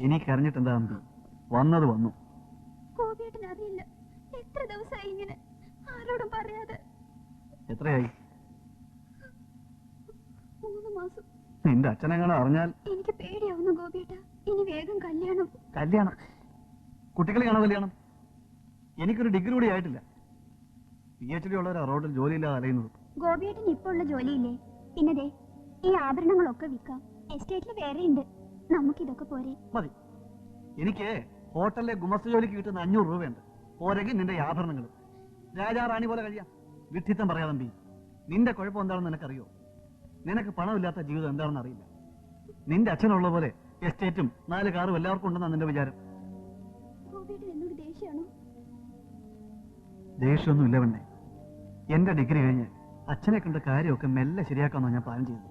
എനിക്കറിഞ്ഞിട്ട് എന്താ അമ്പി? വന്നത് വന്നു. ഗോപിയേട്ടൻ അറിയില്ല. എത്ര ദിവസമായി ഇങ്ങനെ ആരോടും പറയാതെ? എത്രയായി? 3 മാസം. നിന്റെ അച്ഛനെങ്ങനെ അറിഞ്ഞാൽ? എനിക്ക് പേടിയാവുന്നു ഗോപിയേട്ട. ഇനി വേഗം കല്യാണം. കല്യാണം? കുട്ടികളെയാണോ കല്യാണം? എനിക്കൊരു ഡിഗ്രി കൂടി ആയിട്ടില്ല. PhD ഉള്ളവരാ റോഡിൽ ജോലിയില്ലാതെ അലയുന്നത്. ഗോപിയേട്ടന് ഇപ്പോൾ ഉള്ള ജോലിയില്ലേ? പിന്നെ ഈ ആഭരണങ്ങളൊക്കെ വിൽക്കാം. എസ്റ്റേറ്റിൽ വേറെയുണ്ട്. നമുക്കിതൊക്കെ പോരെ? മതി. എനിക്ക് ഹോട്ടലിലെ ഗുമസ്ത ജോലിക്ക് കിട്ടുന്ന 500 രൂപയുണ്ട്. പോരെങ്കിൽ നിന്റെ ആഭരണങ്ങൾ. രാജാറാണി പോലെ കഴിയാം. വിഡ്ഢിത്തം പറയാതമ്പി. നിന്റെ കുഴപ്പം എന്താണെന്ന് നിനക്കറിയോ? നിനക്ക് പണമില്ലാത്ത ജീവിതം എന്താണെന്ന് അറിയില്ല. നിന്റെ അച്ഛനുള്ള പോലെ എസ്റ്റേറ്റും 4 കാറും എല്ലാവർക്കും ഉണ്ടെന്നാണ് നിന്റെ വിചാരം. ദേഷ്യമൊന്നും ഇല്ല പെണ്ണെ. എന്റെ ഡിഗ്രി കഴിഞ്ഞ് അച്ഛനെ കണ്ട കാര്യമൊക്കെ മെല്ലെ ശരിയാക്കാമെന്നാണ് ഞാൻ പ്ലാൻ ചെയ്തത്.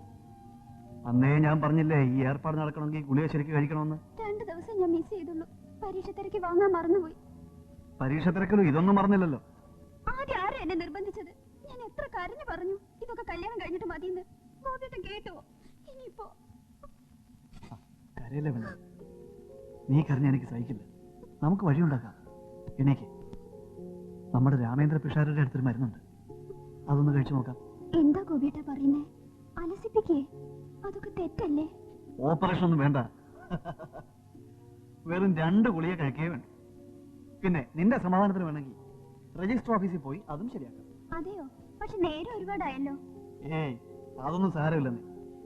അന്നേ ഞാൻ പറഞ്ഞില്ലേ ഈ ഏർപ്പാട് നടക്കണമെങ്കിൽ ഗുളിക ശരിക്ക് കഴിക്കണമെന്ന്. 2 ദിവസം ഞാൻ മിസ് ചെയ്തുള്ളൂ. പരീക്ഷ തിരക്ക് വാങ്ങാൻ മറന്നുപോയി. പരീക്ഷ തിരക്കലും ഇതൊന്നും മറന്നില്ലല്ലോ. ആദ്യം ആരും എന്നെ നിർബന്ധിച്ചത്? ഞാൻ എത്ര കരഞ്ഞു പറഞ്ഞു ഇതൊക്കെ കല്യാണം കഴിഞ്ഞിട്ട് മതിയെന്ന്. ഗോപിയേട്ടൻ കേട്ടോ? ഇനിയിപ്പോ കരയില്ല പെണ്ണെ. നീ കരഞ്ഞ എനിക്ക് സഹിക്കില്ല. നമുക്ക് വഴിയുണ്ടാക്കാം. എനിക്ക് നമ്മുടെ രാമേന്ദ്ര പിഷാരുടെ അടുത്തൊരു മരുന്നുണ്ട്. അതൊന്ന് കഴിച്ചു നോക്കാം. എന്താ ഗോപിയേട്ട പറയുന്നേ? അലസിപ്പിക്കേ? അതൊക്കെ തെറ്റല്ലേ? ഓപ്പറേഷൻ ഒന്നും വേണ്ട. വെറും 2 ഗുളിക കഴിക്കേ വേണ്ട. പിന്നെ നിന്റെ സമാധാനത്തിന് വേണമെങ്കിൽ രജിസ്റ്റർ ഓഫീസിൽ പോയി അതും ശരിയാക്കാം. അതെയോ? പക്ഷെ നേരെ ഒരുപാടായല്ലോ. ഏയ് അതൊന്നും സാരമില്ലെന്നേ.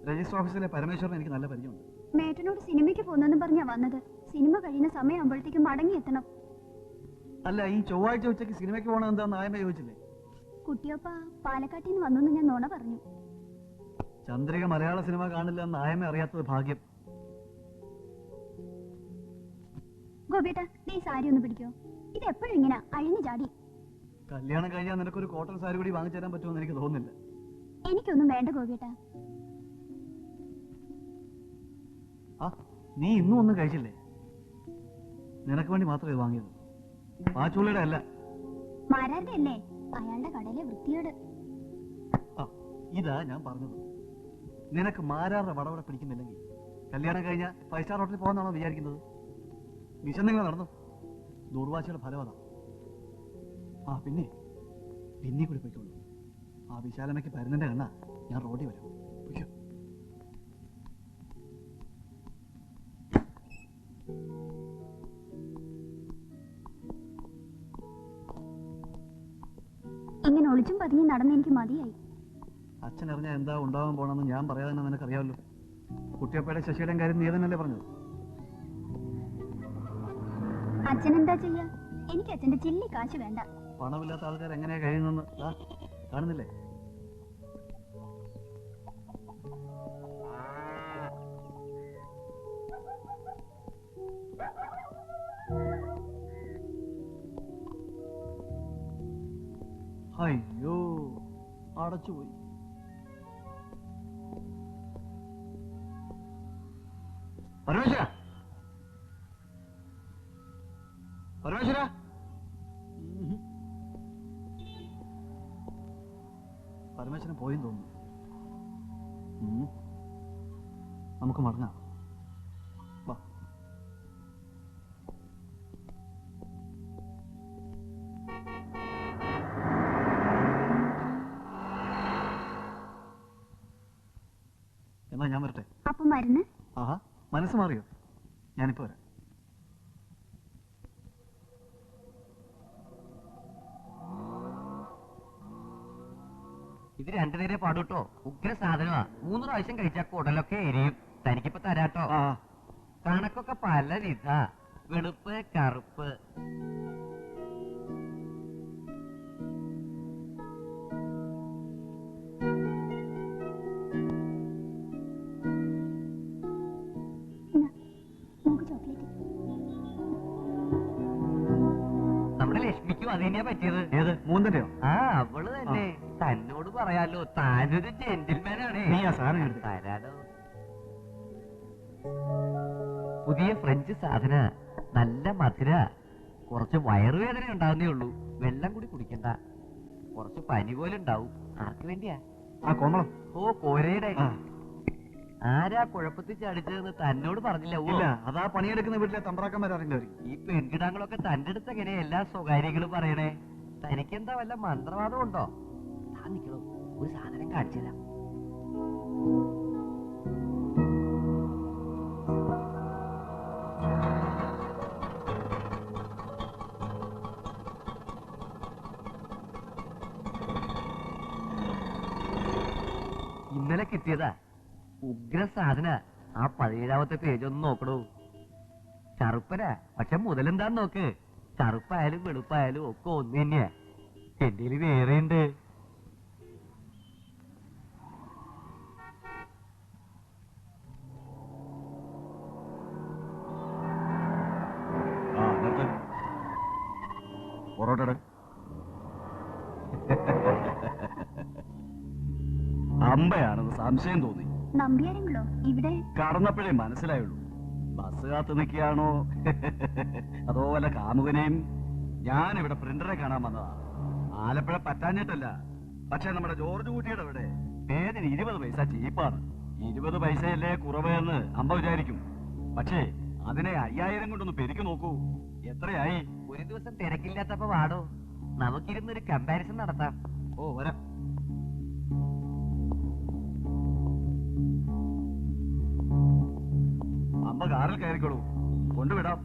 രജിസ്റ്റർ ഓഫീസിലെ പരമേശ്വരൻ എനിക്ക് നല്ല പരിചയമുണ്ട്. മേട്ടനോട് സിനിമയ്ക്ക് പോകുന്നെന്ന് പറഞ്ഞാ വന്നത്. സിനിമ കഴിയുന്ന സമയമാകുമ്പോഴത്തേക്കും മടങ്ങി എത്തണം. അല്ല, ഈ ചൊവ്വാഴ്ച ഉച്ചയ്ക്ക് സിനിമയ്ക്ക് പോകണം എന്താന്ന് ആയമ്മ ചോദിച്ചില്ലേ? കുട്ടിയപ്പ പാലക്കാട്ടിൽ നിന്ന് വന്നു ഞാൻ നോണ പറഞ്ഞു. ചന്ദ്രിക മലയാള സിനിമ കാണില്ല എന്ന് ആയമ്മ അറിയാത്തത് ഭാഗ്യം. ഗോപിയേട്ട, നീ സാരി ഒന്ന് പിടിക്കോ? ഇത് എപ്പോഴും ഇങ്ങനെ അഴിഞ്ഞു ചാടി. കല്യാണം കഴിഞ്ഞാൽ നിനക്കൊരു കോട്ടൺ സാരി കൂടി വാങ്ങിച്ചു തരാൻ പറ്റുമെന്ന് എനിക്ക് തോന്നുന്നില്ല. എനിക്കൊന്നും വേണ്ട ഗോപിയേട്ട. ആ, നീ ഇന്നും ഒന്നും കഴിച്ചില്ലേ? നിനക്ക് വേണ്ടി മാത്രമേ ഇത് വാങ്ങിയത്. പാച്ചുള്ളിയുടെ അല്ല. മാരാരുടെ അല്ലേ? അയാളുടെ കടയിലെ വൃത്തിയോട്. ആ, ഇതാ ഞാൻ പറഞ്ഞത്. നിനക്ക് മാരാറുടെ വടവടെ പിടിക്കുന്നില്ലെങ്കിൽ കല്യാണം കഴിഞ്ഞാൽ 5 സ്റ്റാർ ഹോട്ടലിൽ പോകുന്നാണോ വിചാരിക്കുന്നത്? വിശന്നിങ്ങനെ നടന്നു. ദുർവാശിയുടെ ഫലം അതാ. ആ പിന്നെ കൂടി പോയിക്കോളൂ. ആ വിശാലമ്മയ്ക്ക് പരുന്നന്റെ കണ്ണ ഞാൻ റോഡിൽ വരാം. പൊയ്ക്കോ. ഇങ്ങനെ ഒളിച്ചും പതിഞ്ഞ് നടന്ന് എനിക്ക് മതിയായി. അച്ഛൻ അറിഞ്ഞാൽ എന്താ ഉണ്ടാവാൻ പോണെന്ന് ഞാൻ പറയാതെ തന്നെ നിനക്കറിയാമല്ലോ. കുട്ടിയപ്പയുടെ ശശിയുടെയും കാര്യം നീ തന്നെയല്ലേ പറഞ്ഞത്? അച്ഛൻ എന്താ ചെയ്യാ? എനിക്ക് അച്ഛന്റെ ചില്ലി കാശ് വേണ്ട. പണമില്ലാത്ത ആൾക്കാർ എങ്ങനെയാ കഴിയുന്നെന്ന് കാണുന്നില്ലേ? അയ്യോ, അടച്ചുപോയി. പരമേശ്വര, പരമേശ്വര, പരമേശ്വരൻ പോയെന്ന് തോന്നുന്നു. നമുക്ക് മടങ്ങാം. വാ. എന്നാ ഞാൻ വരട്ടെ. അപ്പൊ മരുന്ന്? ആഹാ, മനസ്സ് മാറിയോ? ഞാനിപ്പോ വരാം. ഇത് 2 നേരെ പാടൂട്ടോ. ഉഗ്ര സാധനമാ. 3 പ്രാവശ്യം കഴിച്ചാൽ കുടലൊക്കെ എരിയും. തനിക്കിപ്പോ തരാട്ടോ. കണക്കൊക്കെ പല വിധ. വെളുപ്പ്, കറുപ്പ്. നമ്മുടെ ലക്ഷ്മിക്കും അത് തന്നെയാ പറ്റിയത്. ഏത് മൂന്നരയോ? ആ, അവള് തന്നെ. തന്നോട് പറയാലോ, താനൊരു ജെന്റിൽമാനാണ്. തരാലോ. പുതിയ ഫ്രഞ്ച് സാധന, നല്ല മധുര. കുറച്ച് വയറുവേദന ഉണ്ടാവുന്നേ ഉള്ളൂ. വെള്ളം കൂടി കുടിക്കണ്ട. കുറച്ച് പനി പോലെ ഉണ്ടാവും. ആർക്ക് വേണ്ടിയാ? ആ കോമളം. ഓ, കോരയുടെ. ആരാ കുഴപ്പത്തിൽ ചടിച്ചതെന്ന് തന്നോട് പറഞ്ഞില്ല ഇല്ല, അതാ പണിയെടുക്കുന്ന വീട്ടിലെ തമ്പ്രാക്കന്മാരറിയില്ലായിരിക്കും. ഈ പെൺകിടാങ്ങളൊക്കെ തന്റെ അടുത്ത് എങ്ങനെ എല്ലാ സ്വകാര്യങ്ങളും പറയണേ? തനിക്കെന്താ വല്ല മന്ത്രവാദം ഉണ്ടോ? താൻ നിൽക്കണോ, ഒരു സാധനം കാണിച്ചുതരാം. ഇന്നലെ കിട്ടിയതാ, ഉഗ്ര സാധന. ആ 17ാമത്തെ പേജ് ഒന്ന് നോക്കണോ. കറുപ്പനാ, പക്ഷെ മുതലെന്താന്ന് നോക്ക്. കറുപ്പായാലും വെളുപ്പായാലും ഒക്കെ ഒന്ന് തന്നെയാ. എന്റെ വേറെ ഉണ്ട്. പൊറോട്ട അമ്പയാണെന്ന് സംശയം തോന്നി. നമ്പ്യാരെങ്കിലോ ഇവിടെ? കടന്നപ്പോഴേ മനസ്സിലായുള്ളൂ. ബസ് കാത്തു നിൽക്കുകയാണോ അതോ വല്ല കാമുകനെയും? ഞാനിവിടെ പ്രിന്ററെ കാണാൻ വന്നതാ. ആലപ്പുഴ പറ്റാഞ്ഞിട്ടല്ല, പക്ഷെ നമ്മുടെ ജോർജ് കുട്ടിയുടെ ഇവിടെ പേരിന് 20 പൈസ ചീപ്പാണ്. 20 പൈസയല്ലേ കുറവ് എന്ന് അമ്മ വിചാരിക്കും. പക്ഷേ അതിനെ 5000 കൊണ്ടൊന്ന് പെരുക്കി നോക്കൂ, എത്രയായി? ഒരു ദിവസം തിരക്കില്ലാത്തപ്പോ വാടോ, നമുക്കിരുന്നൊരു കമ്പാരിസൺ നടത്താം. ഓ വരാം. അമ്മ കാറിൽ കയറിക്കോളൂ, കൊണ്ടുവിടാം.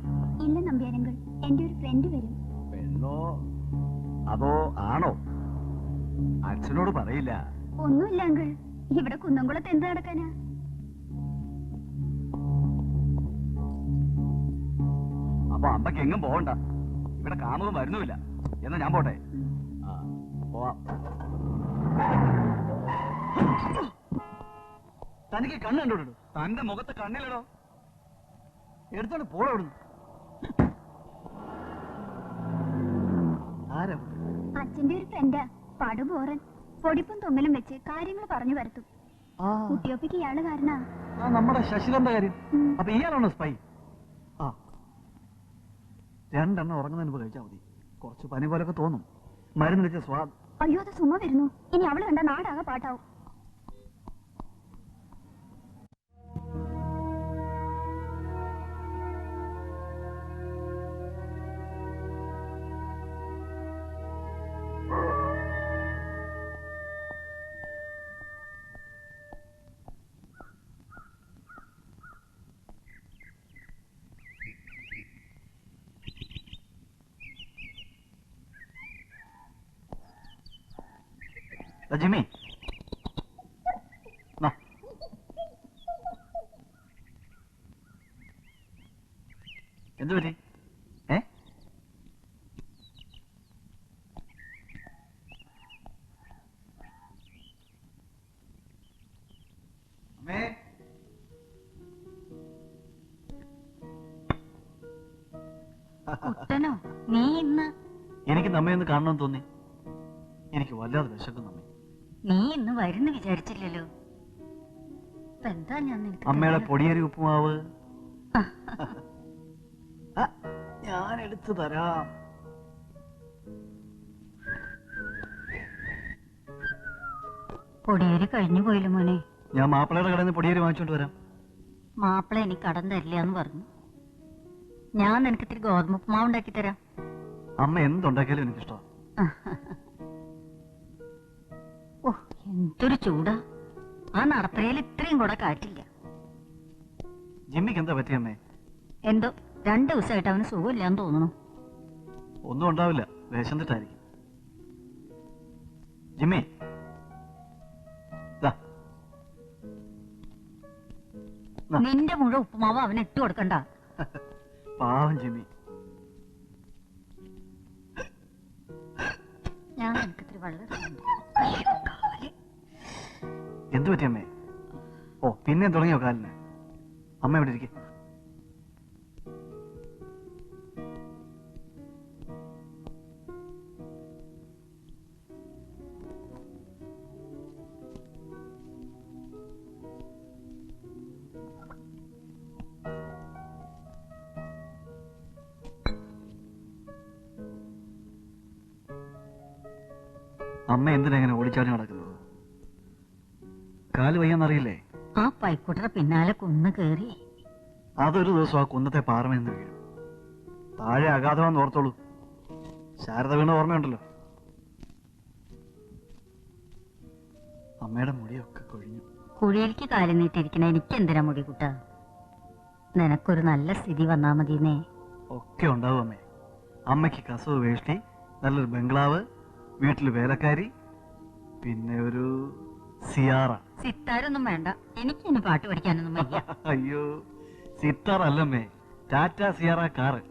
ഇല്ല നമ്പ്യാരെങ്കിൽ, എന്റെ ഒരു ഫ്രണ്ട് വരും. പെണ്ണോ അതോ ആണോ? അച്ഛനോട് പറയില്ല. ഒന്നുമില്ല അങ്കിൾ, ഇവിടെ കുന്നംകുളത്ത് എന്ത് നടക്കാനാ? അപ്പൊ അമ്മക്ക് എങ്ങും പോകണ്ട, ഇവിടെ കാമുകം വരുന്നുമില്ല. എന്നാ ഞാൻ പോട്ടെ. ആ പോവാം. തനിക്ക് കണ്ണ് കണ്ടോടോ? തന്റെ മുഖത്ത് കണ്ണില്ലടോ. എടുത്തോണ്ട് പോടോ അവിടുന്ന്. ആരാ? അച്ഛന്റെ ഒരു ഫ്രണ്ടാ, പടുബോറൻ. പൊടിപ്പും തൊങ്ങലും വെച്ച് കാര്യങ്ങൾ പറഞ്ഞു വരത്തും. കുട്ടിയൊപ്പിക്ക് ഇയാള് കാരണാ. നമ്മുടെ ശശിധരന്റെ കാര്യം. അപ്പൊ ഇയാളാണോ സ്പൈ? ആ, 2 എണ്ണം ഉറങ്ങുന്നതിന് മുമ്പ് കഴിച്ചാൽ മതി. കുറച്ച് പനി പോലൊക്കെ തോന്നും. മരുന്ന് വെച്ച സ്വാദ്. അയ്യോ, അത് സുമ വരുന്നു. ഇനി അവള് കണ്ട നാടാകെ പാട്ടാവും. ജിമ്മി, എന്തു പറ്റി? കുട്ടനോ നീ ഇന്ന്? എനിക്ക് നമ്മയൊന്ന് കാണണമെന്ന് തോന്നി. എനിക്ക് വല്ലാതെ വിശക്കുന്നു അമ്മേ. നീ ഇന്ന് വരുന്നു വിചാരിച്ചില്ലല്ലോ. എന്താ ഞാൻ അമ്മയുടെ പൊടിയരി ഉപ്പുമാവ് ഞാൻ എടുത്തു തരാം. പൊടിയരി കഴിഞ്ഞു പോയില്ല മോനെ. ഞാൻ മാപ്പിളയുടെ കടയിൽ നിന്ന് പൊടിയരി വാങ്ങിച്ചോണ്ട് വരാം. മാപ്പിള എനിക്ക് കടം തരില്ല എന്ന് പറഞ്ഞു. ഞാൻ നിനക്ക് ഇത്തിരി ഗോതമ്പ് ഉപ്പുമാവ് ഉണ്ടാക്കി തരാം. അമ്മ എന്തുണ്ടാക്കിയാലും എനിക്കിഷ്ടമാണ്. ഓ, എന്തൊരു ചൂടാ! ആ നടപ്പരയിൽ ഇത്രയും കൂടെ കാറ്റില്ല. ജിമ്മിക്ക് എന്താ പറ്റിയമ്മേ? എന്തോ 2 ദിവസമായിട്ട് അവന് സുഖമില്ലാന്ന് തോന്നുന്നു. ഒന്നും ഉണ്ടാവില്ല, വിശന്നിട്ടായിരിക്കും. ജിമ്മി, നിന്റെ മുഴുവൻ ഉപ്പുമാവ് അവന് ഇട്ട് കൊടുക്കണ്ട. പാവം ജിമ്മി. ഞാൻ നിനക്ക് ഇത്തിരി വെള്ളം. എന്തു പറ്റിയമ്മേ? ഓ, പിന്നെ തുടങ്ങിയോ കാലിന്? അമ്മ എവിടെ ഇരിക്കെ? അമ്മ എന്തിനാ ഇങ്ങനെ ഓടിച്ചാടി നടക്കുന്നത്? കാല് വയ്യാന്നറിയില്ലേ? ആ പൈക്കൂട്ടറെ പിന്നാലെ കുന്ന് കേറി. അതൊരു ദിവസം ആ കുന്നത്തെ പാറമെന്ന് വീഴും. താഴെ അഗാധമെന്ന് ഓർത്തോളൂ. ശാരദ വീണ ഓർമ്മയുണ്ടല്ലോ. അമ്മയുടെ മുടിയൊക്കെ കൊഴിഞ്ഞു. കുഴിയിലേക്ക് കാലം നീട്ടിയിരിക്കണ എനിക്ക് എന്തിനാ മുടി കുട്ട? നിനക്കൊരു നല്ല സ്ഥിതി വന്നാ മതിന്നേ. ഒക്കെ ഉണ്ടാവും അമ്മേ. അമ്മയ്ക്ക് കസവ് വേഷ്ടി, നല്ലൊരു ബംഗ്ലാവ്, വീട്ടിൽ വേലക്കാരി, പിന്നെ ഒരു സിയാറ. സിത്താരൊന്നും വേണ്ട, എനിക്കിനി പാട്ട് പഠിക്കാനൊന്നും വയ്യ. അയ്യോ, സിത്താർ അല്ലമ്മേ, ടാറ്റ സിയാറ കാറ്.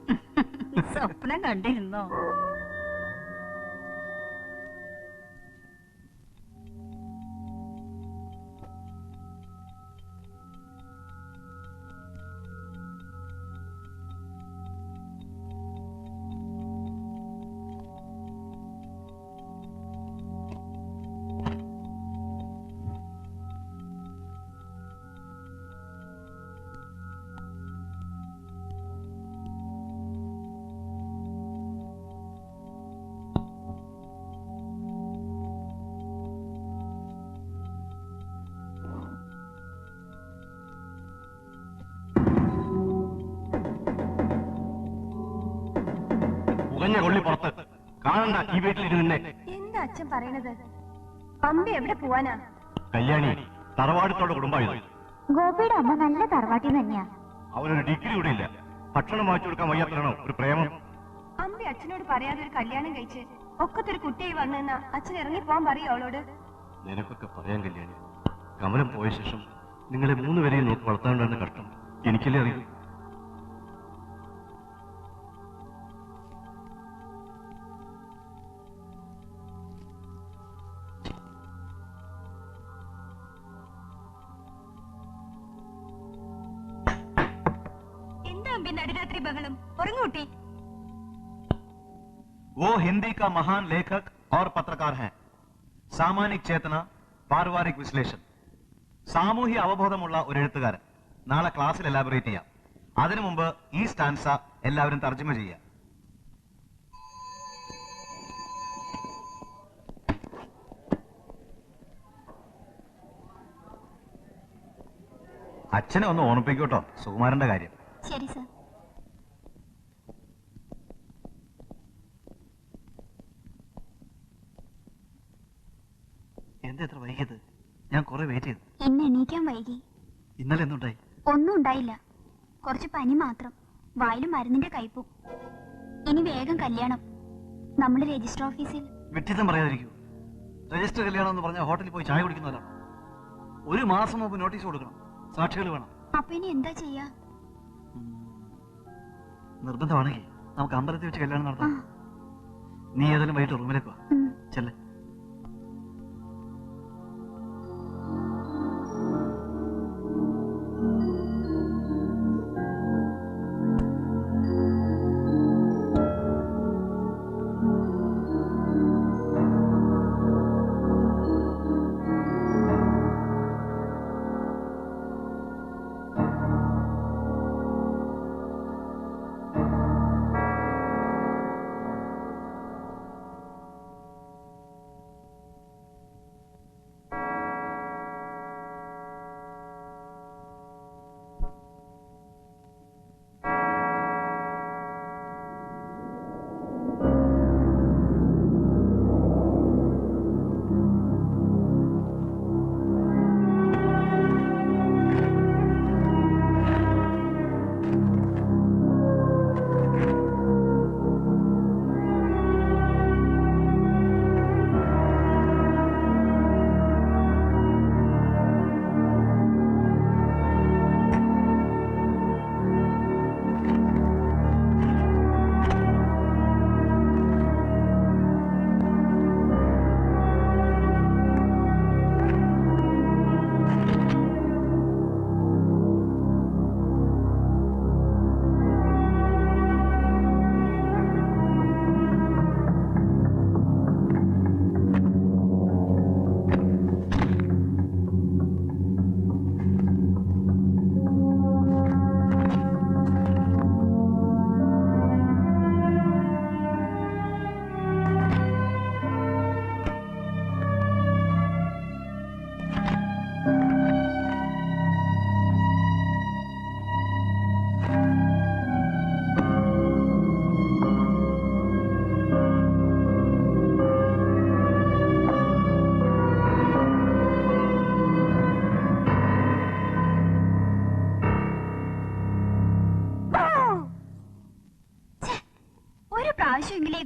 സ്വപ്നം കണ്ടിരുന്നോ? കൊള്ളി പുറത്ത് കാണണ്ട ഈ വീട്ടിലിരുന്നെ. എന്താ അച്ഛൻ പറയണത്? അമ്മ എവിടെ പോവാനാ? കല്യാണി തറവാടത്തോടെ കുടുംബമായത്. ഗോപിയുടെ അമ്മ നല്ല തറവാട്ടിൽ തന്നെയാ. അവനൊരു ഡിഗ്രി കൂടെ ഇല്ല. ഭക്ഷണം വാങ്ങിച്ചു കൊടുക്കാൻ വയ്യാത്തതാണോ ഒരു പ്രേമം? അമ്മ അച്ഛനോട് പറയാതെ ഒരു കല്യാണം കഴിച്ച് ഒക്കത്തൊരു കുട്ടിയായി വന്നെന്നാ അച്ഛൻ ഇറങ്ങി പോവാൻ പറയും അവളോട്. നിനക്കൊക്കെ പറയാൻ കല്യാണി. കമലം പോയ ശേഷം നിങ്ങളെ മൂന്നുപേരെയും നോക്കി വളർത്താണ്ടാണ് കഷ്ടം. എനിക്കല്ലേ അറിയൂ. നടുരാത്രി ബഹളം, ഉറങ്ങൂട്ടി. वो हिंदी का महान लेखक और पत्रकार हैं. സാമാനിക് ചേതന, പാരിവാരിക് വിശ്ലേഷൺ, സാമൂഹ്യ അവബോധമുള്ള ഒരു എഴുത്തുകാരൻ. നാളെ ക്ലാസ്സിൽ എലാബറേറ്റ് ചെയ്യാം. അതിനു മുമ്പ് ഈ സ്റ്റാൻസ എല്ലാവരും തർജ്ജമ ചെയ്യാം. അച്ഛനെ ഒന്ന് ഓർമ്മിപ്പിക്കൂട്ടോ സുകുമാരന്റെ കാര്യം. ശരി സർ. എന്താ എത്ര വൈകിയത്? ഞാൻ കുറെ വെയിറ്റ് ചെയ്തു. ഇന്ന് എണീക്കാൻ വൈകി. ഇന്നലെ എന്തുണ്ടായി? ഒന്നും ഉണ്ടായില്ല, കുറച്ച് പനി മാത്രം, വായിലും മരുന്നിന്റെ കയ്പും. ഇനി വേഗം കല്യാണം. നമ്മുടെ രജിസ്റ്റർ ഓഫീസിൽ. വിട്ടിത്തം പറയാതിരിക്കൂ. രജിസ്റ്റർ കല്യാണം എന്ന് പറഞ്ഞാൽ ഹോട്ടലിൽ പോയി ചായ കുടിക്കുന്നവരാണ്. ഒരു മാസം മുമ്പ് നോട്ടീസ് കൊടുക്കണം, സാക്ഷികൾ വേണം. അപ്പൊ ഇനി എന്താ ചെയ്യാ? നിർബന്ധമാണെങ്കിൽ നമുക്ക് അമ്പലത്തിൽ വെച്ച് കല്യാണം നടത്താം. നീ ഏതായാലും വൈകിട്ട് റൂമിലേക്ക് വാ. ചെല്ലേ.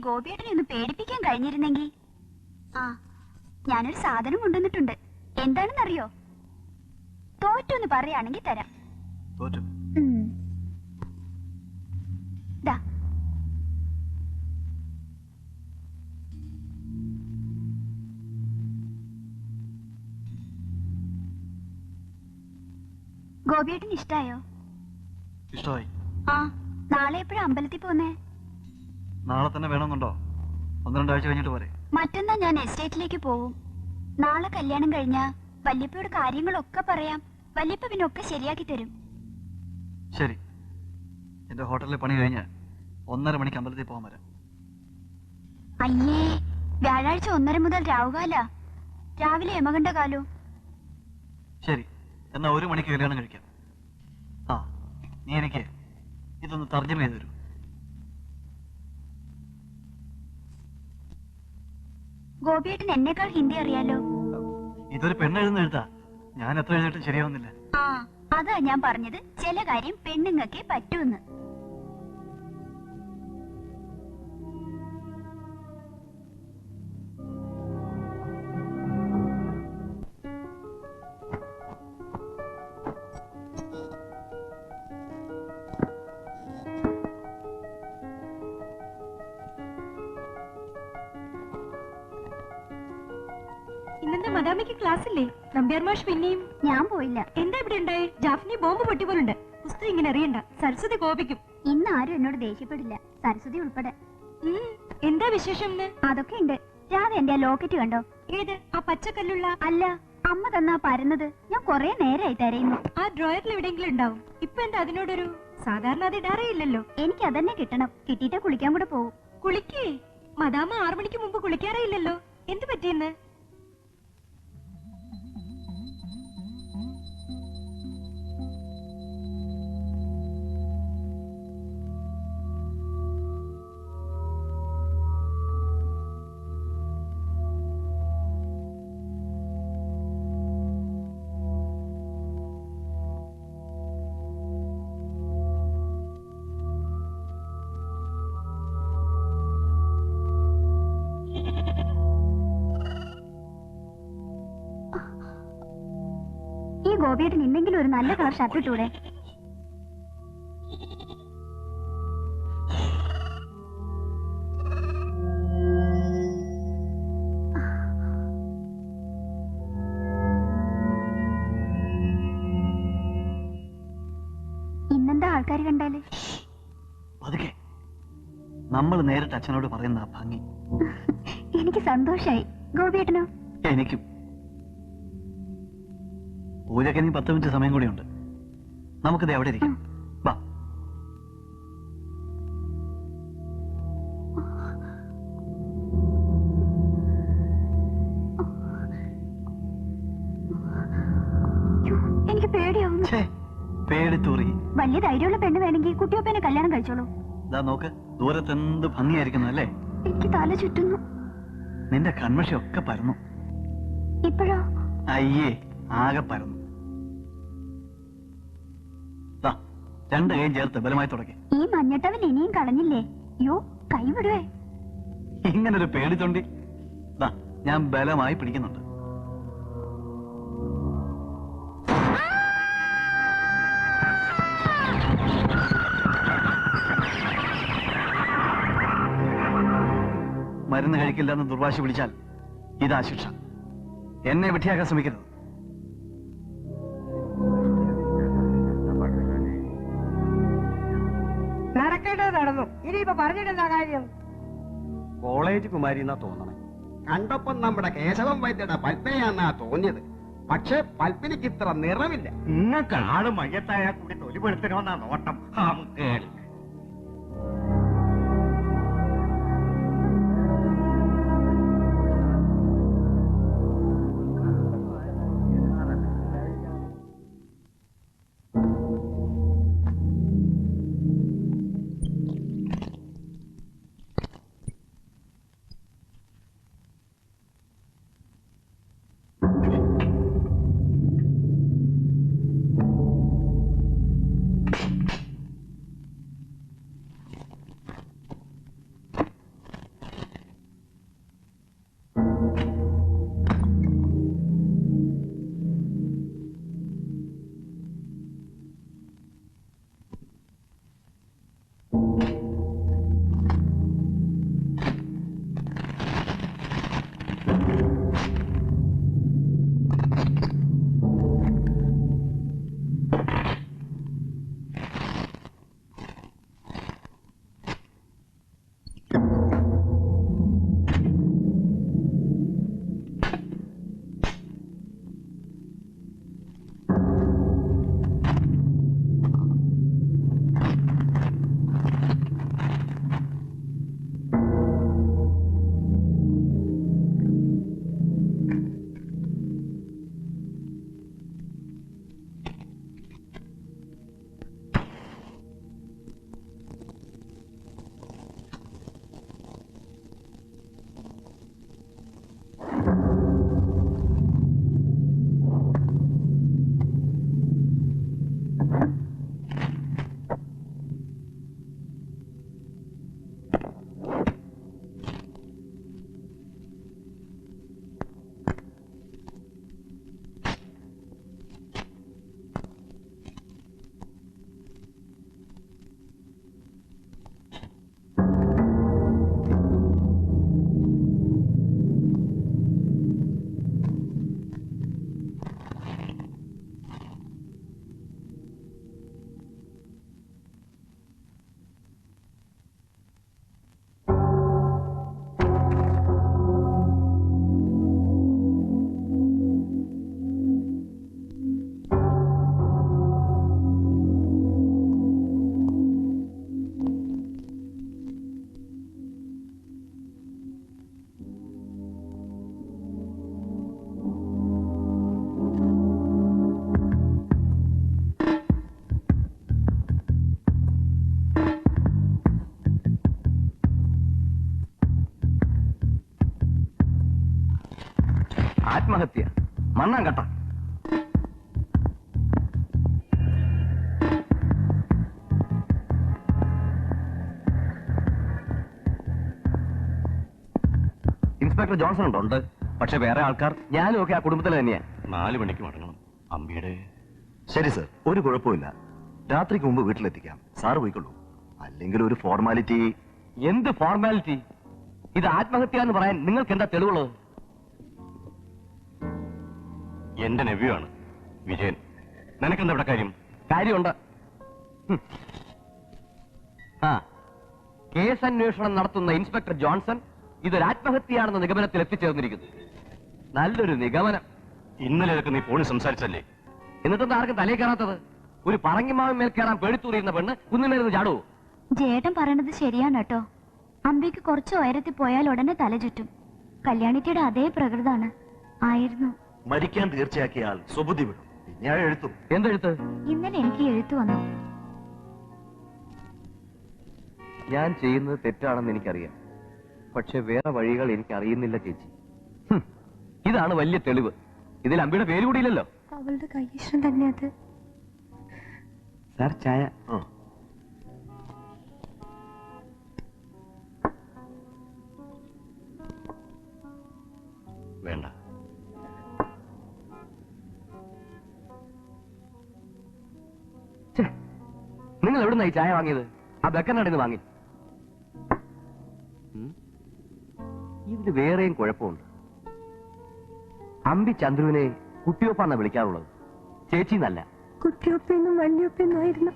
ഗോപിയേട്ടനെ ഒന്ന് പേടിപ്പിക്കാൻ കഴിഞ്ഞിരുന്നെങ്കിൽ. ആ, ഞാനൊരു സാധനം കൊണ്ടുവന്നിട്ടുണ്ട്. എന്താണെന്നറിയോ? തോറ്റെന്ന് പറയുകയാണെങ്കിൽ തരാം. തോറ്റു. ദാ. ഗോപിയേട്ടന് ഇഷ്ടായോ? ഇഷ്ടമായി. ആ, നാളെ എപ്പോഴാ അമ്പലത്തിൽ പോന്നേ? നാളെ തന്നെ വേണമെന്നുണ്ടോ? 1-2 ആഴ്ച കഴിഞ്ഞിട്ട് പോരെ? മറ്റന്നാ ഞാൻ എസ്റ്റേറ്റിലേക്ക് പോവും. നാളെ കല്യാണം കഴിഞ്ഞാ വല്യപ്പയോട് കാര്യങ്ങളൊക്കെ പറയാം. വല്യപ്പ പിന്നെ ഒക്കെ ശരിയാക്കി തരും. ശരി, എന്റെ ഹോട്ടലിലെ പണി കഴിഞ്ഞ് 1:30 മണിക്ക് അമ്പലത്തിൽ പോകാൻ വരാം. അയ്യേ, വ്യാഴാഴ്ച 1:30 മുതൽ രാവുകാല, രാവിലെ യമകണ്ഠ കാലോ. ശരി, എന്നാ 1 മണിക്ക് കല്യാണം കഴിക്കാം. ആ, നീ എനിക്ക് ഇതൊന്ന് തർജ്ജമ ചെയ്തു തരൂ. ഗോപിയേട്ടൻ എന്നെക്കാൾ ഹിന്ദി അറിയാലോ. ഇതൊരു പെണ്ണെഴുതുന്ന എഴുതാ. ഞാൻ എത്ര എഴുതിയിട്ടും ശരിയാവുന്നില്ല. ആ, അതാ ഞാൻ പറഞ്ഞത് ചില കാര്യം പെണ്ണുങ്ങൾക്കേ പറ്റൂന്ന്. ഇന്നെന്താ മദാമയ്ക്ക് ക്ലാസ് ഇല്ലേ? നമ്പ്യാർ മാഷ് പിന്നെയും. ഞാൻ പോയില്ല. എന്താ ഇവിടെ ഉണ്ടായി? ജാഫ്നി ബോംബ് പൊട്ടിപ്പോലുണ്ട്. പുസ്തകം ഇങ്ങനെ അറിയണ്ട, സരസ്വതി കോപിക്കും. ഇന്ന് ആരും എന്നോട് ദേഷ്യപ്പെടില്ല, സരസ്വതി ഉൾപ്പെടെ. എന്താ വിശേഷം? അതൊക്കെ ഉണ്ട്. രാധ എന്റെ ലോക്കറ്റ് കണ്ടോ? ഏത്? ആ പച്ചക്കല്ലുള്ള? അല്ല, അമ്മ തന്നാ പരന്നത്. ഞാൻ കൊറേ നേരമായി തരയുന്നു. ആ ഡ്രോയറിൽ എവിടെയെങ്കിലും ഉണ്ടാവും. ഇപ്പൊ എന്താ അതിനോടൊരു? സാധാരണ അത് ഇടാറേയില്ലല്ലോ. എനിക്ക് അതന്നെ കിട്ടണം. കിട്ടിയിട്ട് കുളിക്കാൻ കൂടെ പോകും. കുളിക്കേ? മദാമ 6 മണിക്ക് മുമ്പ് കുളിക്കാറേ ഇല്ലല്ലോ. എന്ത് പറ്റിയെന്ന്? ഈ ഗോപിയേട്ടൻ ഇന്നെങ്കിലും ഒരു നല്ല കളർ ഷർട്ട് ഇട്ടൂടെ? ഇന്നെന്താ ആൾക്കാർ കണ്ടാല്? പതുക്കെ. നമ്മൾ നേരിട്ട് അച്ഛനോട് പറയുന്ന ആ ഭംഗി എനിക്ക് സന്തോഷായി. ഗോപിയേട്ടനോ? എനിക്കും. പൂജയ്ക്ക് ഇനി 10 മിനിറ്റ് സമയം കൂടിയുണ്ട്. നമുക്കിത് എവിടെ ഇരിക്കാം? വാ. എനിക്ക് പേടിയാവുന്നു. പേടിത്തൂറി. വലിയ ധൈര്യമുള്ള പെണ്ണ് വേണമെങ്കിൽ കുട്ടിയൊപ്പനെ കല്യാണം കഴിച്ചോളൂ. ഇതാ നോക്ക്, ദൂരത്ത് എന്ത് ഭംഗിയായിരിക്കുന്നു അല്ലേ? എനിക്ക് തല ചുറ്റുന്നു. നിന്റെ കൺമഷിയൊക്കെ പരന്നു. ഇപ്പോഴോ? അയ്യേ, ആകെ പരന്നു. 2 കൈയും ചേർത്ത് ബലമായി തുടങ്ങി. ഈ മഞ്ഞട്ടവൻ ഇനിയും കളഞ്ഞില്ലേ? യോ, കൈവിടുവേ. ഇങ്ങനൊരു പേടിത്തൊണ്ടി ഞാൻ ബലമായി പിടിക്കുന്നുണ്ട്. മരുന്ന് കഴിക്കില്ലെന്ന് ദുർവാശി പിടിച്ചാൽ ഇതാ ശിക്ഷ. എന്നെ വെട്ടിയാക്കാൻ ശ്രമിക്കരുത്. നടക്കേണ്ടത് നടന്നു. ഇനിയിപ്പോ പറഞ്ഞിട്ടെന്താ കാര്യം? കോളേജ് കുമാരി എന്നാ തോന്നണേ. കണ്ടപ്പം നമ്മുടെ കേശവൻ വൈദ്യയുടെ പൽപ്പനയാന്നാ തോന്നിയത്. പക്ഷെ പൽപ്പിനിക്ക് ഇത്ര നിറമില്ല. നിങ്ങൾക്ക് ആള് മയ്യത്തായ കൂടി തൊലിപ്പെടുത്തണമെന്നാ നോട്ടം. ആത്മഹത്യ മണ്ണാൻ കട്ട. ഇൻസ്പെക്ടർ ജോൺസൺ ഉണ്ടോ? ഉണ്ട്. പക്ഷെ വേറെ ആൾക്കാർ? ഞാനും ഒക്കെ ആ കുടുംബത്തിൽ തന്നെയാ. 4 മണിക്ക് മടങ്ങണം. അമ്പിയുടെ ശരി സർ, ഒരു കുഴപ്പമില്ല. രാത്രിക്ക് മുമ്പ് വീട്ടിലെത്തിക്കാം. സാറ് പോയിക്കൊള്ളൂ. അല്ലെങ്കിൽ ഒരു ഫോർമാലിറ്റി. എന്ത് ഫോർമാലിറ്റി? ഇത് ആത്മഹത്യ എന്ന് പറയാൻ നിങ്ങൾക്ക് എന്താ തെളിവുള്ളത്? എന്റെ നെവ്യൂ ആണ് വിജയൻ. നിനക്കെന്താ ഇവിടെ കാര്യം? കാര്യമുണ്ട്. ആ, കേസ് അന്വേഷണം നടത്തുന്ന ഇൻസ്പെക്ടർ ജോൺസൺ ഇതൊരു ആത്മഹത്യയാണെന്ന നിഗമനത്തിൽ എത്തിച്ചേർന്നിരിക്കുന്നു. നല്ലൊരു നിഗമനം. ഇന്നലെയൊക്കെ നീ ഫോണിൽ സംസാരിച്ചല്ലേ? എന്നിട്ടെന്താ ആർക്കും തലയിൽ കയറാത്തത്? ഒരു പറങ്ങിമാവിൻ മേൽ കയറാൻ പേടിത്തൂറിയുന്ന പെണ്ണ് കുന്നിമേരുന്ന് ചാടുവോ? ജേട്ടൻ പറയണത് ശരിയാണ് കേട്ടോ. അമ്പിക്ക് കുറച്ച് ഉയരത്തിൽ പോയാൽ ഉടനെ തല ചുറ്റും. കല്യാണിറ്റിയുടെ അതേ പ്രകൃതാണ് ആയിരുന്നു. മരിക്കാൻ തീർച്ചയാക്കിയ ആൾ സ്വബുദ്ധി വിടും. പിന്നെ എഴുത്തും. എന്തെഴുത്ത്? ഇന്നലെ എനിക്ക് എഴുത്തു വന്നു. ഞാൻ ചെയ്യുന്നത് തെറ്റാണെന്ന് എനിക്കറിയാം. പക്ഷെ വേറെ വഴികൾ എനിക്ക് അറിയുന്നില്ല ചേച്ചി. ഇതാണ് വലിയ തെളിവ്. ഇതിൽ അമ്പിയുടെ പേര് കൂടിയില്ലല്ലോ. അവളുടെ കൈയിഷ്ടം തന്നെ അത്. സാർ ചായ. വേണ്ട. നിങ്ങൾ എവിടുന്ന ഈ ചായ വാങ്ങിയത്? ആ ബെക്കനാടിന്ന് വാങ്ങി. ഇതിന് വേറെയും കുഴപ്പമുണ്ട്. അമ്പി ചന്ദ്രുവിനെ കുട്ടിയൊപ്പാന്നാ വിളിക്കാറുള്ളത്, ചേച്ചി എന്നല്ല. കുട്ടിയൊപ്പെന്നും വല്യൊപ്പെന്നും ആയിരുന്നു.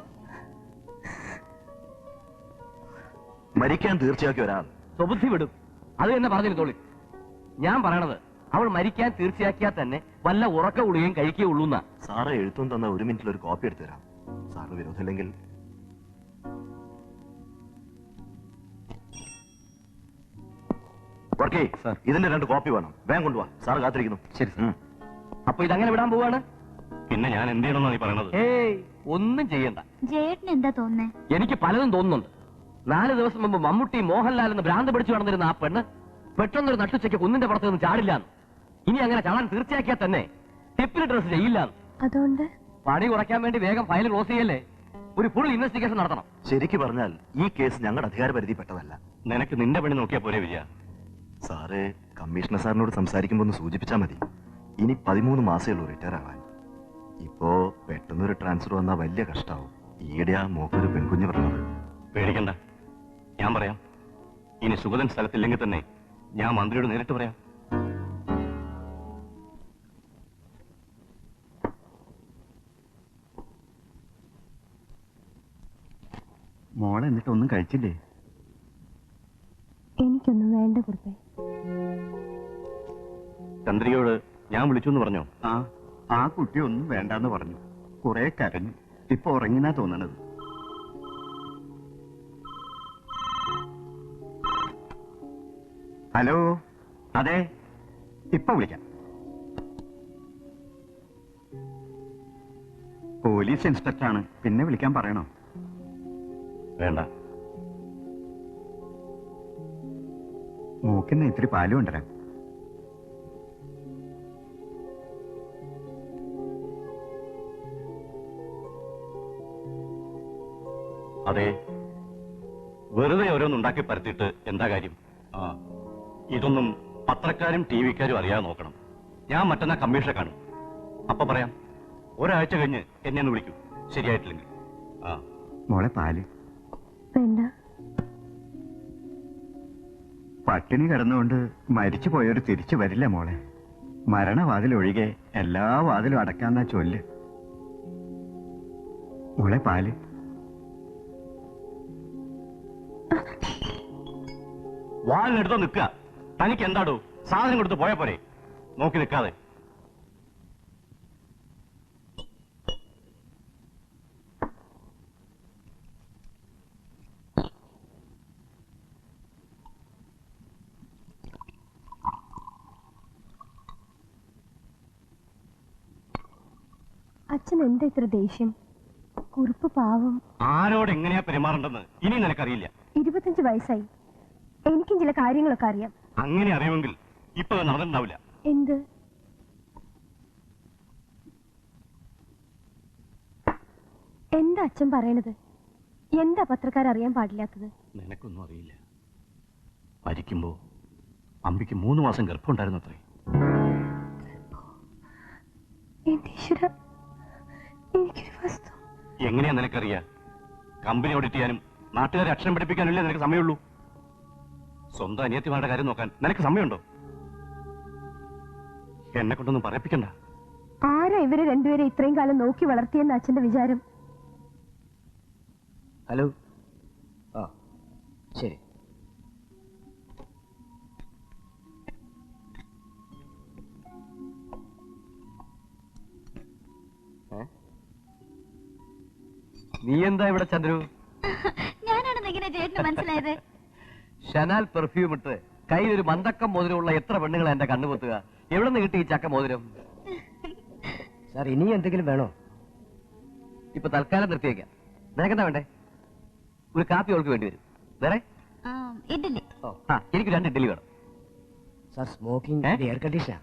മരിക്കാൻ തീർച്ചയാക്കിയ ഒരാൾ സ്വബുദ്ധി വിടും. അത് തന്നെ പറഞ്ഞിരുന്നോളി. ഞാൻ പറയണത് അവൾ മരിക്കാൻ തീർച്ചയാക്കിയാൽ തന്നെ വല്ല ഉറക്ക ഉള്ളുകയും കഴിക്കുകയുള്ളൂ എന്നാ. സാറ് എഴുത്തും തന്ന 1 മിനിറ്റിൽ ഒരു കോപ്പി എടുത്തു തരാം. സാറിന് വിരോധമില്ലെങ്കിൽ. ഇതിന്റെ 2 കോപ്പി വേണം. വേഗം കൊണ്ടുപോവാ. സാറ് കാത്തിരിക്കുന്നു. ശരി. അപ്പൊ ഇതങ്ങനെ വിടാൻ പോവാണ്? പിന്നെ ഞാൻ എന്ത് ചെയ്യണമെന്നാ നീ പറയണത്? ഏയ്, ഒന്നും ചെയ്യണ്ട. ജേട്ടന് എന്താ തോന്നുന്നേ? എനിക്ക് പലതും തോന്നുന്നുണ്ട്. 4 ദിവസം മുമ്പ് മമ്മൂട്ടി മോഹൻലാൽ എന്ന് ഭ്രാന്ത് പിടിച്ചു നടന്നിരുന്ന ആ പെണ്ണ് പെട്ടെന്നൊരു നട്ടുച്ചയ്ക്ക് കുന്നിന്റെ പുറത്ത് നിന്ന് ചാടില്ലാന്ന്. ഇനി അങ്ങനെ ചാടാൻ തീർച്ചയാക്കിയാൽ തന്നെ ടിപ്പിന് ഡ്രസ് ചെയ്യില്ലാന്ന്. അതുകൊണ്ട് പണി കുറയ്ക്കാൻ വേണ്ടി വേഗം ഫയൽ ക്ലോസ് ചെയ്യല്ലേ. ഒരു ഫുൾ ഇൻവെസ്റ്റിഗേഷൻ നടത്തണം. ശരിക്ക് പറഞ്ഞാൽ ഈ കേസ് ഞങ്ങളുടെ അധികാരപരിധിപ്പെട്ടതല്ല. നിനക്ക് നിന്റെ പണി നോക്കിയാ പോരെ വിജയ? സാറ് കമ്മീഷണർ സാറിനോട് സംസാരിക്കുമ്പോൾ ഒന്ന് സൂചിപ്പിച്ചാൽ മതി. ഇനി 13 മാസമേ ഉള്ളൂ റിട്ടയർ ആവാൻ. ഇപ്പോ പെട്ടെന്നൊരു ട്രാൻസ്ഫർ വന്നാൽ വലിയ കഷ്ടാവും. ഈയിടെ ആ മോക്കൊരു പെൺകുഞ്ഞ് പറഞ്ഞത്. പേടിക്കണ്ട, ഞാൻ പറയാം. ഇനി സുഗതൻ സ്ഥലത്തില്ലെങ്കിൽ തന്നെ ഞാൻ മന്ത്രിയോട് നേരിട്ട് പറയാം. മോളെ എന്നിട്ട് ഒന്നും കഴിച്ചില്ലേ? എനിക്കൊന്നും വേണ്ട കുറുപ്പേ. ചന്ദ്രികയോട് ഞാൻ വിളിച്ചു എന്ന് പറഞ്ഞോ? ആ കുട്ടി ഒന്നും വേണ്ടാന്ന് പറഞ്ഞു. കുറെ കരഞ്ഞു. ഇപ്പൊ ഉറങ്ങിനാ തോന്നണത്. ഹലോ, അതെ, ഇപ്പൊ വിളിക്കാം. പോലീസ് ഇൻസ്പെക്ടറാണ്. പിന്നെ വിളിക്കാൻ പറയണോ? വേണ്ട. മൂക്കിന്ന് ഇത്തിരി പാല് കൊണ്ടുവരാം. അതെ, വെറുതെ ഓരോന്നുണ്ടാക്കി പരത്തിയിട്ട് എന്താ കാര്യം? ഇതൊന്നും പത്രക്കാരും ടിവിക്കാരും അറിയാതെ നോക്കണം. ഞാൻ മറ്റന്നാ കമ്മീഷനെ കാണും. അപ്പൊ പറയാം. ഒരാഴ്ച കഴിഞ്ഞ് എന്നെ ഒന്ന് വിളിക്കൂ, ശരിയായിട്ടില്ലെങ്കിൽ. മോളെ പാല് വേണ്ട. പട്ടിണി കിടന്നുകൊണ്ട് മരിച്ചു പോയവർ തിരിച്ചു വരില്ല മോളെ. മരണവാതിലൊഴികെ എല്ലാ വാതിലും അടക്കാന്നാ ചൊല്ല്. മോളെ പാല്. വാലിനെടുത്തോ നിൽക്കുക. തനിക്ക് എന്താടോ സാധനം കൊടുത്ത് പോയാ പോരെ? നോക്കി നിൽക്കാതെ. അച്ഛൻ എന്താ ഇത്ര ദേഷ്യം? കുറുപ്പ് പാവം. ആരോട് എങ്ങനെയാ പെരുമാറേണ്ടെന്ന് ഇനി നിനക്കറിയില്ല. 25 വയസ്സായി. എനിക്കും ചില കാര്യങ്ങളൊക്കെ അറിയാം. അങ്ങനെ അറിയുമെങ്കിൽ ഇപ്പൊ നടന്നിട്ടുണ്ടാവില്ല. എന്ത്? എന്താ അച്ഛൻ പറയണത്? എന്താ പത്രക്കാരറിയാൻ പാടില്ലാത്തത്? നിനക്കൊന്നും അറിയില്ല. മരിക്കുമ്പോ അമ്പിക്ക് 3 മാസം ഗർഭമുണ്ടായിരുന്നു അത്രേ. എങ്ങനെയാ നിനക്കറിയാ? കമ്പനി ഓഡിറ്റ് ചെയ്യാനും നാട്ടുകാരെ അക്ഷരം പഠിപ്പിക്കാനല്ലേ നിനക്ക് സമയമുള്ളൂ. സ്വന്തം അനിയത്തിമാരുടെ കാര്യം നോക്കാൻ നിനക്ക് സമയമുണ്ടോ? എന്നെ കൊണ്ടൊന്നും പറയിപ്പിക്കണ്ട. ആരാ ഇവരെ രണ്ടുപേരെ ഇത്രയും കാലം നോക്കി വളർത്തിയെന്ന് അച്ഛന്റെ വിചാരം? ഹലോ. ആ ശരി. നീ എന്താ ഇവിടെ ചന്ദ്രു? ഞാനാണെന്ന് എങ്ങനെ ചേട്ടന് മനസ്സിലായത്? ഷനാൽ പെർഫ്യൂം ഇട്ട് കയ്യിലൊരു മന്തക്കം മോതിരമുള്ള എത്ര പെണ്ണുങ്ങൾ എന്റെ കണ്ണുപൊത്തുക. എവിടെ നിന്ന് കിട്ടി ഈ ചക്ക മോതിരം? സാർ ഇനി എന്തെങ്കിലും വേണോ? ഇപ്പൊ തൽക്കാലം നിർത്തിയേക്കാം. നിനക്കെന്താ വേണ്ടേ? ഒരു കാപ്പി അവൾക്ക് വേണ്ടി വരും. വേറെ ഇഡ്ഡലി. എനിക്ക് 2 ഇഡ്ഡലി വേണം. സാർ സ്മോക്കിംഗ് എയർ കണ്ടീഷനാ.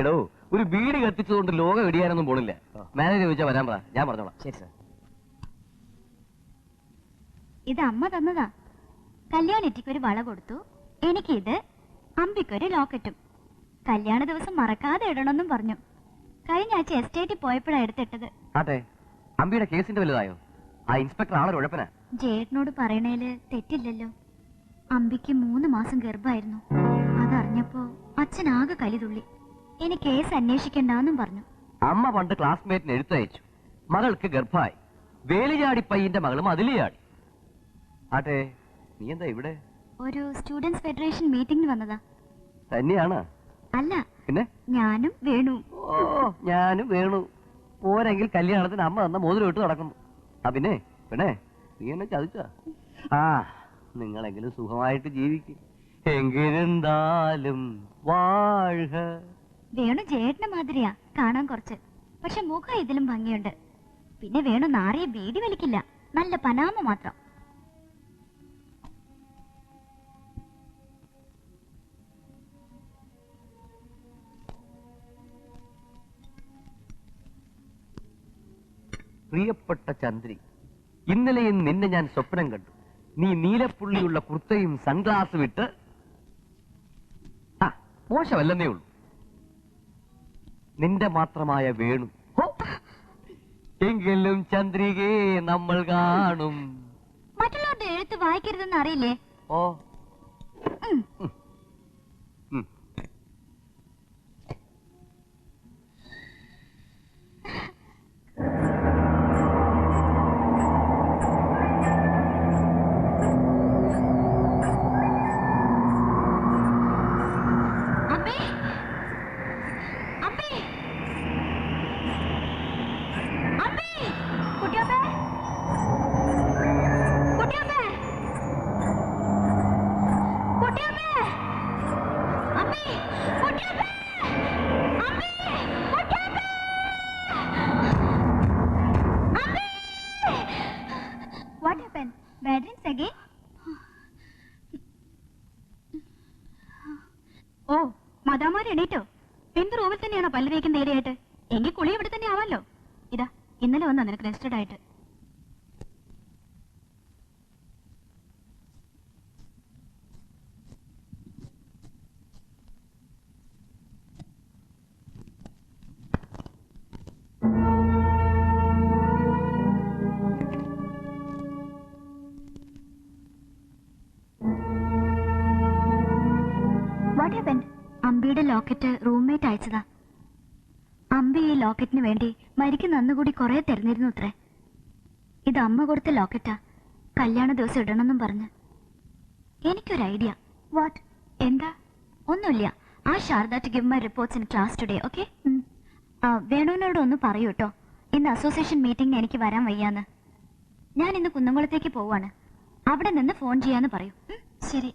എടോ, ഒരു ബീഡി കത്തിച്ചതുകൊണ്ട് ലോകം ഇടിയാനൊന്നും പോണില്ല. മാനേജർ ചോദിച്ചാൽ വരാൻ പറ, ഞാൻ പറഞ്ഞോളാം. ശരി സാർ. ഇത് അമ്മ തന്നതാ. കല്യാണിറ്റിക്ക് ഒരു വള കൊടുത്തു, എനിക്കിത്, അമ്പിക്കൊരു ലോക്കറ്റും. കല്യാണ ദിവസം മറക്കാതെ ഇടണമെന്നും പറഞ്ഞു. കഴിഞ്ഞ ആഴ്ച എസ്റ്റേറ്റിൽ പോയപ്പോഴാണ് എടുത്തിട്ടത്. അതെ, അമ്പിയുടെ കേസിന്റെ വലുതായോ? ആ ഇൻസ്പെക്ടർ ആളൊരു ഉഴപ്പനാ. ജേട്ടനോട് പറയണേല് തെറ്റില്ലല്ലോ. അമ്പിക്ക് 3 മാസം ഗർഭമായിരുന്നു. അതറിഞ്ഞപ്പോ അച്ഛനാകെ കലിതുള്ളി. ഇനി കേസ് അന്വേഷിക്കണ്ടെന്നും പറഞ്ഞു. അമ്മ പണ്ട് ക്ലാസ്മേറ്റിന് എഴുത്തയച്ചു, മകൾക്ക് ഗർഭമായി. വേലിചാടി പയ്യന്റെ മകളും അതിലേ ചാടി. ആട്ടെ, നീ എന്താ ഇവിടെ? ഒരു സ്റ്റുഡൻസ് ഫെഡറേഷൻ മീറ്റിംഗിന് വന്നതാ. തന്നെയാണ്? അല്ല, പിന്നെ ഞാനും വേണു. ഓ, ഞാനും വേണു. പോരെങ്കിൽ കല്യാണത്തിന് അമ്മ തന്ന മോതിരം ഇട്ട് നടക്കുന്നു. പിന്നെ പിന്നെ നീ എന്നെ ചതിച്ച. നിങ്ങളെങ്കിലും സുഖമായിട്ട് ജീവിക്കും. എങ്കിലെന്താലും വാഴ്ക. വേണു ചേട്ടന്റെ മാതിരിയാ കാണാൻ കുറച്ച്, പക്ഷെ മുഖം ഇതിലും ഭംഗിയുണ്ട്. പിന്നെ വേണു നാറിയ ബീഡി വലിക്കില്ല, നല്ല പനാമ മാത്രം. പ്രിയപ്പെട്ട ചന്ദ്രി, ഇന്നലെയും നിന്നെ ഞാൻ സ്വപ്നം കണ്ടു. നീ നീലപ്പുള്ളിയുള്ള കുർത്തയും സൺഗ്ലാസും ഇട്ട്. മോശമല്ലെന്നേ ഉള്ളൂ. നിന്റെ മാത്രമായ വേണു. എങ്കിലും ചന്ദ്രികേ നമ്മൾ കാണും. മറ്റുള്ളവരുടെ എഴുത്ത് വായിക്കരുതെന്ന് അറിയില്ലേ? ഓ, What happened? Bad dreams again? ഓ, മദാമാര് എണീറ്റോ? എന്ത് റൂമിൽ തന്നെയാണോ പല്ല് തേക്കുന്ന ഏരിയായിട്ട്? എങ്കിൽ കുളി ഇവിടെ തന്നെ ആവാലോ. ഇതാ ഇന്നലെ വന്നാ നിനക്ക് രജിസ്റ്റർഡ് ആയിട്ട്. അമ്പിയുടെ ലോക്കറ്റ് റൂംമേറ്റ് അയച്ചതാ. അമ്പി ഈ ലോക്കറ്റിന് വേണ്ടി മരിക്കുന്ന അന്നുകൂടി കുറെ തെരഞ്ഞിരുന്നു അത്രേ. ഇത് അമ്മ കൊടുത്ത ലോക്കറ്റാ. കല്യാണ ദിവസം ഇടണമെന്നും പറഞ്ഞ്. എനിക്കൊരു ഐഡിയ. വാട്ട്? എന്താ? ഒന്നുമില്ല. ആ Sharada to give my reports in class today. Okay? വേണുവിനോട് ഒന്ന് പറയൂ കേട്ടോ, ഇന്ന് അസോസിയേഷൻ മീറ്റിംഗിന് എനിക്ക് വരാൻ വയ്യാന്ന്. ഞാൻ ഇന്ന് കുന്നംകുളത്തേക്ക് പോവാണ്. അവിടെ നിന്ന് ഫോൺ ചെയ്യാന്ന് പറയൂ. ശരി.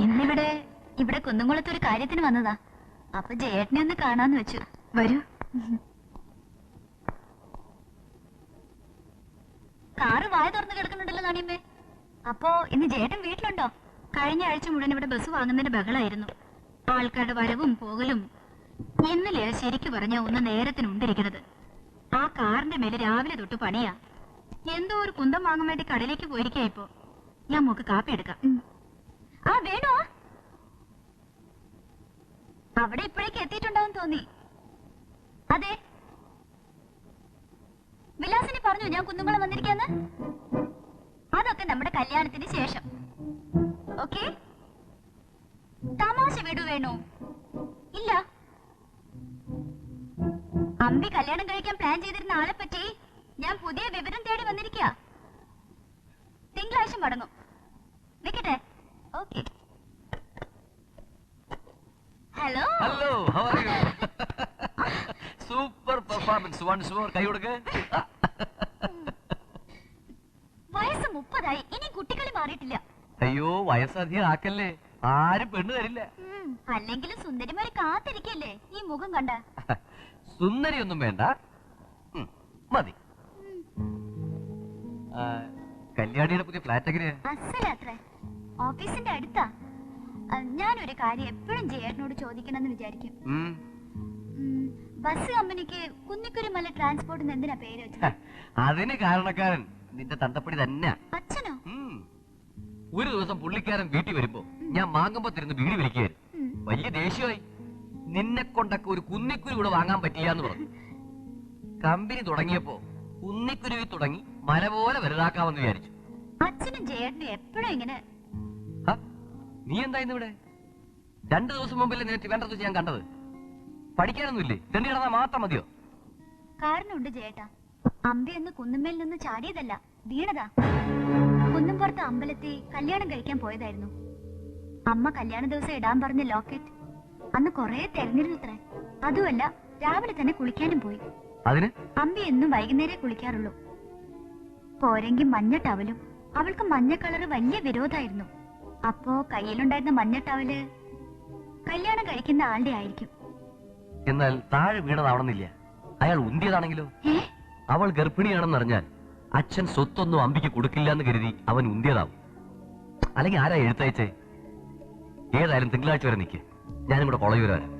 ഇന്നിവിടെ ഇവിടെ കുന്നുംകുളത്ത് ഒരു കാര്യത്തിന് വന്നതാ. അപ്പൊ ജയേട്ടനെ ഒന്ന് കാണാന്ന് വെച്ചു. വരൂ. കാറ് വായ തുറന്ന് കിടക്കുന്നുണ്ടല്ലോ നാണിയമ്മേ. അപ്പോ ഇന്ന് ജയേട്ടൻ വീട്ടിലുണ്ടോ? കഴിഞ്ഞ ആഴ്ച മുഴുവൻ ഇവിടെ ബസ് വാങ്ങുന്നതിന്റെ ബഹളായിരുന്നു. ആൾക്കാരുടെ വരവും പോകലും. ഇന്നലെ ശരിക്കു പറഞ്ഞ ഒന്ന് നേരത്തിനുണ്ടിരിക്കുന്നത്. ആ കാറിന്റെ മേലെ രാവിലെ തൊട്ട് പണിയാ. എന്തോ ഒരു കുന്തം വാങ്ങാൻ വേണ്ടി കടയിലേക്ക് പോയിരിക്കാ ഇപ്പോ. ഞാൻ മോക്ക് കാപ്പി എടുക്കാം. ആ വേണോ? അവിടെ ഇപ്പോഴേക്ക് എത്തിയിട്ടുണ്ടാവും തോന്നി. അതെ, വിലാസിനി പറഞ്ഞു ഞാൻ കുന്നുംകുളം വന്നിരിക്കാന്ന്. അതൊക്കെ നമ്മുടെ കല്യാണത്തിന് ശേഷം. ഓക്കെ? തമാശ വിടു വേണോ? ഇല്ല. അമ്പി കല്യാണം കഴിക്കാൻ പ്ലാൻ ചെയ്തിരുന്ന ആളെ പറ്റി ഞാൻ പുതിയ വിവരം തേടി വന്നിരിക്കുക. തിങ്കളാഴ്ച മടങ്ങും. നിക്കട്ടെ? Okay. Hello hello, how are you? Super performance. Once more. കൈ കൊടുക്ക്. വയസ്സ് 30 ഇനി കുട്ടികളി മാറിയിട്ടില്ല. അയ്യോ, വയസ്സധികം ആക്കല്ലേ. ആരും പെണ്ണ് തരില്ല. അല്ലെങ്കിലും സുന്ദരിമാരെ കാത്തിരിക്കല്ലേ ഈ മുഖം കണ്ട. സുന്ദരിയൊന്നും വേണ്ട, മതി. കല്യാണിയുടെ പുതിയ ഫ്ലാറ്റ് എങ്ങനെയാ? അസലാത്രേ. ഓഫീസിന്റെ അടുത്താ. ഞാനൊരു കാര്യം എപ്പോഴും ജയേട്ടനോട് ചോദിക്കണമെന്ന് വിചാരിക്കും. ബസ് കമ്പനിക്ക് കുന്നിക്കുരുമല ട്രാൻസ്പോർട്ടിന് എന്തിനാ പേര് വെച്ചത്? അതിന് കാരണക്കാരൻ നിന്റെ തന്തപ്പടി തന്നെ. അച്ഛനോ? ഒരു ദിവസം പുള്ളിക്കാരൻ വീട്ടിൽ വരുമ്പോ ഞാൻ മാങ്ങമ്പോ തിരുന്ന് വീട് വിളിക്കുകയായിരുന്നു. വലിയ ദേഷ്യമായി. നിന്നെ കൊണ്ടൊക്കെ ഒരു കുന്നിക്കുരു കൂടെ വാങ്ങാൻ പറ്റില്ല എന്ന് പറഞ്ഞു. കമ്പനി തുടങ്ങിയപ്പോ കുന്നിക്കുരുവി തുടങ്ങി മല പോലെ വലുതാക്കാമെന്ന് വിചാരിച്ചു. അച്ഛനും ജയേട്ടനും എപ്പോഴും ഇങ്ങനെ. നീ എന്താ ഇന്നിവിടെ? 2 ദിവസം മുമ്പല്ലേ നിന്നെ ട്രിവാൻഡ്രത്ത് വെച്ച് ഞാൻ കണ്ടത്. പഠിക്കാനൊന്നുമില്ലേ? തെണ്ടി കിടന്നാ മാത്രം മതിയോ? കാരണമുണ്ട് ജയേട്ടാ. അമ്പയൊന്ന് കുന്നുമേൽ നിന്ന് ചാടിയതല്ല, വീണതാ. കുന്നുംപുറത്ത് അമ്പലത്തിൽ കല്യാണം കഴിക്കാൻ പോയതായിരുന്നു. അമ്മ കല്യാണ ദിവസം ഇടാൻ പറഞ്ഞ ലോക്കറ്റ് അന്ന് കൊറേ തെരഞ്ഞിരുന്നത്രേ. അതുമല്ല, രാവിലെ തന്നെ കുളിക്കാനും പോയി. അതിന് അമ്പി എന്നും വൈകുന്നേരം കുളിക്കാറുള്ളൂ. പോരെങ്കിൽ മഞ്ഞ ടവലും. അവൾക്ക് മഞ്ഞ കളറ് വലിയ വിരോധായിരുന്നു. അപ്പോ കയ്യിലുണ്ടായിരുന്ന മഞ്ഞ ടവല് കല്യാണം കഴിക്കുന്ന ആളുടെ ആയിരിക്കും. എന്നാൽ താഴെ വീണതാവണമെന്നില്ല. അയാൾ ഉന്തിയതാണെങ്കിലോ? അവൾ ഗർഭിണിയാണെന്നറിഞ്ഞാൽ അച്ഛൻ സ്വത്തൊന്നും അമ്പിക്ക് കൊടുക്കില്ല എന്ന് കരുതി അവൻ ഉന്തിയതാവും. അല്ലെങ്കിൽ ആരാ എഴുത്തയച്ചേ? ഏതായാലും തിങ്കളാഴ്ച വരെ നിൽക്ക്. ഞാനും കൂടെ കോളേജ് വരെ വരാം.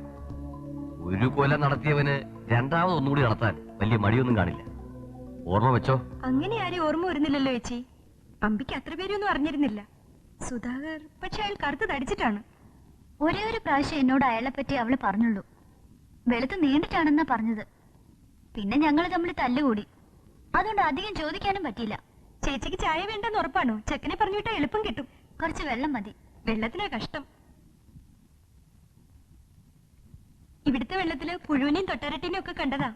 ഒരു കൊല്ലം നടത്തിയവന് രണ്ടാമത് ഒന്നുകൂടി നടത്താൻ വലിയ മടിയൊന്നും കാണില്ല. ഓർമ്മ വെച്ചോ. അങ്ങനെ ആരും ഓർമ്മ വരുന്നില്ലല്ലോ ചേച്ചി. അമ്പിക്ക് അത്ര പേരൊന്നും അറിഞ്ഞിരുന്നില്ല. സുധാകർ പക്ഷെ അയാൾ കറുത്ത് തടിച്ചിട്ടാണ്. ഒരേ ഒരു പ്രാവശ്യം എന്നോട് അയാളെ പറ്റി അവള് പറഞ്ഞുള്ളൂ. വെളുത്ത് നീണ്ടിട്ടാണെന്നാ പറഞ്ഞത്. പിന്നെ ഞങ്ങൾ തമ്മിൽ തല്ലുകൂടി. അതുകൊണ്ട് അധികം ചോദിക്കാനും പറ്റിയില്ല. ചേച്ചിക്ക് ചായ വേണ്ടെന്ന് ഉറപ്പാണോ? ചെക്കനെ പറഞ്ഞിട്ടാ എളുപ്പം കിട്ടും. കുറച്ച് വെള്ളം മതി. വെള്ളത്തിനാ കഷ്ടം. ഇവിടുത്തെ വെള്ളത്തില് പുഴുവിനെയും തൊട്ടരട്ടിനെയും ഒക്കെ കണ്ടതാ.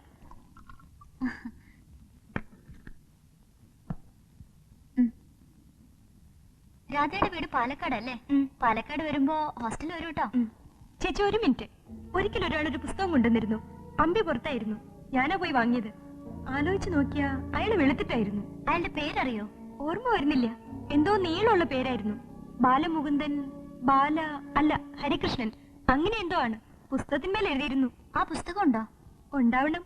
രാധയുടെ വീട് പാലക്കാടല്ലേ? പാലക്കാട് വരുമ്പോ ഹോസ്റ്റലിൽ വരൂ കേട്ടോ. ചേച്ചി ഒരു മിനിറ്റ്. ഒരിക്കൽ ഒരാളൊരു പുസ്തകം കൊണ്ടുവന്നിരുന്നു. അമ്പി പുറത്തായിരുന്നു. ഞാനാ പോയി വാങ്ങിയത്. ആലോചിച്ച് നോക്കിയാ അയാള് വെളുത്തിട്ടായിരുന്നു. അയാളുടെ പേരറിയോ? ഓർമ്മ വരുന്നില്ല. എന്തോ നീളമുള്ള പേരായിരുന്നു. ബാലമുകുന്ദൻ, ബാല അല്ല ഹരികൃഷ്ണൻ, അങ്ങനെ എന്തോ ആണ്. പുസ്തകത്തിന്മേൽ എഴുതിയിരുന്നു. ആ പുസ്തകം ഉണ്ടോ? ഉണ്ടാവണം.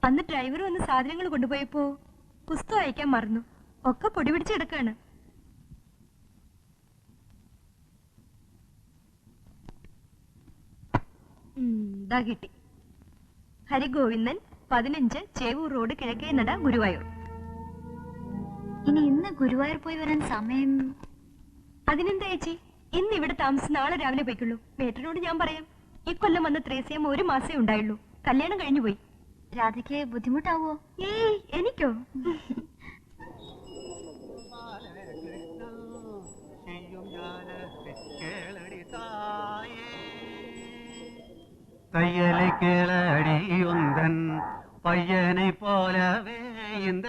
അന്ന് ഡ്രൈവർ വന്ന് സാധനങ്ങൾ കൊണ്ടുപോയപ്പോ പുസ്തകം അയക്കാൻ മറന്നു. ഒക്കെ പൊടി പിടിച്ച് കിടക്കാണ്. ദാ കിട്ടി. ഹരിഗോവിന്ദൻ, 15 ചേവൂർ റോഡ്, കിഴക്കേ നട, ഗുരുവായൂർ. ഇനി ഇന്ന് ഗുരുവായൂർ പോയി വരാൻ സമയം? അതിനെന്താ ചേച്ചി? ഇന്ന് ഇവിടെ താമസിച്ച് നാളെ രാവിലെ പോയിക്കുള്ളൂ. മേട്ടനോട് ഞാൻ പറയാം. ഇക്കൊല്ലം വന്ന ത്രേസ്യം 1 മാസേ ഉണ്ടായുള്ളൂ. കല്യാണം കഴിഞ്ഞു പോയി. രാധയ്ക്ക് ബുദ്ധിമുട്ടാവോ? ഏയ്, എനിക്കോ? தையலை கிளடியுந்தன் பையனை போலவே இந்த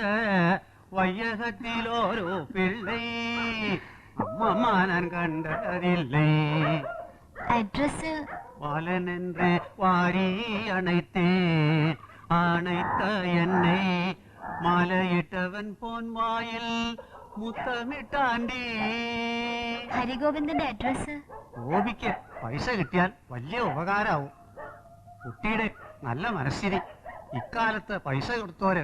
வையகத்தில் ஒரு பிள்ளை அம்மம்மா நான் கண்டதில்லை. அட்ரஸ் பாலன் என்று வாரி அணைத்தேன். அணைத்த என்னை மாலையிட்டவன் பொன் வாயில் முத்தமிட்டாண்டி. ഹരിഗോവിന്ദന്റെ അഡ്രസ്? ഗോപിക്ക് പൈസ കിട്ടിയാൽ വലിയ ഉപകാരാവും. കുട്ടിയുടെ നല്ല മനസ്ഥിതി. ഇക്കാലത്ത് പൈസ കൊടുത്തോര്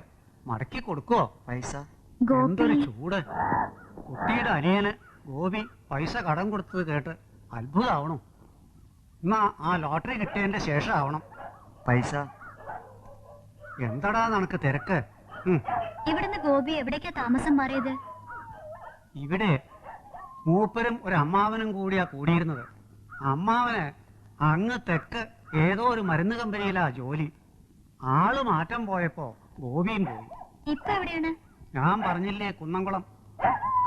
മടക്കി കൊടുക്കുവോ പൈസ? എന്തൊരു ചൂട്. കുട്ടിയുടെ അനിയന് ഗോപി പൈസ കടം കൊടുത്തത് കേട്ട് അത്ഭുതമാവണം. എന്നാ ആ ലോട്ടറി കിട്ടിയതിന്റെ ശേഷം ആവണം പൈസ. എന്താടാ നിനക്ക് തിരക്ക്? ഇവിടുന്ന് ഗോപി എവിടേക്കാ താമസം മാറിയത്? ഇവിടെ മൂപ്പരും ഒരു അമ്മാവനും കൂടിയാ കൂടിയിരുന്നത്. അമ്മാവന് അങ്ങ് തെക്ക് ഏതോ ഒരു മരുന്ന് കമ്പനിയിലാ ജോലി. ആള് മാറ്റം പോയപ്പോ ഗോപിയും പോയി. ഇപ്പൊ എവിടെയാണ്? ഞാൻ പറഞ്ഞില്ലേ, കുന്നംകുളം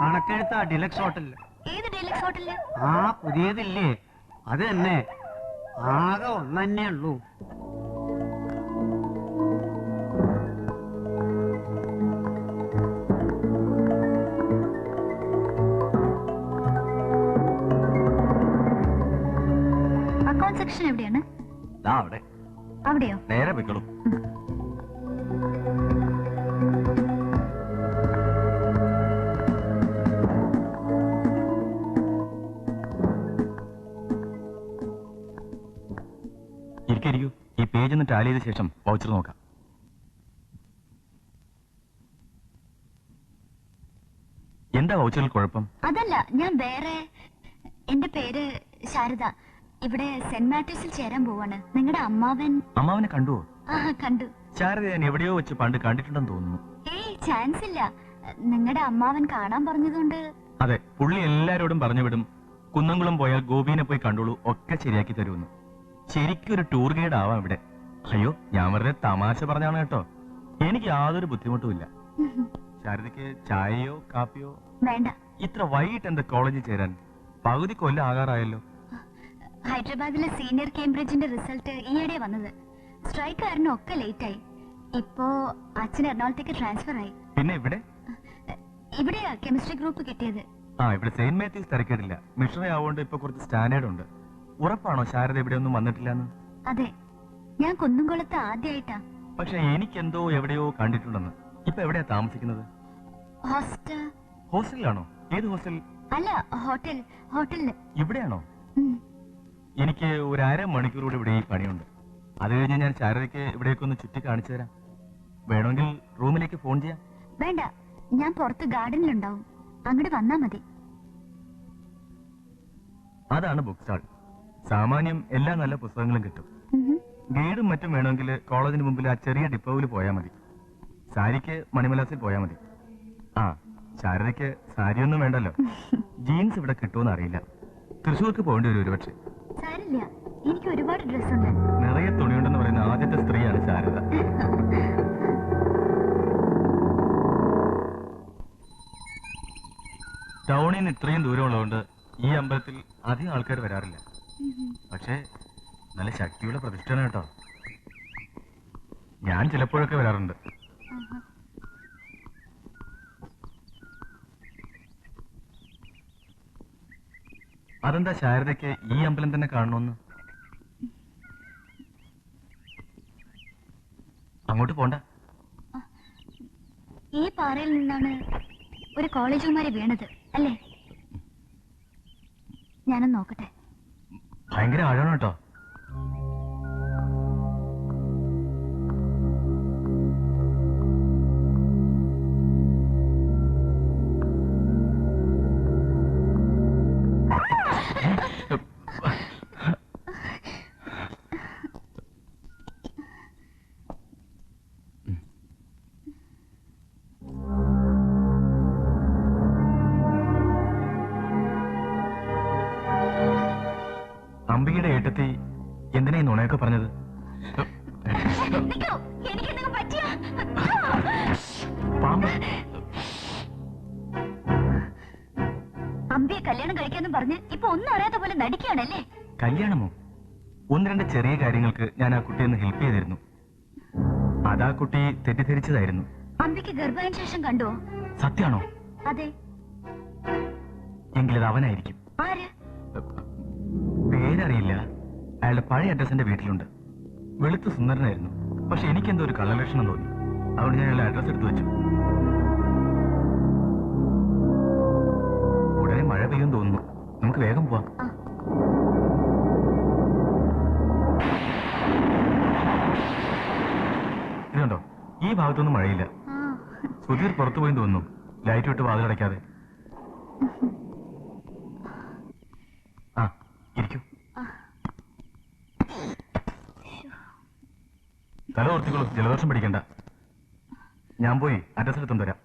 കണക്കെഴുത്ത ഡിലക്സ് ഹോട്ടലില്. ഏത് ഡിലക്സ് ഹോട്ടലില്? ആ പുതിയതില്ലേ, അത് തന്നെ. ആകെ ഒന്നെ ഉള്ളൂ. അക്കൗണ്ട് സെക്ഷൻ എവിടെയാണ്? അവിടെയോ? നേരെ വെക്കണം. ഇരിക്കൂ. ഈ പേജ് ഒന്ന് ടാലി ചെയ്ത ശേഷം വൗച്ചർ നോക്കാം. എന്താ വൗച്ചറിൽ കുഴപ്പം? അതല്ല, ഞാൻ വേറെ. എന്റെ പേര് ശാരദ. ഇവിടെ സെന്റ് മാത്യൂസിൽ ചേരാൻ പോവാണ്. നിങ്ങളുടെ അമ്മാവനെ കണ്ടുവോ? കണ്ടു. ശാരദ ഞാൻ എവിടെയോ വെച്ച് പണ്ട് കണ്ടിട്ടുണ്ടെന്ന് തോന്നുന്നു. ഏയ്, ചാൻസ് ഇല്ല. നിങ്ങളുടെ അമ്മാവൻ കാണാൻ പറഞ്ഞതുകൊണ്ട്. അതെ, പുള്ളി എല്ലാരോടും പറഞ്ഞു വിടും, കുന്നംകുളം പോയാൽ ഗോപിനെ പോയി കണ്ടോളൂ, ഒക്കെ ശരിയാക്കി തരുമെന്ന്. ശരിക്കും ഒരു ടൂർ ഗൈഡ് ആവാം ഇവിടെ. അയ്യോ, ഞാൻ വെറുതെ തമാശ പറഞ്ഞാണ് കേട്ടോ. എനിക്ക് യാതൊരു ബുദ്ധിമുട്ടുമില്ല. ശാരദയ്ക്ക് ചായയോ കാപ്പിയോ? വേണ്ട. ഇത്ര വൈകിട്ട് എന്താ കോളേജിൽ ചേരാൻ? പകുതി കൊല്ലം ആകാറായല്ലോ. ഹൈദരാബാദിലെ സീനിയർ കേംബ്രിഡ്ജിന്റെ റിസൾട്ട് ഈയിടെ വന്നത്. സ്ട്രൈക്ക് കാരണം ഒക്കെ ലേറ്റ് ആയി. ഇപ്പോ അച്ഛൻ എറണാകുളത്തേക്ക് ട്രാൻസ്ഫർ ആയി. പിന്നെ ഇവിടെയാ കെമിസ്ട്രി ഗ്രൂപ്പ് കിട്ടിയത്. ഇവിടെ സെയിന്റ് മാത്യൂസ് തിരക്കേടില്ല. മിഷണറി ആവുകൊണ്ട് ഇപ്പൊ കുറച്ച് സ്റ്റാൻഡേർഡ് ഉണ്ട്. ഉറപ്പാണോ ശാരദ ഇവിടെ ഒന്നും വന്നിട്ടില്ലെന്ന്? അതെ, ഞാൻ കുന്നംകുളത്ത് ആദ്യമായിട്ടാ. പക്ഷെ എനിക്കെന്തോ എവിടെയോ കണ്ടിട്ടുണ്ടെന്ന്. ഇപ്പൊ എവിടെയാ താമസിക്കുന്നത്? ഹോസ്റ്റലിലാണോ? ഏത് ഹോസ്റ്റൽ? അല്ല, ഹോട്ടലില്. ഇവിടെയാണോ? എനിക്ക് ഒരു അരമണിക്കൂർ കൂടെ ഇവിടെ ഈ പണിയുണ്ട്. അത് കഴിഞ്ഞ് ഞാൻ ശാരദയ്ക്ക് ഇവിടേക്കൊന്ന് ചുറ്റി കാണിച്ചു തരാം. വേണമെങ്കിൽ റൂമിലേക്ക് ഫോൺ ചെയ്യാം. വേണ്ട, ഞാൻ പുറത്ത് ഗാർഡനിലുണ്ടാവും. അങ്ങോട്ട് വന്നാ മതി. അതാണ് ബുക്ക് സ്റ്റാൾ. സാമാന്യം എല്ലാ നല്ല പുസ്തകങ്ങളും കിട്ടും. ഗൈഡും മറ്റും വേണമെങ്കിൽ കോളേജിന് മുമ്പിൽ ആ ചെറിയ ഡിപ്പോയിൽ പോയാൽ മതി. സാരിക്ക് മണിമലാസിൽ പോയാൽ മതി. ശാരദയ്ക്ക് സാരിയൊന്നും വേണ്ടല്ലോ. ജീൻസ് ഇവിടെ കിട്ടുമെന്ന് അറിയില്ല. തൃശ്ശൂർക്ക് പോകേണ്ടി വരും ഒരുപക്ഷെ. എനിക്ക് ഒരുപാട് ഡ്രസ് ഉണ്ട്. നിറയെ തുണിയുണ്ടെന്ന് പറയുന്ന ആദ്യത്തെ സ്ത്രീയാണ് ശാരദ. ടൗണിൽ നിന്ന് ഇത്രയും ദൂരമുള്ളതുകൊണ്ട് ഈ അമ്പലത്തിൽ അധികം ആൾക്കാർ വരാറില്ല. പക്ഷേ നല്ല ശക്തിയുള്ള പ്രതിഷ്ഠയാണ് കേട്ടോ. ഞാൻ ചിലപ്പോഴൊക്കെ വരാറുണ്ട്. അതെന്താ ശാരദയ്ക്ക് ഈ അമ്പലം തന്നെ കാണണമെന്ന്? അങ്ങോട്ട് പോണ്ട. ഈ പാറയിൽ നിന്നാണ് ഒരു കോളേജുമാരി വീണത് അല്ലേ? ഞാനൊന്ന് നോക്കട്ടെ. ഭയങ്കര ആഴമാണ് കേട്ടോ. അംബികയുടെ ഏട്ടത്തി എന്തിനാ ഈ നുണയൊക്കെ പറഞ്ഞത്? അമ്പിയെ കല്യാണം കഴിക്കാന്നും പറഞ്ഞ് ഇപ്പൊ ഒന്നും അറിയാത്ത പോലെ നടിക്കുകയാണല്ലേ? കല്യാണമോ? ഒന്ന് രണ്ട് ചെറിയ കാര്യങ്ങൾക്ക് ഞാൻ ആ കുട്ടിയെ ഒന്ന് ഹെൽപ്പ് ചെയ്തിരുന്നു. അതാ കുട്ടി തെറ്റിദ്ധരിച്ചതായിരുന്നു. അമ്പിക്ക് ഗർഭത്തിന് ശേഷം കണ്ടുവോ? സത്യാണോ? അതെ. എങ്കിലത് അവനായിരിക്കും. ആര്? പേരറിയില്ല. അയാളുടെ പഴയ അഡ്രസ്സിന്റെ വീട്ടിലുണ്ട്. വെളുത്ത് സുന്ദരനായിരുന്നു. പക്ഷെ എനിക്കെന്തോ ഒരു കള്ളലക്ഷണം തോന്നി. അതുകൊണ്ട് ഞാൻ അയാളുടെ അഡ്രസ് എടുത്തു വെച്ചു. ഉടനെ മഴ പെയ്യും തോന്നുന്നു. നമുക്ക് വേഗം പോവാം. ഇതുണ്ടോ, ഈ ഭാഗത്തൊന്നും മഴയില്ല. സുധീർ പുറത്തു പോയി തോന്നുന്നു, ലൈറ്റ് വിട്ട് വാതിലടയ്ക്കാതെ. ആ, ഇരിക്കൂ. തല ഓർത്തിക്കോളൂ, ജലദോഷം പിടിക്കണ്ട. ഞാൻ പോയി അഡ്രസ് എടുത്തും തരാം.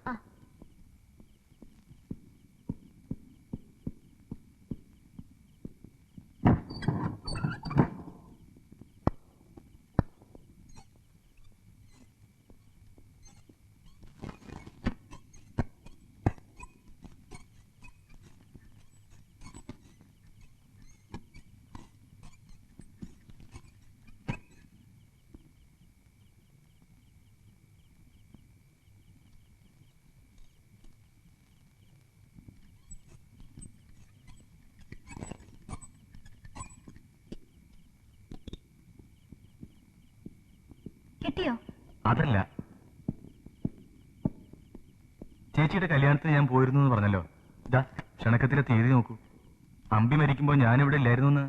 കിട്ടിയോ? അതല്ല, ചേച്ചിയുടെ കല്യാണത്തിന് ഞാൻ പോയിരുന്നു എന്ന് പറഞ്ഞല്ലോ. ഇതാ ക്ഷണക്കത്തിലെ തീയതി നോക്കൂ. അമ്പി മരിക്കുമ്പോൾ ഞാനിവിടെ ഇല്ലായിരുന്നു എന്ന്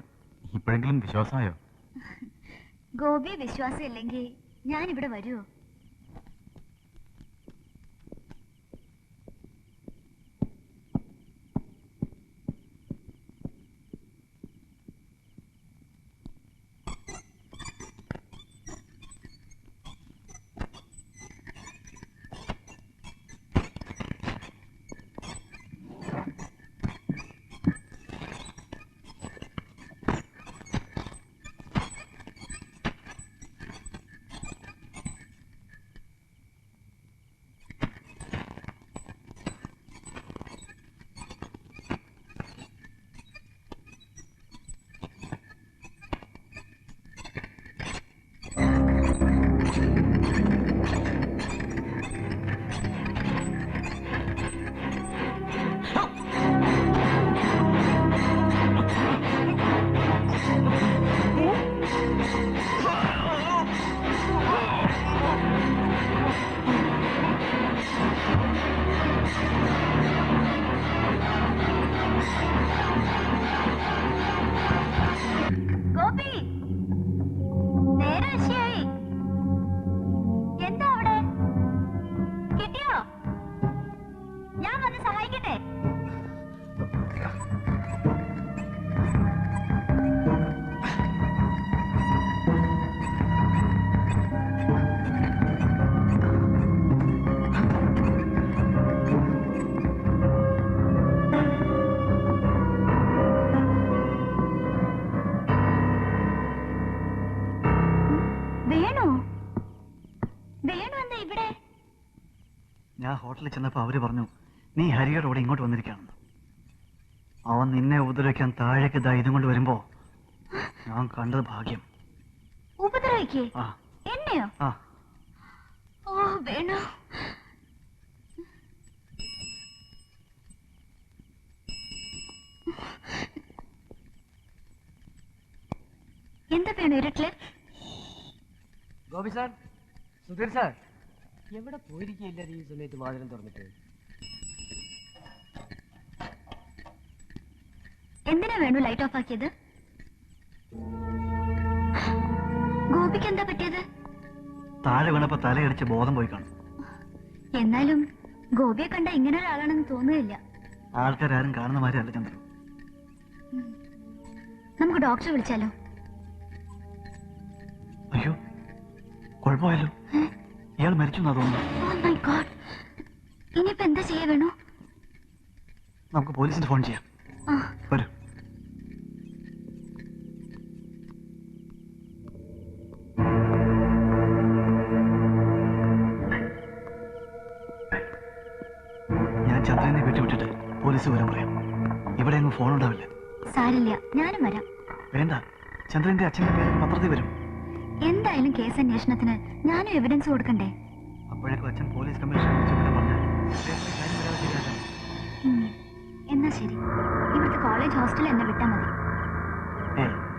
ഇപ്പോഴെങ്കിലും വിശ്വാസമായോ? ഗോപി വിശ്വാസം ഇല്ലെങ്കിൽ ഞാനിവിടെ വരുമോ? ഞാൻ ഹോട്ടലിൽ ചെന്നപ്പോൾ അവര് പറഞ്ഞു നീ ഹരിയുടെ കൂടെ ഇങ്ങോട്ട് വന്നിരിക്കുകയാണെന്ന്. അവൻ നിന്നെ ഉപദ്രവിക്കാൻ താഴേക്ക് ഇതും കൊണ്ട് വരുമ്പോ ഞാൻ കണ്ടത് ഭാഗ്യം. ഉപദ്രവിക്കേ? എന്നെയോ? ഓ വേണോ, എന്താ വേണോ ഇരുട്ടില്? ഗോപി സാർ, സുധീർ സാർ, എവിടെ പോയിരിക്കില്ല ഈ സമയത്ത് വാതിലും തുറന്നിട്ട്? എന്തിനാ വേണു ലൈറ്റ് ഓഫ് ആക്കിയത്? ഗോപിക്ക് എന്താ പറ്റിയത്? താഴെ വീണപ്പോ തലയടിച്ച് ബോധം പോയി കാണും. എന്നാലും ഗോപിയെ കണ്ട ഇങ്ങനെ ഒരാളാണെന്ന് തോന്നുകയില്ല. ആൾക്കാരും കാണുന്ന മാതിരി അല്ല ചന്ദ്രൻ. നമുക്ക് ഡോക്ടറെ വിളിച്ചാലോ? അയ്യോ, കുഴപ്പമായല്ലോ. ഇയാൾ മരിച്ചു എന്നാ തോന്നുന്നു. ഇനിയിപ്പോ എന്താ ചെയ്യാ വേണു? നമുക്ക് പോലീസിന് ഫോൺ ചെയ്യാം. വരൂ. ഞാൻ ചന്ദ്രനെ വിട്ടുവിട്ടിട്ട് പോലീസ് വരാൻ പറയാം. ഇവിടെ അങ്ങ് ഫോൺ ഉണ്ടാവില്ല. സാരില്ല, ഞാനും വരാം. വേണ്ട, ചന്ദ്രന്റെ അച്ഛന്റെ പേര് പത്രത്തിൽ വരും. എന്തായാലും കേസ് അന്വേഷണത്തിന് ഞാനും എവിഡൻസ് കൊടുക്കണ്ടേ? അപ്പോഴേക്കും അച്ഛൻ പോലീസ് കമ്മീഷണർ എന്നാ ശരി, ഇവിടുത്തെ കോളേജ് ഹോസ്റ്റലിൽ എന്നെ വിട്ടാ മതി.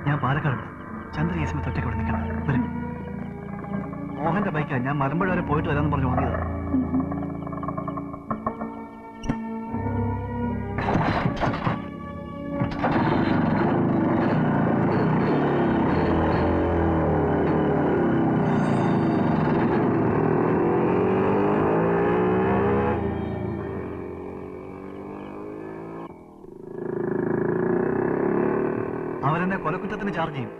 ഞാൻ പാലക്കാടുണ്ട്. ചന്ദ്ര ഈ സമയത്ത് ഒറ്റയ്ക്ക് ഇവിടെ നിൽക്കണം. വരും. മോഹന്റെ ബൈക്കാ, ഞാൻ മലമ്പുഴ വരെ പോയിട്ട് വരാമെന്ന് പറഞ്ഞു വാങ്ങിയത്. അവരെന്നെ കൊലക്കുറ്റത്തിന് ചാർജ് ചെയ്യും.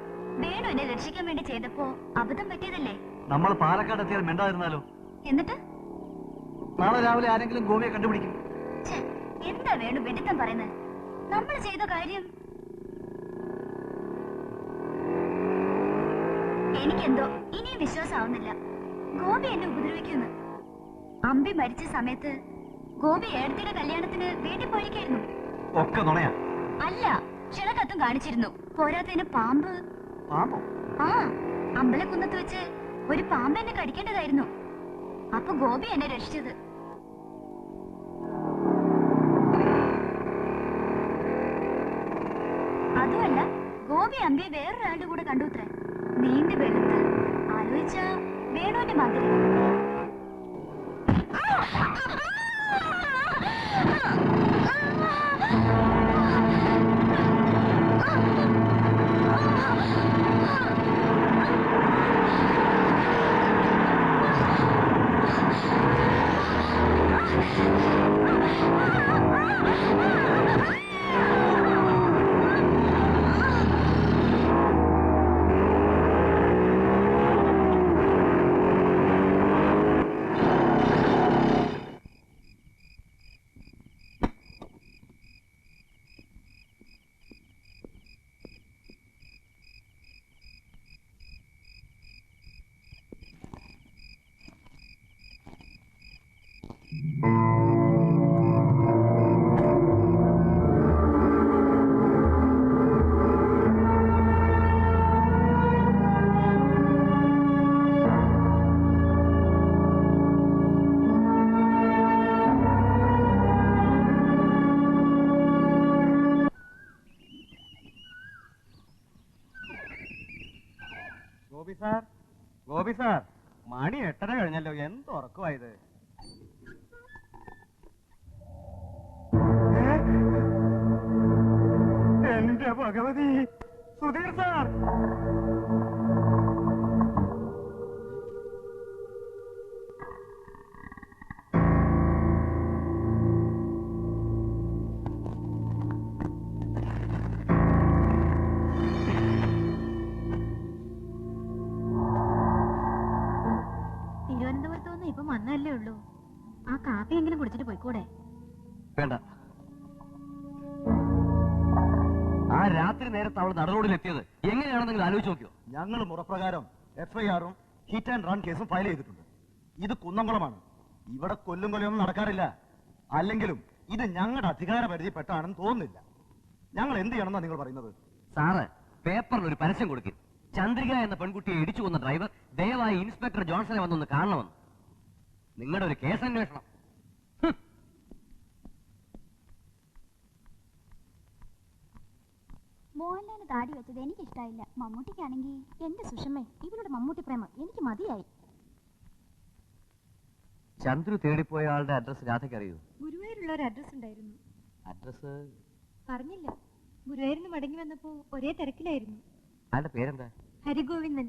വേണു എന്നെ രക്ഷിക്കാൻ വേണ്ടി ചെയ്തപ്പോ അബദ്ധം പറ്റിയതല്ലേ? നമ്മൾ പാലക്കാട് എത്തിയാൽ മിണ്ടായിരുന്നാലോ? എന്നിട്ട് നാളെ രാവിലെ ആരെങ്കിലും ഗോപിയെ കണ്ടുപിടിക്കും. എന്താ വേണു വെടിത്തം പറയുന്നത്? നമ്മൾ ചെയ്ത കാര്യം എനിക്കെന്തോ ഇനിയും വിശ്വാസമാവുന്നില്ല. ഗോപി എന്നെ ഉപദ്രവിക്കുന്നു. അമ്പി മരിച്ച സമയത്ത് ഗോപി ഏടത്തിയുടെ കല്യാണത്തിന് വീട്ടിൽ പോയിരിക്കായിരുന്നു. ഒക്കെ നുണയാ. അല്ല, ക്ഷണക്കത്തും കാണിച്ചിരുന്നു. പോരാത്തതിന് പാമ്പ്. പാമ്പോ? ആ, അമ്പലക്കുന്നത്ത് വെച്ച് ഒരു പാമ്പ് എന്നെ കടിക്കേണ്ടതായിരുന്നു. അപ്പൊ ഗോപി എന്നെ രക്ഷിച്ചത്. അതുമല്ല, ഗോപി അമ്പിയെ വേറൊരാളുടെ കൂടെ കണ്ടുത്രേ. നീണ്ടു വെളുത്ത്, ആലോചിച്ച വേണുവിന്റെ മാതിരി. ഗോപി സാർ, മണി 8:30 കഴിഞ്ഞല്ലോ. എന്ത് ഉറക്കമായത്? എന്റെ ഭഗവതി, സുധീർ സാർ! തിരുവനന്തപുരത്ത് ഇപ്പം വന്നല്ലേ ഉള്ളൂ. ആ കാപ്പി എങ്കിലും കുടിച്ചിട്ട് പോയിക്കൂടെ? വേണ്ട. ആ രാത്രി നേരത്ത് അവൾ നടറോഡിലെത്തിയത് എങ്ങനെയാണെന്ന് നിങ്ങൾ ആലോചിച്ച് നോക്കിയോ? ഞങ്ങൾ മുറപ്രകാരം FIR-ഉം ഹിറ്റ് ആൻഡ് റൺ കേസും ഫയൽ ചെയ്തിട്ടുണ്ട്. ഇത് കുന്നംകുളമാണ്. ഇവിടെ കൊല്ലും കൊലയൊന്നും നടക്കാറില്ല. അല്ലെങ്കിലും ഇത് ഞങ്ങളുടെ അധികാര പരിധിപ്പെട്ടാണെന്ന് തോന്നുന്നില്ല. ഞങ്ങൾ എന്ത് ചെയ്യണമെന്നാണ് നിങ്ങൾ പറയുന്നത്? സാറ് പേപ്പറിൽ ഒരു പരസ്യം കൊടുക്കും. ചന്ദ്രിക എന്ന പെൺകുട്ടിയെ ഇടിച്ചു കൊന്ന ഡ്രൈവർ ദയവായി ഇൻസ്പെക്ടർ ജോൺസനെ വന്നൊന്ന് കാണണമെന്ന്. നിങ്ങളുടെ ഒരു കേസന്വേഷണം. മോഹൻലാലിന് താടി വെച്ചത് എനിക്ക് ഇഷ്ടമായില്ല. മമ്മൂട്ടിക്കാണെങ്കിൽ എന്റെ സുഷമേ, ഇവരുടെ മമ്മൂട്ടി പ്രേമം എനിക്ക് മതിയായി. ചന്ദ്രു തേടിപ്പോയ ആളുടെ അഡ്രസ് രാധയ്ക്ക് അറിയൂ? ഗുരുവായൂരുള്ള ഒരു അഡ്രസ് ഉണ്ടായിരുന്നു. അഡ്രസ് പറഞ്ഞില്ല. ഗുരുവായൂരിന് മടങ്ങി വന്നപ്പോ ഒരേ തിരക്കിലായിരുന്നു. അയാളുടെ പേരെന്താ? ഹരിഗോവിന്ദൻ.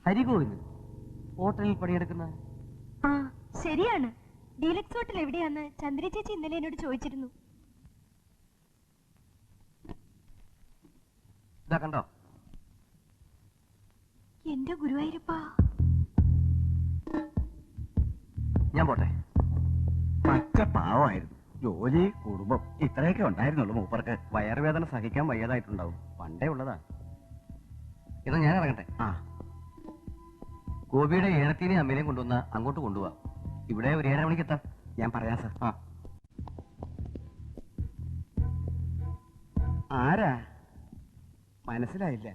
ഹരിഗോവിന്ദൻ ഹോട്ടലിൽ പണിയെടുക്കുന്ന? ആ, ശരിയാണ്. ഡീലക്സ് ഹോട്ടൽ എവിടെയാന്ന് ചന്ദ്ര ചേച്ചി ഇന്നലെ എന്നോട് ചോദിച്ചിരുന്നു. ഇതാ കണ്ടോ? എന്റെ ഗുരുവായൂരപ്പാ. ഞാൻ പോട്ടെ. പച്ച പാവമായിരുന്നു. ജോലി, കുടുംബം ഇത്രയൊക്കെ ഉണ്ടായിരുന്നുള്ളൂ മൂപ്പർക്ക്. വയറുവേദന സഹിക്കാൻ വയ്യാതായിട്ടുണ്ടാവും. പണ്ടേ ഉള്ളതാ. ഇത് ഞാൻ ഇറങ്ങട്ടെ. ആ, ഗോപിയുടെ ഏഴത്തിനെയും അമ്മേനെയും കൊണ്ടുവന്ന് അങ്ങോട്ട് കൊണ്ടുപോവാ. ഇവിടെ ഒരു 7:30 മണിക്ക് എത്താം. ഞാൻ പറയാം സാർ. ആ, ആരാ? മനസ്സിലായില്ല.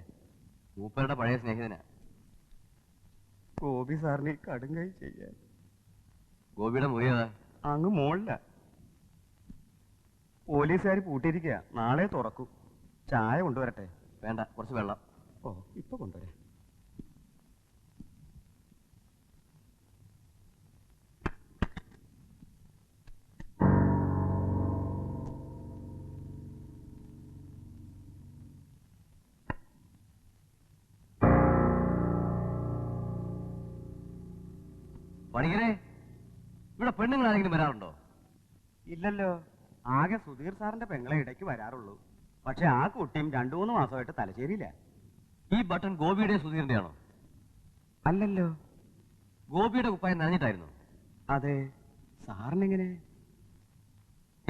മൂപ്പരുടെ പഴയ സ്നേഹിതനാ. ഗോപി സാറിന് കടുങ്കൈ ചെയ്യാൻ. ഗോപിയുടെ മുറിയതാ അങ്ങ് മോളില. പോലീസുകാർ പൂട്ടിയിരിക്കുക. നാളെ തുറക്കൂ. ചായ കൊണ്ടുവരട്ടെ? വേണ്ട, കുറച്ച് വെള്ളം. ഓ, ഇപ്പൊ കൊണ്ടുവരാം. പണിക്കരെ, ഇവിടെ പെണ്ണുങ്ങൾ ആരെങ്കിലും വരാറുണ്ടോ? ഇല്ലല്ലോ. ആകെ സുധീർ സാറിന്റെ പെങ്ങളെ ഇടയ്ക്ക് വരാറുള്ളൂ. പക്ഷെ ആ കുട്ടിയും 2-3 മാസമായിട്ട് തലശ്ശേരിയില്ല. ഈ ബട്ടൺ ഗോപിയുടെ സുധീറിന്റെ ആണോ? അല്ലല്ലോ. ഗോപിയുടെ കുപ്പായം നനഞ്ഞിട്ടായിരുന്നു. അതെ. സാറിനെങ്ങനെ?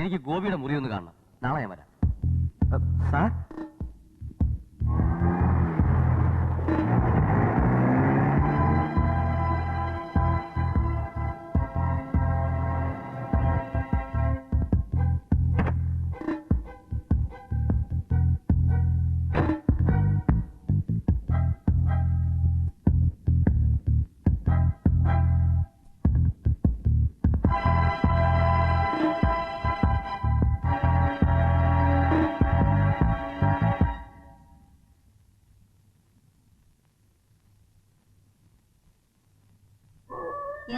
എനിക്ക് ഗോപിയുടെ മുറി ഒന്ന് കാണണം. നാളെ ഞാൻ വരാം. സാർ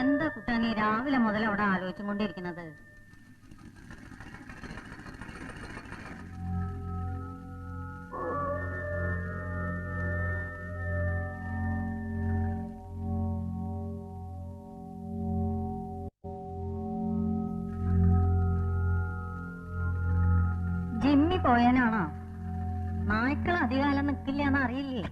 എന്താ കുട്ടാ നീ രാവിലെ മുതൽ അവിടെ ആലോചിച്ചും കൊണ്ടിരിക്കുന്നത്? ജിമ്മി പോയാനാണോ? നായ്ക്കൾ അധികാലം നിൽക്കില്ല എന്ന് അറിയില്ലേ?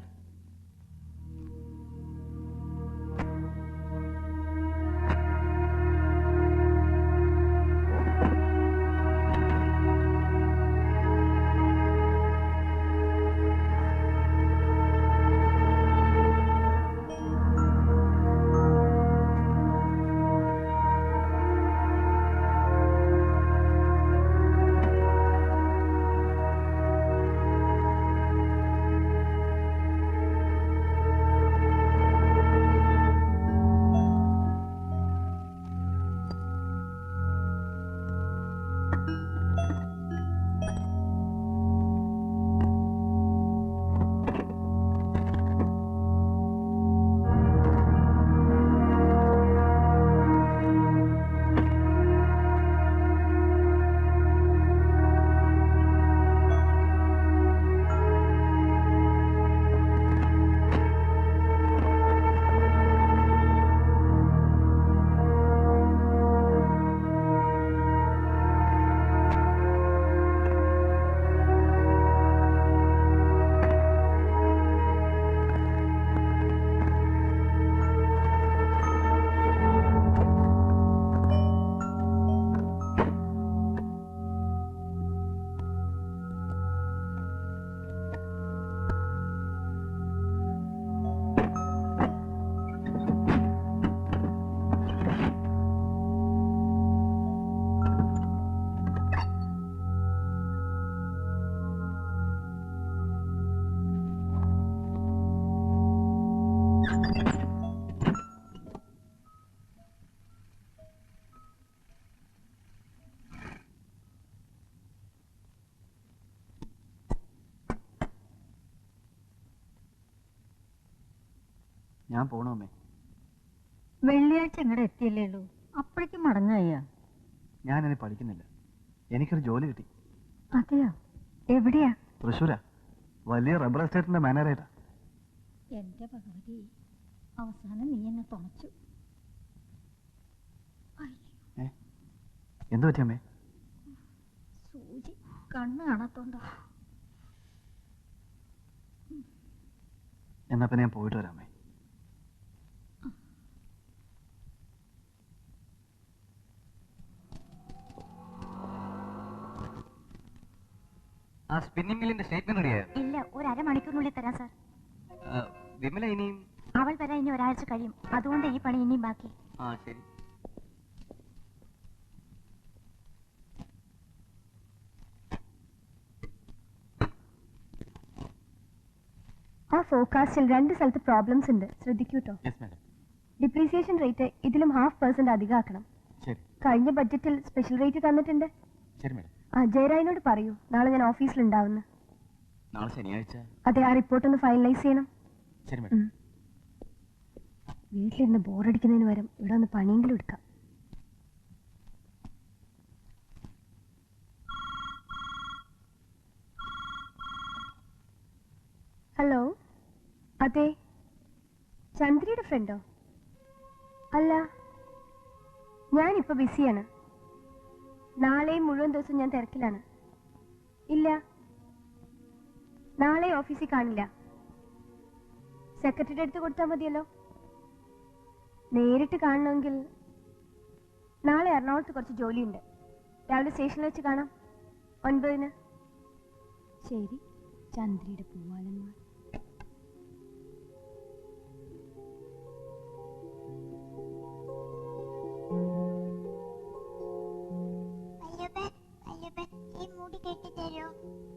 ഞാൻ പോണമ്മേ. വെള്ളിയാഴ്ച ഇങ്ങടെ എത്തിയല്ലേ ഉള്ളൂ, അപ്പോഴേക്കും മടങ്ങുകയ്യാ. ഞാനിനി പഠിക്കുന്നില്ല. എനിക്കൊരു ജോലി കിട്ടി. അതെയോ? എവിടെയാ? തൃശ്ശൂരാ. വലിയ റബ്ബർ എസ്റ്റേറ്റിന്റെ മാനേജറായിട്ടാ. എന്റെ ഭഗവതി, അവസാനം നീ എന്നെ തുണച്ചു. എന്തു പറ്റിയമ്മേ? സൂചി കണ്ണ് കാണാത്തോണ്ടാ. എന്നാ പിന്നെ ഞാൻ പോയിട്ട് വരാമേ. ആ സ്പിന്നിംഗ് മില്ലിന്റെ സ്റ്റേറ്റ്മെന്റ് റെഡിയായോ? ഇല്ല, ഒരു അരമണിക്കൂറിനുള്ളിൽ തരാം സാർ. വിമല ഇനിയും? അവൾ വരാൻ ഇനി ഒരാഴ്ച കഴിയും. അതുകൊണ്ട് ഈ പണി ഇനിയും ബാക്കി. ആ ശരി. ആ ഫോർകാസ്റ്റിൽ 2 സ്ഥലത്ത് പ്രോബ്ലംസ് ഉണ്ട്, ശ്രദ്ധിക്കൂട്ടോ. ഡിപ്രീസിയേഷൻ റേറ്റ് ഇതിലും 0.5% അധികമാക്കണം. കഴിഞ്ഞ ബഡ്ജറ്റിൽ സ്പെഷ്യൽ റേറ്റ് തന്നിട്ടുണ്ട്. ജയറായിനോട് പറയൂ നാളെ ഞാൻ ഓഫീസിൽ ഉണ്ടാവുന്നു. നാളെ ശനിയാഴ്ച. അതെ, ആ റിപ്പോർട്ട് ഒന്ന് ഫൈനലൈസ് ചെയ്യണം. ശരി മേഡം. വീട്ടിലിരുന്ന് ബോറടിക്കുന്നതിന് പകരം ഇവിടെ ഒന്ന് പണിയെങ്കിലും എടുക്കാം. ഹലോ, അതെ, ചന്ദ്രയുടെ ഫ്രണ്ടോ? അല്ല, ഞാനിപ്പോൾ ബിസിയാണ്. നാളെയും മുഴുവൻ ദിവസം ഞാൻ തിരക്കിലാണ്. ഇല്ല, നാളെ ഓഫീസിൽ കാണില്ല. സെക്രട്ടറിയുടെ അടുത്ത് കൊടുത്താൽ മതിയല്ലോ. നേരിട്ട് കാണണമെങ്കിൽ നാളെ എറണാകുളത്ത് കുറച്ച് ജോലിയുണ്ട്. രാവിലെ സ്റ്റേഷനിൽ വെച്ച് കാണാം 9-ന്. ശരി. ചന്ദ്രയുടെ പൂവാലന്മാർ. ഈ മുടി കെട്ടിത്തരോ?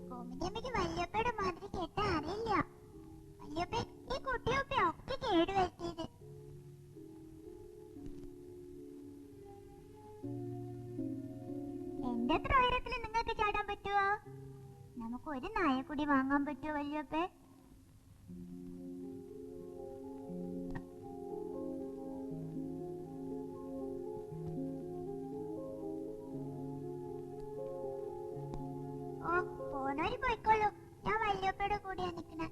കോമതിയമ്മയ്ക്ക് വല്യപ്പയുടെ മാതിരി കെട്ടാൻ അറിയില്ല. വല്യപ്പ ഈ കുട്ടിയൊപ്പ ഒക്കെ കേടുവരുത്തിയത്. എന്റെ അത്ര ഉയരത്തിൽ നിങ്ങൾക്ക് ചാടാൻ പറ്റുമോ? നമുക്ക് ഒരു നായക്കുടി വാങ്ങാൻ പറ്റുമോ വല്യപ്പേ? ഓ, പോണവര് പോയിക്കോളൂ. ഞാൻ വല്യപ്പയുടെ കൂടെയാ നിക്കണേ.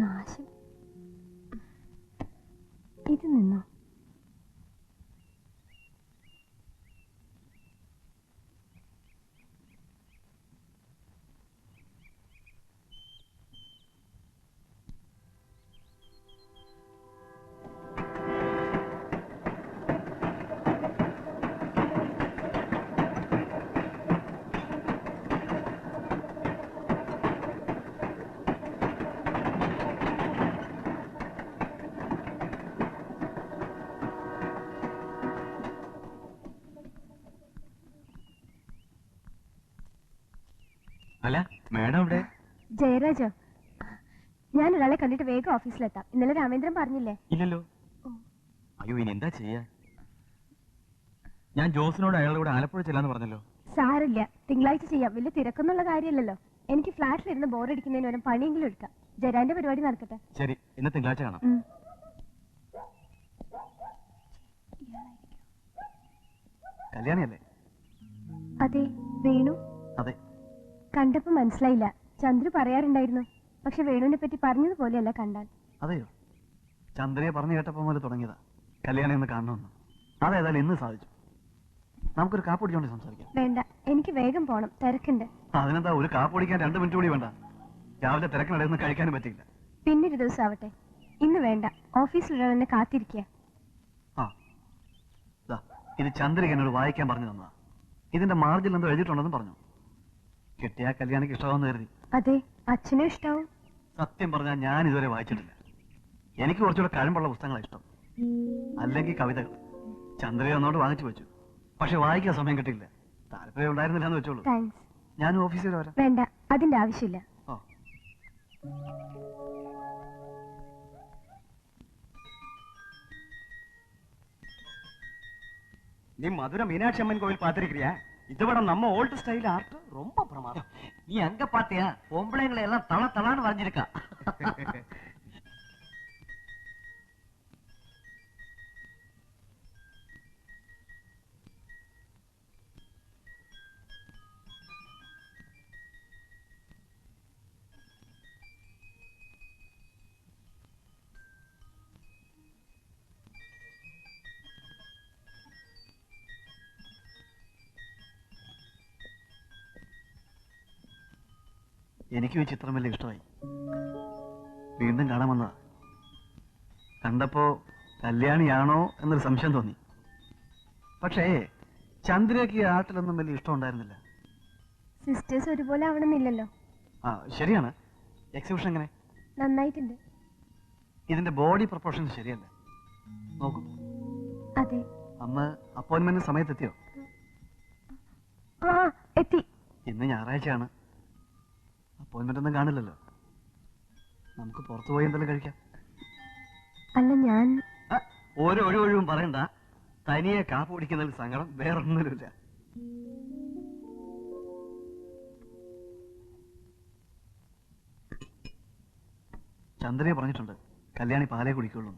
നാശം. ഇത് നിന്നോ? അല്ല മാഡം ഇവിടെ? ജയരാജോ, ഞാൻ ഒരാളെ കണ്ടിട്ട് വേഗം ഓഫീസിലെത്താം. ഇന്നലെ രാമേന്ദ്രൻ പറഞ്ഞില്ലേ? ഇല്ലല്ലോ. അയ്യോ, ഇനി എന്താ ചെയ്യാ? ഞാൻ ജോസിനോട് അയാളുടെ കൂടെ ആലപ്പുഴ ചെല്ലാന്ന് പറഞ്ഞല്ലോ. സാരില്ല, തിങ്കളാഴ്ച ചെയ്യാം. വലിയ തിരക്കൊന്നുള്ള കാര്യമല്ലല്ലോ. എനിക്ക് ഫ്ലാറ്റിലിരുന്ന് ബോറടിക്കുന്നതിന് വരും പണിയെങ്കിലും എടുക്കാം. ജയരാന്റെ പരിപാടി നടക്കട്ടെ. ശരി, ഇന്ന് തിങ്കളാഴ്ച കാണാം. കല്യാണിയല്ലേ? അതെ. വേണു? അതെ. കണ്ടപ്പോ മനസ്സിലായില്ല. ചന്ദ്രു പറയാറുണ്ടായിരുന്നു. പക്ഷെ വേണുവിനെ പറ്റി പറഞ്ഞതുപോലെയല്ല കണ്ടാൽ. അതെയോ? ചന്ദ്രയെ പറഞ്ഞു കേട്ടപ്പോ മുതൽ തുടങ്ങിയതാ കല്യാണം ഒന്ന് കാണണമെന്ന്. അതേതായാലും ഇന്ന് സാധിച്ചു. നമുക്കൊരു കാപ്പ് കുടിച്ചോണ്ട് സംസാരിക്കാം. വേണ്ട, എനിക്ക് വേഗം പോണം, തിരക്കുണ്ട്. അതിനെന്താ, ഒരു കാപ്പ് കുടിക്കാൻ 2 മിനിറ്റ് കൂടി വേണ്ട. രാവിലെ തിരക്കിനിടയിൽ നിന്ന് കഴിക്കാനും പറ്റില്ല. പിന്നൊരു ദിവസം ആവട്ടെ, ഇന്ന് വേണ്ട. ഓഫീസിലുള്ള എന്നെ കാത്തിരിക്കുക. ഇത് ചന്ദ്രിക എന്നോട് വായിക്കാൻ പറഞ്ഞു തന്നതാ. ഇതിന്റെ മാർജിൽ എന്തോ എഴുതിയിട്ടുണ്ടെന്ന് പറഞ്ഞു. കിട്ടിയ കല്യാണിക്ക് ഇഷ്ടമാവെന്ന് കരുതി. അതെ, അച്ഛനും ഇഷ്ടാവും. സത്യം പറഞ്ഞാൽ ഞാൻ ഇതുവരെ വായിച്ചിട്ടില്ല. എനിക്ക് കുറച്ചുകൂടെ കഴമ്പുള്ള പുസ്തകങ്ങളാണ് ഇഷ്ടം, അല്ലെങ്കിൽ കവിതകൾ. ചന്ദ്രയെ ഒന്നോട് വാങ്ങിച്ചു വെച്ചു, പക്ഷെ വായിക്കാൻ സമയം കിട്ടിയില്ല. താല്പര്യം ഉണ്ടായിരുന്നില്ല എന്ന് വെച്ചോളൂ. ഞാൻ ഓഫീസിൽ വരാം. വേണ്ട, അതിന്റെ ആവശ്യമില്ല. நீ மதுரை மீனாட்சி அம்மன் கோவில் பார்த்திருக்கிறியா? இதை விட நம்ம ஓல்டு ஸ்டைல் ஆர்ட் ரொம்ப பிரமாதம். நீ அங்க பாத்தியா? பொம்பளைங்களை எல்லாம் தள தளான்னு வரைஞ்சிருக்கா. എനിക്കും ഈ ചിത്രം വലിയ ഇഷ്ടമായി. വീണ്ടും കാണാമെന്നതാ. കണ്ടപ്പോ കല്യാണിയാണോ എന്നൊരു സംശയം തോന്നി. പക്ഷേ ചന്ദ്രയ്ക്ക് ഈ ആർട്ടിലൊന്നും വലിയ ഇഷ്ടം ഉണ്ടായിരുന്നില്ല. സിസ്റ്റേഴ്സ് ഒരുപോലെ ആവണമെന്നില്ലല്ലോ. ശരിയാണ്. എക്സിബിഷൻ എങ്ങനെ? നന്നായിട്ടുണ്ട്. ഇതിന്റെ ബോഡി പ്രൊപ്പോർഷൻസ് ശരിയല്ല. നോക്കൂ. അതെ. അന്ന് അപ്പോയിന്റ്മെന്റ് സമയത്തെത്തിയോ? എത്തി. ഇന്ന് ഞായറാഴ്ചയാണ്. അപ്പോയിന്റ്മെന്റ് ഒന്നും കാണില്ലല്ലോ. നമുക്ക് പുറത്തു പോയി എന്തെങ്കിലും കഴിക്കാം. അല്ല, ഞാൻ ഓരോ ഒഴിവും പറയണ്ട. തനിയെ കാപ്പ് കുടിക്കുന്നതിൽ സങ്കടം വേറൊന്നുമില്ല. ചന്ദ്രയെ പറഞ്ഞിട്ടുണ്ട് കല്യാണി പാലേ കുടിക്കുള്ളൂ.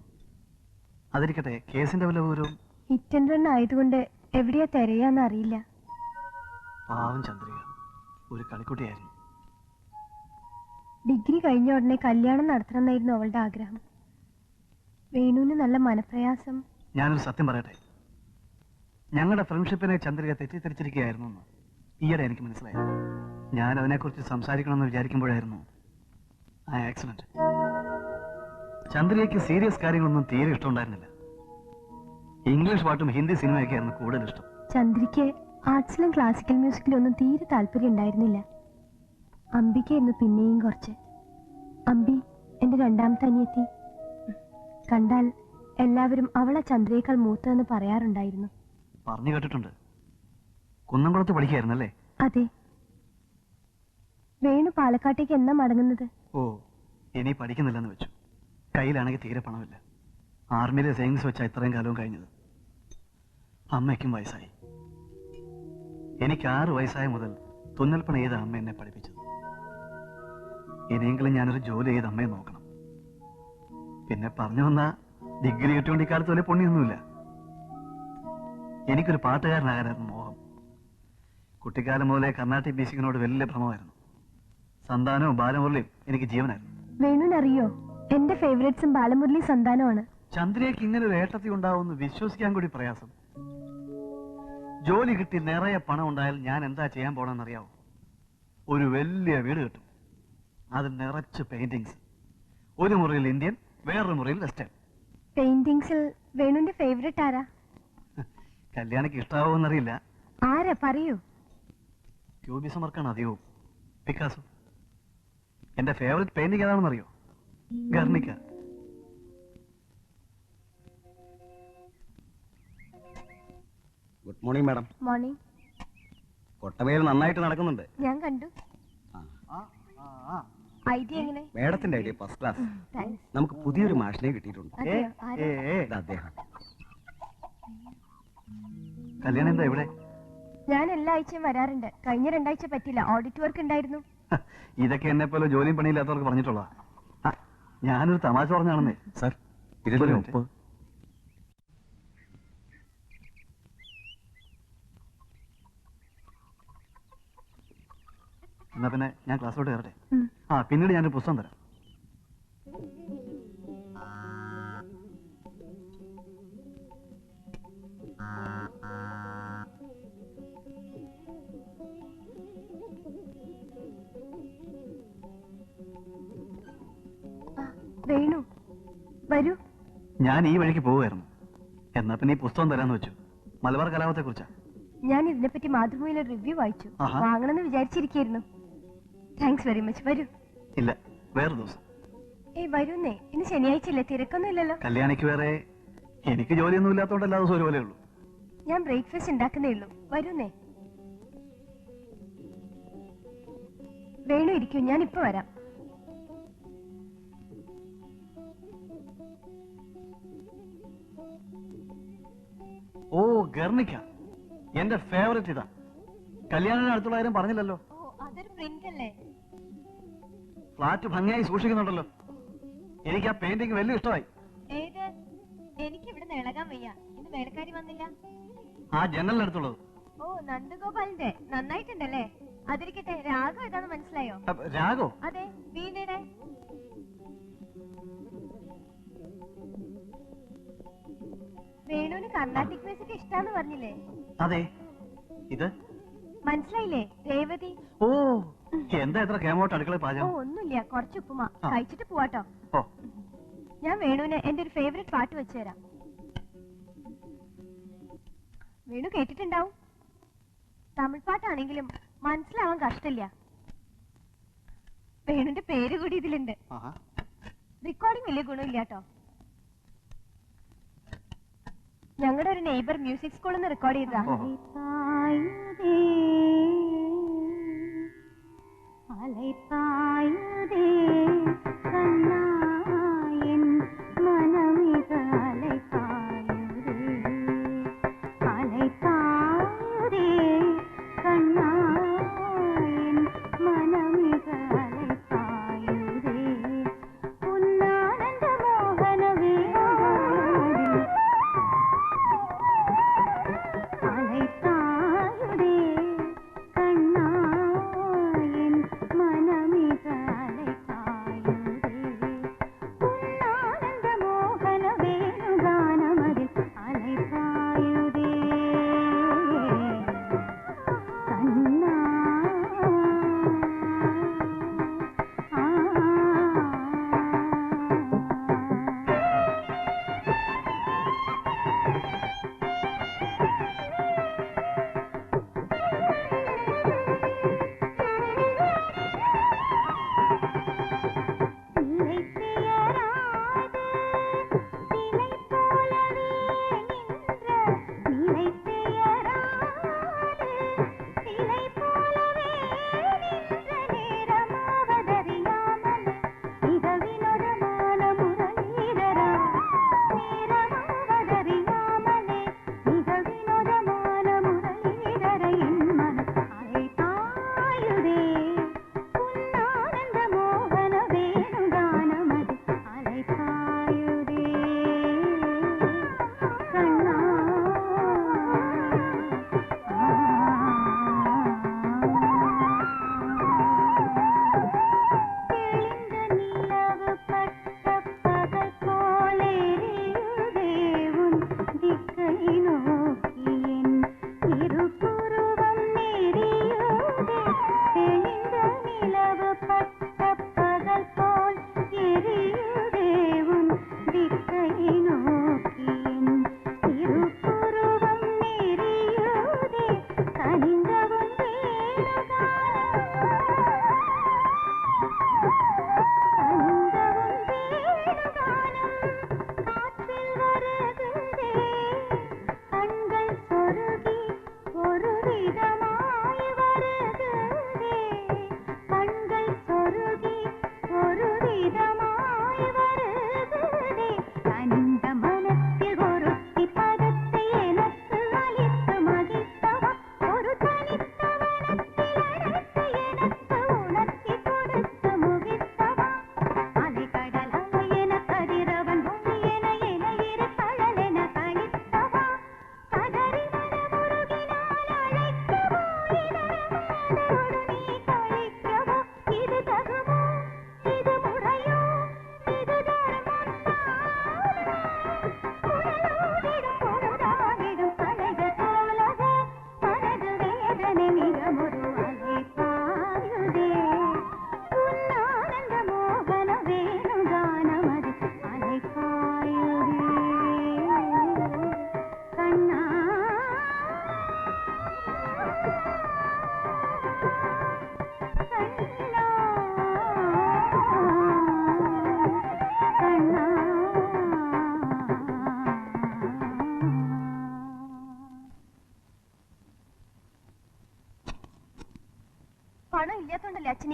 അതിരിക്കട്ടെ, കേസിന്റെ വല്ല വിവരവും? ഹിറ്റ് ആൻഡ് റൺ ആയതുകൊണ്ട് എവിടെയാ തിരയാന്ന് അറിയില്ല. പാവം ചന്ദ്രിക ഒരു കളിക്കുട്ടിയായിരുന്നു. ഡിഗ്രി കഴിഞ്ഞ ഉടനെ കല്യാണം നടത്തണമെന്നായിരുന്നു അവളുടെ ആഗ്രഹം. വേണുവിന് നല്ല മനപ്രയാസം. ഞാനൊരു സത്യം പറയട്ടെ, ഞങ്ങളുടെ ഫ്രണ്ട്ഷിപ്പിനെ ചന്ദ്രിക തെറ്റിദ്ധരിച്ചിരിക്കുകയായിരുന്നു എന്ന് ഈയിടെ എനിക്ക് മനസ്സിലായി. ഞാൻ അതിനെക്കുറിച്ച് സംസാരിക്കണമെന്ന് വിചാരിക്കുമ്പോഴായിരുന്നു ആ ആക്സിഡന്റ്. ചന്ദ്രയ്ക്ക് സീരിയസ് കാര്യങ്ങളൊന്നും തീരെ ഇഷ്ടമുണ്ടായിരുന്നില്ല. ഇംഗ്ലീഷ് പാട്ടും ഹിന്ദി സിനിമയൊക്കെ ആയിരുന്നു കൂടുതൽ ഇഷ്ടം. ചന്ദ്രയ്ക്ക് ആർട്സിലും ക്ലാസിക്കൽ മ്യൂസിക്കിലും ഒന്നും തീരെ താല്പര്യം ഉണ്ടായിരുന്നില്ല. അംബിക്കായിരുന്നു പിന്നെയും കുറച്ച്. അംബി എന്റെ രണ്ടാമത്തെ അനിയത്തി. കണ്ടാൽ എല്ലാവരും അവളെ ചന്ദ്രയേക്കാൾ മൂത്തതെന്ന് പറയാറുണ്ടായിരുന്നു. പറഞ്ഞു കേട്ടിട്ടുണ്ട്. കുന്നംകുളത്ത് പഠിക്കായിരുന്നല്ലേ? അതെ. വേണു പാലക്കാട്ടേക്ക് എന്നാ മടങ്ങുന്നത്? ഓ, ഇനി പഠിക്കുന്നില്ലെന്ന് വെച്ചു. കയ്യിലാണെങ്കിൽ തീരെ പണമില്ല. ആർമിയിലെ സേവിങ്സ് വെച്ചാ ഇത്രയും കാലവും കഴിഞ്ഞത്. അമ്മയ്ക്കും വയസ്സായി. എനിക്ക് 6 വയസ്സായ മുതൽ തുന്നൽപ്പണി ചെയ്ത അമ്മ എന്നെ പഠിപ്പിച്ചത്. ഇനിയെങ്കിലും ഞാനൊരു ജോലി ചെയ്ത് അമ്മയെ നോക്കണം. പിന്നെ പറഞ്ഞു വന്ന ഡിഗ്രി കിട്ടിയോണ്ട് ഇക്കാലത്ത് വലിയ പുണ്യൊന്നുമില്ല. എനിക്കൊരു പാട്ടുകാരനാകാനായിരുന്നു മോഹം. കുട്ടിക്കാലം മുതലേ കർണാട്ടിക് മ്യൂസിക്കിനോട് വലിയ ഭ്രമമായിരുന്നു. സന്താനവും ബാലമുരളിയും എനിക്ക് ജീവനായിരുന്നു. വേണുവിനറിയോ, എന്റെ ഫേവറേറ്റ്സും ബാലമുരളി സന്താനമാണ്. ചന്ദ്രയ്ക്ക് ഇങ്ങനെ ഒരു ഏട്ടത്തി ഉണ്ടാവുമെന്ന് വിശ്വസിക്കാൻ കൂടി പ്രയാസം. ജോലി കിട്ടി നിറയെ പണം ഉണ്ടായാൽ ഞാൻ എന്താ ചെയ്യാൻ പോണെന്നറിയാവോ? ഒരു വലിയ വീട് കിട്ടും. അത് നിറച്ച് പെയിന്റിങ്സ്. ഒരു മുറിയിൽ ഇന്ത്യൻ, വേറൊരു മുറിയിൽ വെസ്റ്റേൺ. പെയിന്റിങ്സിൽ വേണുവിന്റെ ഫേവറേറ്റ് ആരാ? കല്യാണിക്ക് ഇഷ്ടാവോന്നറിയില്ല. ആരാ പറയൂ. ക്യൂബിസം വർക്കാണ് അധികവും. പിക്കാസോ. എന്റെ ഫേവറേറ്റ് പെയിന്റിംഗ് ഏതാണെന്നറിയോ? Guernica. Good morning madam. Morning. കൊട്ടവേൽ നന്നായിട്ട് നടക്കുന്നുണ്ട്. ഞാൻ കണ്ടു. ഐഡിയ എങ്ങനെ? മേഡത്തിന്റെ ഐഡിയ ഫസ്റ്റ് ക്ലാസ്. താങ്ക്സ്. നമുക്ക് പുതിയൊരു മാഷിനെ കിട്ടിയിട്ടുണ്ട്. അദ്ദേഹം. കല്യാണം എന്താ ഇവിടെ? ഞാൻ എല്ലാ ആഴ്ചയും വരാറുണ്ട്. കഴിഞ്ഞ 2 ആഴ്ച പറ്റില്ല, ഓഡിറ്റ് വർക്ക് ഉണ്ടായിരുന്നു. ഇതൊക്കെ എന്നെ പോലെ ജോലിയും പണിയില്ലാത്തവർക്ക് പറഞ്ഞിട്ടുള്ള. ഞാനൊരു തമാശ പറഞ്ഞാണെന്നേ. സർ, ഇതിലൊരു ഒപ്പ്. എന്നാ പിന്നെ ഞാൻ ക്ലാസ്സിലോട്ട് കയറട്ടെ. പിന്നീട് ഞാനൊരു പുസ്തകം തരാം. വേണു വരൂ. ഞാൻ ഈ വഴിക്ക് പോവുമായിരുന്നു. എന്നാ പിന്നെ ഈ പുസ്തകം തരാന്ന് വെച്ചു. മലബാർ കലാപത്തെ കുറിച്ചാ. ഞാൻ ഇതിനെപ്പറ്റി മാതൃഭൂമിയിലെ റിവ്യൂ വായിച്ചു. വാങ്ങണമെന്ന് വിചാരിച്ചിരിക്കുന്നു. Thanks very much. വരൂ. ഇല്ല, വേറെ ദിവസം. വരൂന്നേ. ഇന്ന് ശനിയാഴ്ച ഇല്ലേ? തിരക്കൊന്നും ഇല്ലല്ലോ. കല്യാണിക്ക് വേറെ, എനിക്ക് ജോലിയൊന്നും ഇല്ലാത്തോണ്ട് എല്ലാ ദിവസവും ഒരുപോലെ ഉള്ളൂ. ഞാൻ ബ്രേക്ക്ഫാസ്റ്റ് ഉണ്ടാക്കുന്നേ ഉള്ളൂ. വരൂന്നേ. വേണു ഇരിക്കൂ, ഞാൻ ഇപ്പൊ വരാം. ഓ, ഗർണിക്ക എന്റെ ഫേവറേറ്റ് ഇതാ. കല്യാണത്തിന് അടുത്തുള്ള കാര്യം പറഞ്ഞില്ലല്ലോ. അതൊരു പ്രിന്റ് അല്ലേ? ഫ്ലാറ്റ് ഭംഗിയായി സൂക്ഷിക്കുന്നുണ്ടല്ലോ. എനിക്ക് ആ പെയിന്റിംഗ് വലിയ ഇഷ്ടമായി. ഏത്? എനിക്ക് ഇവിടെ ഇളകാൻ വയ്യ. ഇന്ന് വേലക്കാരി വന്നില്ല. ആ ജനലിനടുത്തുള്ളത്. ഓ, നന്ദഗോപാലിന്റെ. നന്നായിട്ടുണ്ടല്ലേ? അതിരിക്കട്ടെ, രാഗം ഏതാന്ന് മനസ്സിലായോ? രാഗോ? അതെ, വീണയുടെ. വേണുവിന് കർണാട്ടിക് മ്യൂസിക് ഇഷ്ടാന്ന് പറഞ്ഞില്ലേ? അതെ. ഇത് മനസ്സിലായില്ലേ? രേവതി. ഓ, എന്താ എത്ര കേമോട്ട് അടുക്കള ഓ, പാചകം? ഒന്നുമില്ല, കുറച്ച് ഉപ്പുമാ. കഴിച്ചിട്ട് പോവാട്ടോ. ഓ, ഞാൻ വേണുവിന് എന്റെ ഒരു ഫേവറേറ്റ് പാട്ട് വെച്ചുതരാം. വേണു കേട്ടിട്ടുണ്ടാവും. തമിഴ് പാട്ടാണെങ്കിലും മനസ്സിലാവാൻ കഷ്ടമില്ല. വേണുന്റെ പേര് കൂടി ഇതിലുണ്ട്. റെക്കോർഡിംഗ് വലിയ ഗുണമില്ല കേട്ടോ. ഞങ്ങളുടെ ഒരു നെയ്ബർ മ്യൂസിക് സ്കൂളിൽ നിന്ന് റെക്കോർഡ് ചെയ്തതാ. കണ്ണാ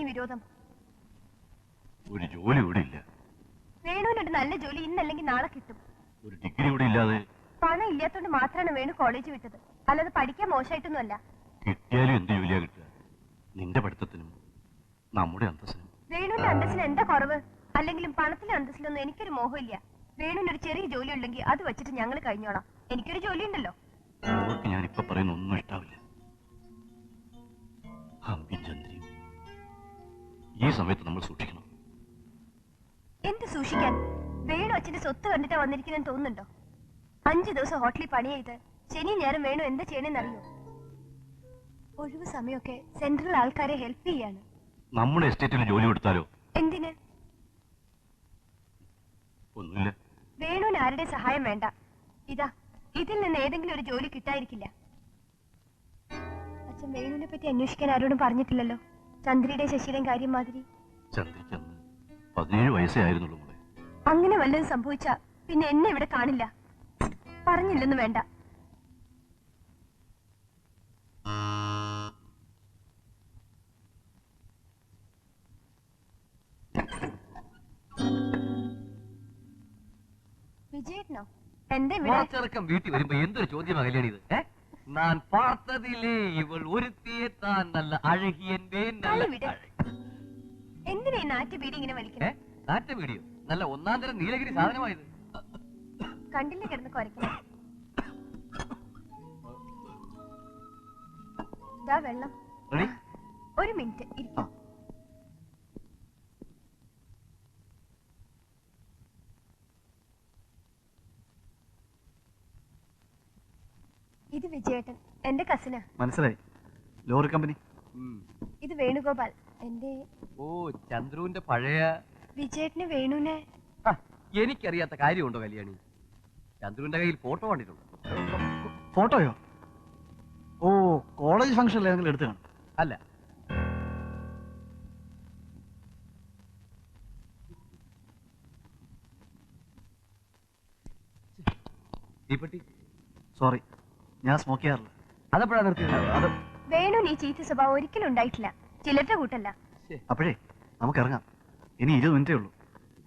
വിരോധം? ഒരു ജോലി ഇവിടെ ഇല്ല. വേണുവിനൊരു നല്ല ജോലി ഇന്നല്ലെങ്കിൽ നാളെ കിട്ടും. ഒരു ഡിഗ്രി ഇവിടെ ഇല്ലാതെ. പണം ഇല്ലാത്തോണ്ട് മാത്രമാണ് വേണു കോളേജ് വിട്ടത്, അല്ലാതെ പഠിക്കാൻ മോശമായിട്ടൊന്നുമല്ല. കിട്ടിയാലും എന്ത് ജോലിയാ കിട്ടുക? നിന്റെ പഠിത്തത്തിനും നമ്മുടെ അന്തസ്സിനും. വേണുവിന്റെ അന്തസ്സിന് എന്താ കുറവ്? അല്ലെങ്കിലും പണത്തിലെ അന്തസ്സിലൊന്നും എനിക്കൊരു മോഹമില്ല. വേണുവിനൊരു ചെറിയ ജോലി ഉണ്ടെങ്കിൽ അത് വെച്ചിട്ട് ഞങ്ങൾ കഴിഞ്ഞോളാം. എനിക്കൊരു ജോലി ഉണ്ടല്ലോ. അവർക്ക് ഞാൻ ഇപ്പൊ പറയുന്ന ഒന്നും ഇഷ്ടാവില്ല. അമ്പിയും ചന്ദ്രയും ഈ സമയത്ത് നമ്മൾ സൂക്ഷിക്കണം. എന്ത് സൂക്ഷിക്കാൻ? വേണു അച്ഛന്റെ സ്വത്ത് കണ്ടിട്ടാ വന്നിരിക്കുന്നെന്ന് തോന്നുന്നുണ്ടോ? 5 ദിവസം ഹോട്ടലിൽ പണി ചെയ്ത് ശനി ഞാനും വേണു എന്താ ചെയ്യണെന്നറിയോ? ഒഴിവ് സമയമൊക്കെ സെൻട്രൽ ആൾക്കാരെ ഹെൽപ്പ് ചെയ്യാണ്. നമ്മുടെ എസ്റ്റേറ്റിൽ ജോലി കൊടുത്താലോ? എന്തിന്? ഒന്നുമില്ല. വേണുവിന് ആരുടെ സഹായം വേണ്ട. ഇതാ ഇതിൽ നിന്ന് ഏതെങ്കിലും ഒരു ജോലി കിട്ടാതിരിക്കില്ല. അച്ഛൻ വേണുവിനെ പറ്റി അന്വേഷിക്കാൻ ആരോടും പറഞ്ഞിട്ടില്ലല്ലോ, ചന്ദ്രയുടെ ശശിയുടെയും കാര്യം മാതിരി. ചന്ദ്രയ്ക്ക് അന്ന് 17 വയസ്സേ ആയിരുന്നുള്ളൂ മോളെ. അങ്ങനെ വല്ലതും സംഭവിച്ചാ പിന്നെ എന്നെ ഇവിടെ കാണില്ല. പറഞ്ഞില്ലെന്ന് വേണ്ട. വിജയേട്ടനോ? എന്റെ ചെറുക്കം വീട്ടിൽ വരുമ്പോ എന്തൊരു ചോദ്യമാ കല്യാണി ഇത്? ഞാൻ പാർത്തതിലേ ഇവൾ ഒരുത്തിയെ താൻ നല്ല അഴകിയന്റെ എന്തിനാ നാറ്റു ബീഡി ഇങ്ങനെ വലിക്കണേ? നാറ്റ വീഡിയോ നല്ല ഒന്നാം തരം നീലഗിരി സാധനമായത്. കണ്ടില്ലേ കിടന്ന് കുരയ്ക്കണം. ഇതാ വെള്ളം. ഒരു മിനിറ്റ് ഇരിക്കാം. ഇത് വിജയേട്ടൻ, എന്റെ കസിനാ. മനസ്സിലായി. Lorry company. ഇത് വേണുഗോപാൽ, എന്റെ. ഓ, ചന്ദ്രുവിന്റെ പഴയ. വിജയേട്ടന് വേണുവിനെ എനിക്കറിയാത്ത കാര്യമുണ്ടോ കല്യാണി? ചന്ദ്രുവിന്റെ കയ്യിൽ ഫോട്ടോ കണ്ടിട്ടുണ്ട്. ഫോട്ടോയോ? ഓ, കോളേജ് ഫംഗ്ഷനിൽ ഏതെങ്കിലും എടുത്തു കാണും. അല്ല, സോറി, ഞാൻ സ്മോക്ക് ചെയ്യാറില്ല. അതെപ്പോഴാ നിർത്തിയത്? വേണുവിന് ഈ ചീത്ത സ്വഭാവം ഒരിക്കലും ഉണ്ടായിട്ടില്ല. ചിലരുടെ കൂട്ടല്ല. അപ്പോഴേ നമുക്ക് ഇറങ്ങാം. ഇനി 20 മിനിറ്റേ ഉള്ളൂ.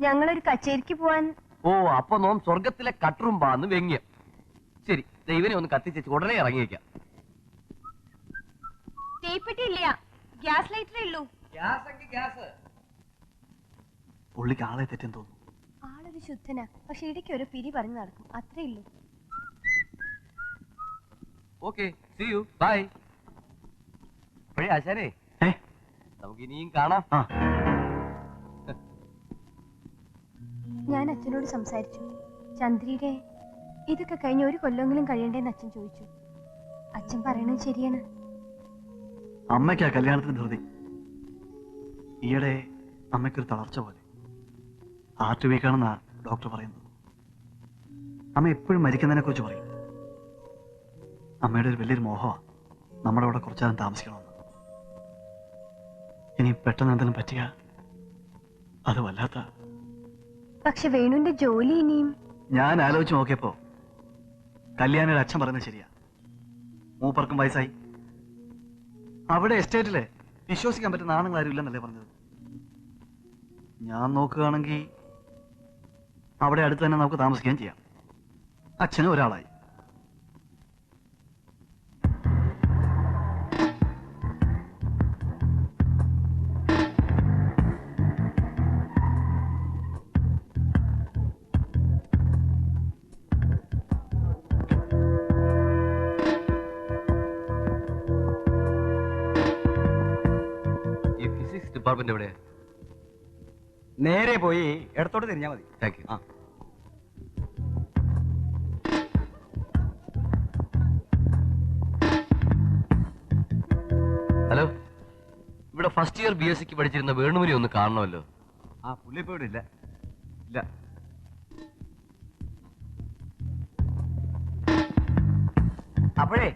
ഞങ്ങളൊരു കച്ചേരിക്ക് പോവാൻ. ഓ, അപ്പൊ നോം സ്വർഗത്തിലെ കട്ടുറുമ്പാന്ന് വെങ്ങിയം. ശരി, ദൈവനെ ഒന്ന് കത്തിച്ച് ഉടനെ ഇറങ്ങിയേക്കാം. തീപ്പെട്ടി ഇല്ല, ഗ്യാസ് ലൈറ്ററേ ഉള്ളൂ. പുള്ളിക്ക് ആളെ തെറ്റെന്ന് തോന്നുന്നു. ആളൊരു ശുദ്ധനാ, പക്ഷെ ഇടയ്ക്ക് ഒരു പിരി പറഞ്ഞു നടക്കും, അത്രേ ഉള്ളൂ. Okay, see you, bye. അപ്പോഴേ ആശാനേ, നമുക്ക് ഇനിയും കാണാം. ഞാൻ അച്ഛനോട് സംസാരിച്ചു. ചന്ദ്രയുടെ ഇതൊക്കെ കഴിഞ്ഞ് 1 കൊല്ലമെങ്കിലും കഴിയണ്ടേന്ന് അച്ഛൻ ചോദിച്ചു. അച്ഛൻ പറയണത് ശരിയാണ്. അമ്മയ്ക്കാ കല്യാണത്തിന് ധൃതി. ഈയിടെ അമ്മയ്ക്കൊരു തളർച്ച പോലെ. ഹാർട്ട് വീക്കാണെന്നാ ഡോക്ടർ പറയുന്നത്. അമ്മ എപ്പോഴും മരിക്കുന്നതിനെ കുറിച്ച് പറയും. അമ്മയുടെ ഒരു വലിയൊരു മോഹമാണ് നമ്മുടെ അവിടെ കുറച്ചാലും താമസിക്കണമെന്ന്. ഇനി പെട്ടെന്ന് എന്തെങ്കിലും പറ്റിയ അത് വല്ലാത്ത. പക്ഷെ വേണുവിന്റെ ജോലി ഇനിയും. ഞാൻ ആലോചിച്ച് നോക്കിയപ്പോ കല്യാണിയുടെ അച്ഛൻ പറയുന്നത് ശരിയാ. മൂപ്പർക്കും വയസ്സായി. അവിടെ എസ്റ്റേറ്റില് വിശ്വസിക്കാൻ പറ്റുന്ന ആണുങ്ങൾ ആരും ഇല്ലെന്നല്ലേ പറഞ്ഞത്. ഞാൻ നോക്കുകയാണെങ്കിൽ അവിടെ അടുത്ത് തന്നെ നമുക്ക് താമസിക്കുകയും ചെയ്യാം. അച്ഛനും ഒരാളായി. ഡിപ്പാർട്ട്മെന്റ് എവിടെയാ? നേരെ പോയി ഇടത്തോട്ട് തിരിഞ്ഞാ മതി. Thank you. ഹലോ, ഇവിടെ ഫസ്റ്റ് ഇയർ BSc പഠിച്ചിരുന്ന വേണുവിനെ ഒന്ന് കാണണമല്ലോ. പുള്ളി ഇപ്പൊ ഇവിടെ ഇല്ല. ഇല്ല. അപ്പോഴേ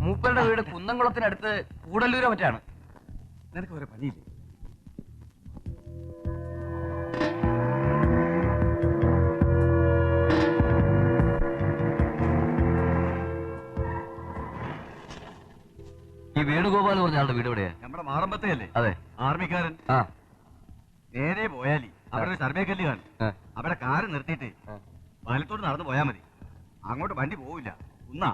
മൂപ്പരുടെ വീട് കുന്നംകുളത്തിനടുത്ത് കൂടല്ലൂരോ മറ്റാണ്. നിനക്ക് വേറെ പണിയില്ലേ? ഈ വേണുഗോപാൽ പറഞ്ഞ ആളുടെ വീട് എവിടെയാ? നമ്മുടെ മാറമ്പത്തേ അല്ലേ? അതെ. ആർമിക്കാരൻ നേരെ പോയാലി അവിടെ ഒരു സർവേ കല്ല് കാണും. അവിടെ കാറ് നിർത്തിയിട്ട് വലത്തോട്ട് നടന്നു പോയാൽ മതി. അങ്ങോട്ട് വണ്ടി പോവില്ല. കുന്നാ.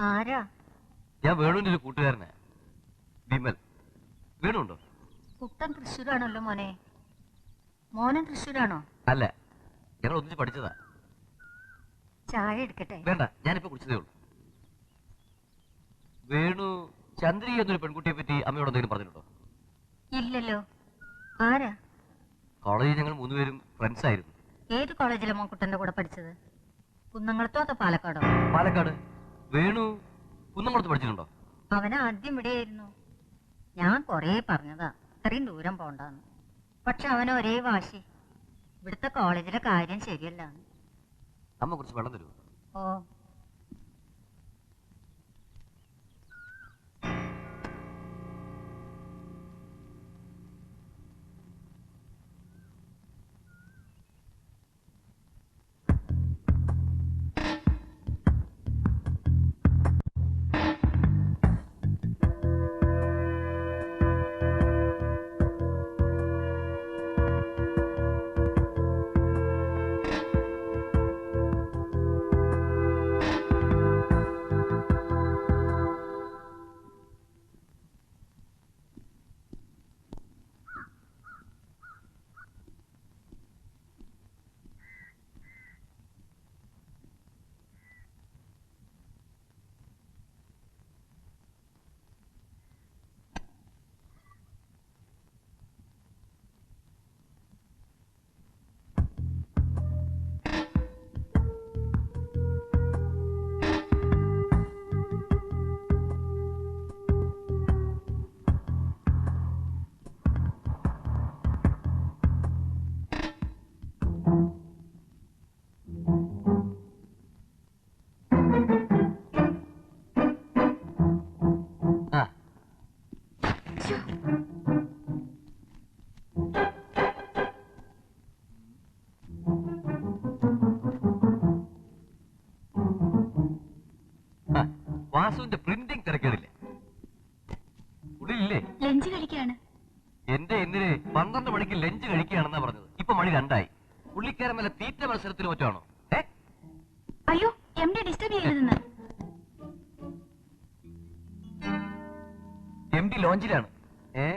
ആരാ? ഞാൻ വേണുവിന്റെ ഒരു കൂട്ടുകാരനെ, വിമൽ. വേണുണ്ടോ? കുട്ടൻ തൃശ്ശൂരാണല്ലോ മോനെ. മോനും തൃശ്ശൂരാണോ? അല്ല, ഞങ്ങൾ ഒന്നിച്ച് പഠിച്ചതാ. ചായ എടുക്കട്ടെ? വേണ്ട, ഞാനിപ്പോ കുടിച്ചതേ ഉള്ളൂ. വേണു ചന്ദ്രി എന്നൊരു പെൺകുട്ടിയെ പറ്റി അമ്മയോട് എന്തെങ്കിലും പറഞ്ഞിട്ടുണ്ടോ? ഇല്ലല്ലോ. ആരാ? കോളേജിൽ ഞങ്ങൾ മൂന്നുപേരും ഫ്രണ്ട്സ് ആയിരുന്നു. ഏത് കോളേജിലെ മോൻ കുട്ടന്റെ കൂടെ പഠിച്ചത്? കുന്നംകുളത്തോ അതോ പാലക്കാടോ? പാലക്കാട്. വേണു കുന്നംകുളത്ത് പഠിച്ചിട്ടുണ്ടോ? അവന് ആദ്യം ഇവിടെയായിരുന്നു. ഞാൻ കൊറേ പറഞ്ഞതാ ഇത്രയും ദൂരം പോണ്ടാന്ന്. പക്ഷെ അവന് ഒരേ വാശി, ഇവിടുത്തെ കോളേജിലെ കാര്യം ശരിയല്ല. അമ്മ കുറച്ച് വെള്ളം തരുമോ? ഓ. വാസുവിന്റെ പ്രിന്റിംഗ് തിരക്കേടില്ലേ? ഉള്ളിലില്ലേ? ലഞ്ച് കഴിക്കാണ്. എന്റെ എന്തിന് 12 മണിക്ക് ലഞ്ച് കഴിക്കുകയാണെന്നാ പറഞ്ഞത്. ഇപ്പൊ മണി 2 പുള്ളിക്കാരൻ വല്ല തീറ്റ മത്സരത്തിന് മറ്റാണോ? അയ്യോ, എംഡി ഡിസ്റ്റർബ് ചെയ്യരുതെന്ന്. എംഡി ലോഞ്ചിലാണ്.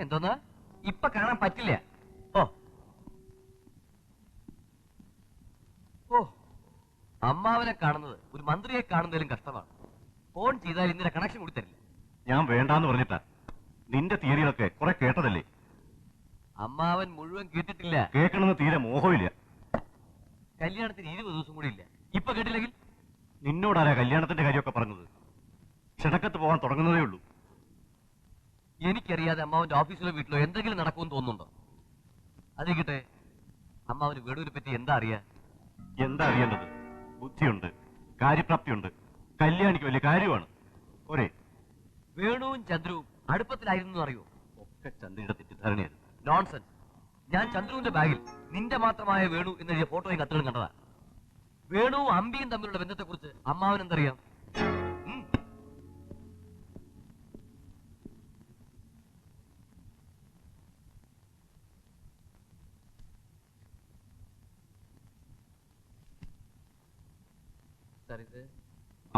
എന്തോന്നാ? ഇപ്പൊ കാണാൻ പറ്റില്ല. ഓ ഓ അമ്മാവനെ കാണുന്നത് ഒരു മന്ത്രിയെ കാണുന്നതിലും കഷ്ടമാണ്. ഫോൺ ചെയ്താൽ ഇന്നലെ കണക്ഷൻ കൂടി തരില്ല. ഞാൻ വേണ്ടാന്ന് പറഞ്ഞിട്ടാ. നിന്റെ തിയറികളൊക്കെ കുറെ കേട്ടതല്ലേ. അമ്മാവൻ മുഴുവൻ കേട്ടിട്ടില്ല. കേൾക്കണമെന്ന് തീരെ മോഹമില്ല. കല്യാണത്തിന് 20 ദിവസം കൂടി ഇല്ല. ഇപ്പൊ കേട്ടില്ലെങ്കിൽ നിന്നോടാരാ കല്യാണത്തിന്റെ കാര്യമൊക്കെ പറഞ്ഞത്? ക്ഷണക്കത്ത് പോകാൻ തുടങ്ങുന്നതേ ഉള്ളൂ. എനിക്കറിയാതെ അമ്മാവന്റെ ഓഫീസിലോ വീട്ടിലോ എന്തെങ്കിലും നടക്കുമെന്ന് തോന്നുന്നുണ്ടോ? അതിരിക്കട്ടെ, അമ്മാവന് വേണുവിനെ പറ്റി എന്താ അറിയാ? എന്താ അറിയേണ്ടത്? ബുദ്ധിയുണ്ട്, കാര്യപ്രാപ്തിയുണ്ട്, കല്യാണിക്ക് വലിയ കാര്യമാണ്. ഒരേ വേണുവും ചന്ദ്രുവും അടുപ്പത്തിലായിരുന്നു അറിയോ? ഒക്കെ ചന്ദ്രയുടെ തെറ്റിദ്ധാരണയായിരുന്നു. നോൺസെൻസ്. ഞാൻ ചന്ദ്രുവിന്റെ ബാഗിൽ നിന്റെ മാത്രമായ വേണു എന്നെഴുതിയ ഫോട്ടോയും കത്തുകളും കണ്ടതാ. വേണുവും അമ്പിയും തമ്മിലുള്ള ബന്ധത്തെ കുറിച്ച് അമ്മാവൻ എന്തറിയാം?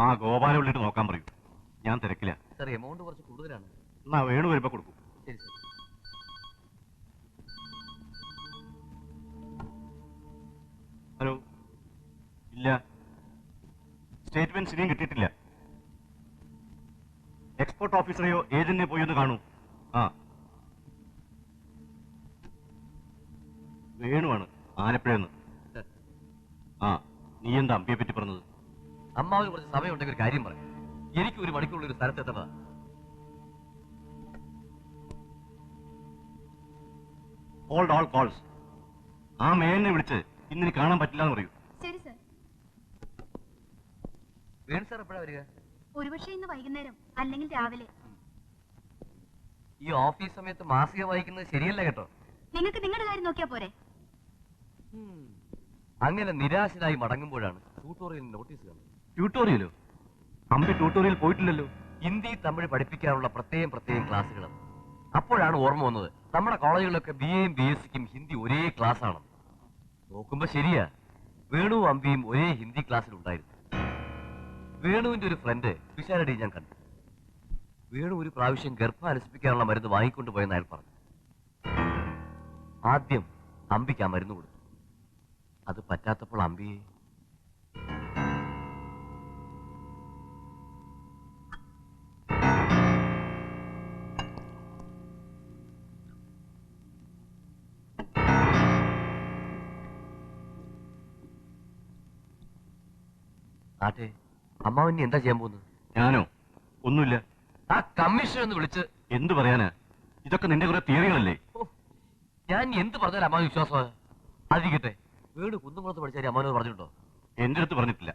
ആ ഗോപാല വിളിട്ട് നോക്കാൻ പറയൂ. ഞാൻ തിരക്കില്ല. സാർ, എമൗണ്ട് കുറച്ച് കൂടുതലാണ്. എന്നാ വേണു വരുമ്പോ കൊടുക്കും. ശരി സാർ. ഹലോ. ഇല്ല, സ്റ്റേറ്റ്മെന്റ് ഇനിയും കിട്ടിയിട്ടില്ല. എക്സ്പോർട്ട് ഓഫീസറെയോ ഏജന്റിനെ പോയി ഒന്ന് കാണൂ. ആ, വേണുവാണ്, ആലപ്പുഴന്ന്. ആ, നീ എന്താ അമ്പിയെ പറ്റി പറഞ്ഞത്? അമ്മാവന് കുറച്ച് സമയമുണ്ടെങ്കിൽ ഒരു കാര്യം പറയാം. എനിക്ക് 1 മണിക്കുള്ള ഒരു സ്ഥലത്ത് എത്തണതാ. Hold all calls. ആ മേലിനെ വിളിച്ച് ഇന്നിനി കാണാൻ പറ്റില്ല എന്ന് പറയൂ. ശരി സർ. വേണു സാർ എപ്പോഴാ വരിക? ഒരുപക്ഷെ ഇന്ന് വൈകുന്നേരം അല്ലെങ്കിൽ രാവിലെ. ഈ ഓഫീസ് സമയത്ത് മാസിക വായിക്കുന്നത് ശരിയല്ല കേട്ടോ. നിങ്ങൾക്ക് നിങ്ങളുടെ കാര്യം നോക്കിയാ പോരെ? അങ്ങനെ നിരാശനായി മടങ്ങുമ്പോഴാണ് ട്യൂട്ടോറിയൽ നോട്ടീസ് കണ്ടത്. ട്യൂട്ടോറിയലോ? അമ്പി ട്യൂട്ടോറിയൽ പോയിട്ടില്ലല്ലോ. ഹിന്ദി തമിഴ് പഠിപ്പിക്കാനുള്ള പ്രത്യേകം ക്ലാസ്സുകൾ. അപ്പോഴാണ് ഓർമ്മ വന്നത് നമ്മുടെ കോളേജുകളിലൊക്കെ BA-യും BSc-ക്കും ഹിന്ദി ഒരേ ക്ലാസ് ആണ്. നോക്കുമ്പോ ശരിയാ, വേണുവും അമ്പിയും ഒരേ ഹിന്ദി ക്ലാസ്സിലുണ്ടായിരുന്നു. വേണുവിന്റെ ഒരു ഫ്രണ്ട് പിഷാരടി ഞാൻ കണ്ടു. വേണു ഒരു പ്രാവശ്യം ഗർഭം അനുസരിപ്പിക്കാനുള്ള മരുന്ന് വാങ്ങിക്കൊണ്ടുപോയെന്ന് അയാൾ പറഞ്ഞു. ആദ്യം അമ്പിക്ക് ആ മരുന്ന് കൊടുത്തു. അത് പറ്റാത്തപ്പോൾ അമ്പിയെ ആട്ടെ, അമ്മാവൻ എന്താ ചെയ്യാൻ പോകുന്നത്? ഞാനോ? ഒന്നുമില്ല. ആ കമ്മീഷൻ ഒന്ന് വിളിച്ച് എന്തു പറയാനാ? ഇതൊക്കെ നിന്റെ കുറെ തിയറികളല്ലേ? ഞാൻ എന്ത് പറഞ്ഞാലും അമ്മാവൻ വിശ്വാസമാണ്. അതിരിക്കട്ടെ, വീട് കുന്നുകുളത്ത് പഠിച്ചാൽ അമ്മാവനോട് പറഞ്ഞിട്ടുണ്ടോ? എന്റെ അടുത്ത് പറഞ്ഞിട്ടില്ല.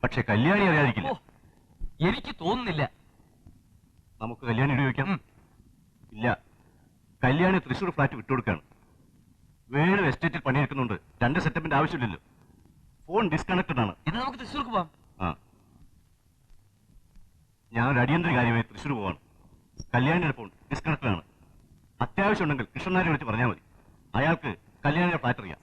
പക്ഷെ കല്യാണി അറിയാതിരിക്കില്ല. എനിക്ക് തോന്നുന്നില്ല. നമുക്ക് കല്യാണി ഉപയോഗിക്കാം. ഇല്ല, കല്യാണി തൃശ്ശൂർ ഫ്ലാറ്റ് വിട്ടുകൊടുക്കാണ്. വേണു എസ്റ്റേറ്റിൽ പണിയെടുക്കുന്നുണ്ട്. 2 സെറ്റപ്പിന്റെ ആവശ്യമില്ലല്ലോ. ഫോൺ ഡിസ്കണക്റ്റഡ് ആണ്. ഇത് നമുക്ക് തൃശ്ശൂർക്ക് പോവാം. ഞാനൊരു അടിയന്തര കാര്യമായി തൃശ്ശൂർ പോവാണ്. കല്യാണിയുടെ ഫോൺ ഡിസ്കണക്റ്റഡ് ആണ്. അത്യാവശ്യം ഉണ്ടെങ്കിൽ കൃഷ്ണനാരെ വിളിച്ച് പറഞ്ഞാൽ മതി. അയാൾക്ക് കല്യാണിയുടെ ഫ്ലാറ്റ് അറിയാം.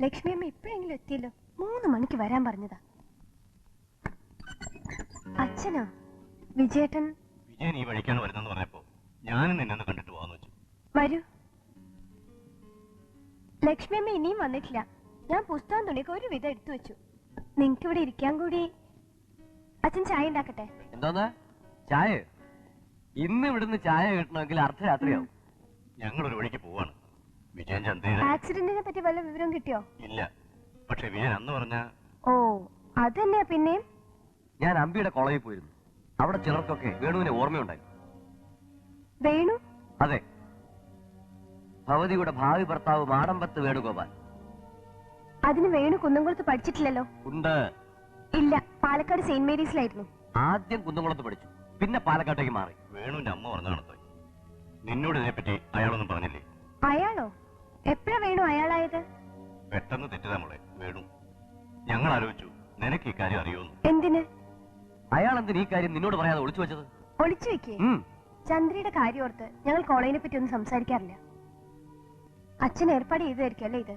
ലക്ഷ്മി അമ്മ ഇപ്പോഴെങ്കിലും എത്തിയല്ലോ. 3 മണിക്ക് വരാൻ പറഞ്ഞതാ. അച്ഛനോ? വിജയേട്ടൻ? വിജയൻ ഈ വഴിക്കാണ് വരുന്നെന്ന് പറഞ്ഞപ്പോ ഞാനും നിന്നെ കണ്ടിട്ട് പോകാന്ന് വെച്ചു. വരൂ. ലക്ഷ്മി അമ്മ ഇനിയും വന്നിട്ടില്ല. ഞാൻ പുസ്തകം തുണിയൊക്കെ ഒരു വിധം എടുത്തു വെച്ചു. നിങ്ങക്ക് ഇവിടെ ഇരിക്കാൻ കൂടി അച്ഛൻ ചായ ഉണ്ടാക്കട്ടെ? എന്താ ചായ? ഇന്ന് ഇവിടുന്ന് ചായ കിട്ടണമെങ്കിൽ അർദ്ധരാത്രിയാവും. ഞങ്ങൾ ഒരു വഴിക്ക് പോവാണ്. വിജയൻ ചന്ദ്രയുടെ ആക്സിഡന്റിനെ പറ്റി വല്ല വിവരം കിട്ടിയോ? ഇല്ല. പക്ഷെ വിജയൻ അന്ന് പറഞ്ഞ ഓ അതന്നെയാ. പിന്നെയും ഞാൻ അമ്പിയുടെ കോളേജിൽ പോയിരുന്നു. അവിടെ ചിലർക്കൊക്കെ വേണുവിനെ ഓർമ്മയുണ്ടായി. വേണു? അതെ, ഭവതിയുടെ ഭാവി ഭർത്താവ് മാടമ്പത്ത് വേണുഗോപാൽ. അതിന് വേണു കുന്നംകുളത്ത് പഠിച്ചിട്ടില്ലല്ലോ. ഉണ്ട്. ഇല്ല, പാലക്കാട് സെയിന്റ് മേരീസിലായിരുന്നു. ആദ്യം കുന്നംകുളത്ത് പഠിച്ചു, പിന്നെ പാലക്കാട്ടേക്ക് മാറി. വേണുവിന്റെ അമ്മ പറഞ്ഞതാണ്. നിന്നോട് ഇതിനെപ്പറ്റി അയാളൊന്നും പറഞ്ഞില്ലേ? അയാളോ? എപ്പോഴാ വേണു അയാളായത്? പെട്ടെന്ന് തെറ്റിതാ മോളെ. വേണു ഞങ്ങൾ ആലോചിച്ചു നിനക്ക് ഈ കാര്യം അറിയോന്ന്. എന്തിന്? അയാൾ എന്തിന് ഈ കാര്യം നിന്നോട് പറയാതെ ഒളിച്ചു വെച്ചത്? ഒളിച്ചു വെക്കേ? ചന്ദ്രയുടെ കാര്യം ഓർത്ത് ഞങ്ങൾ കോളേജിനെ പറ്റി ഒന്നും സംസാരിക്കാറില്ല. അച്ഛൻ ഏർപ്പാട് ചെയ്തായിരിക്കും അല്ലേ ഇത്?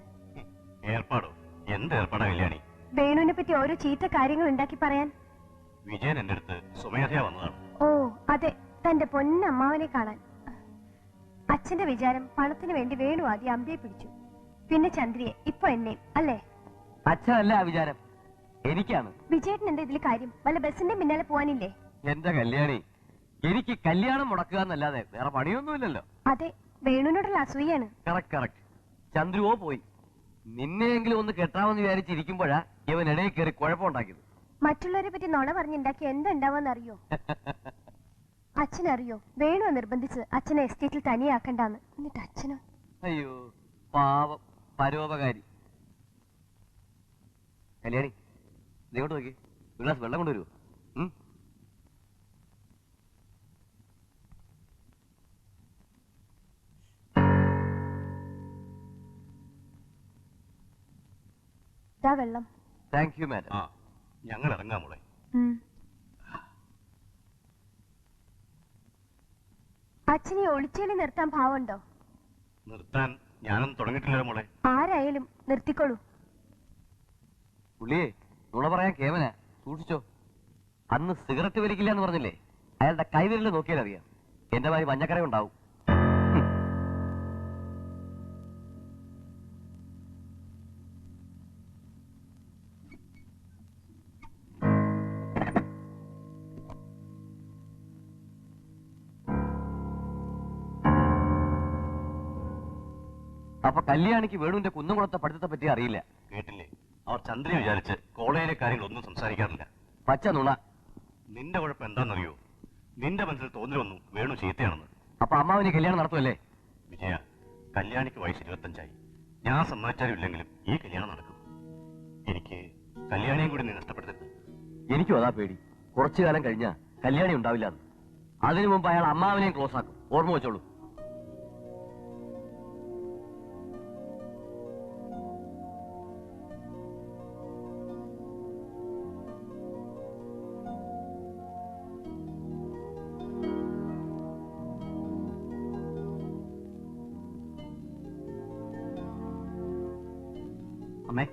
ഏർപ്പാടോ? എന്ത് ഏർപ്പാടാ കല്യാണി? വേണുവിനെ പറ്റി ഓരോ ചീത്ത കാര്യങ്ങൾ ഉണ്ടാക്കി പറയാൻ. വിജയൻ എന്റെ അടുത്ത് സ്വമേധയാ വന്നതാണ്. ഓ അതെ, തന്റെ പൊന്നമ്മാവനെ കാണാൻ. അച്ഛന്റെ വിചാരം പണത്തിന് വേണ്ടി വേണു ആദ്യം അമ്പിയെ പിടിച്ചു, പിന്നെ ചന്ദ്രയെ, ഇപ്പൊ എന്നെ അല്ലേ? അച്ഛനല്ല ആ വിചാരം, എനിക്കാണ്. വിജയേട്ടൻ എന്താ ഇതിൽ കാര്യം? വല്ല ബസിന്റെ പിന്നാലെ പോവാനില്ലേ? എന്റെ കല്യാണി, എനിക്ക് കല്യാണം മുടക്കുക എന്നല്ലാതെ വേറെ പണിയൊന്നുമില്ലല്ലോ. അതെ, വേണുവിനോടുള്ള അസൂയാണ്. കറക്റ്റ്. ചന്ദ്രുവോ പോയി. നിന്നെയെങ്കിലും ഒന്ന് കെട്ടാമെന്ന് വിചാരിച്ചിരിക്കുമ്പോഴാ ഇവൻ ഇടയിൽ കയറി കുഴപ്പമുണ്ടാക്കിയത്. മറ്റുള്ളവരെ പറ്റി നുണ പറഞ്ഞുണ്ടാക്കി എന്താ ഉണ്ടാവാന്നറിയോ? അച്ഛനറിയോ, വേണു നിർബന്ധിച്ച് അച്ഛനെ എസ്റ്റേറ്റിൽ തനിയാക്കണ്ടാന്ന്. എന്നിട്ട് അച്ഛനോ? അയ്യോ പാവം, പരോപകാരി. കല്യാണി, ഇങ്ങോട്ട് നോക്കി, ഒരു ഗ്ലാസ് വെള്ളം കൊണ്ടുവരുമോ? വെള്ളം. Thank you madam. ഞങ്ങൾ ഇറങ്ങാം മോളെ. അച്ഛനെ ഒളിച്ചേലി നിർത്താൻ ഭാവമുണ്ടോ? നിർത്താൻ ഞാനൊന്നും തുടങ്ങിയിട്ടില്ല മോളെ. ആരായാലും നിർത്തിക്കോളൂ. പുള്ളിയെ നുണ പറയാൻ കേവന സൂക്ഷിച്ചോ. അന്ന് സിഗരറ്റ് വലിക്കില്ല എന്ന് പറഞ്ഞില്ലേ, അയാളുടെ കൈവിരല് നോക്കിയാൽ അറിയാം. എന്റെ വായി മഞ്ഞക്കര ഉണ്ടാവും. അപ്പൊ കല്യാണിക്ക് വേണുവിന്റെ കുന്നുകുളത്തെ പഠിത്തത്തെ പറ്റി അറിയില്ല. കേട്ടില്ലേ, അവർ ചന്ദ്രനെ വിചാരിച്ച് കോളേജിലെ കാര്യങ്ങളൊന്നും സംസാരിക്കാറില്ല. പച്ച നുണ. നിന്റെ കുഴപ്പം എന്താണെന്നറിയോ? നിന്റെ മനസ്സിൽ തോന്നൽ വന്നു വേണു ചീത്തയാണെന്ന്. അപ്പൊ അമ്മാവിന് കല്യാണം നടത്തുമല്ലേ? വിജയ, കല്യാണിക്ക് വയസ്സ് 25ആയി. ഞാൻ സമ്മതിച്ചാലും ഇല്ലെങ്കിലും ഈ കല്യാണം നടക്കും. എനിക്ക് കല്യാണിയും കൂടി നീ നഷ്ടപ്പെടുത്തരുത്. എനിക്കും അതാ പേടി. കുറച്ചു കാലം കഴിഞ്ഞാ കല്യാണി ഉണ്ടാവില്ല. അതിനു മുമ്പ് അയാൾ അമ്മാവനെയും ക്ലോസ് ആക്കും. ഓർമ്മ വെച്ചോളൂ. അമ്മേ,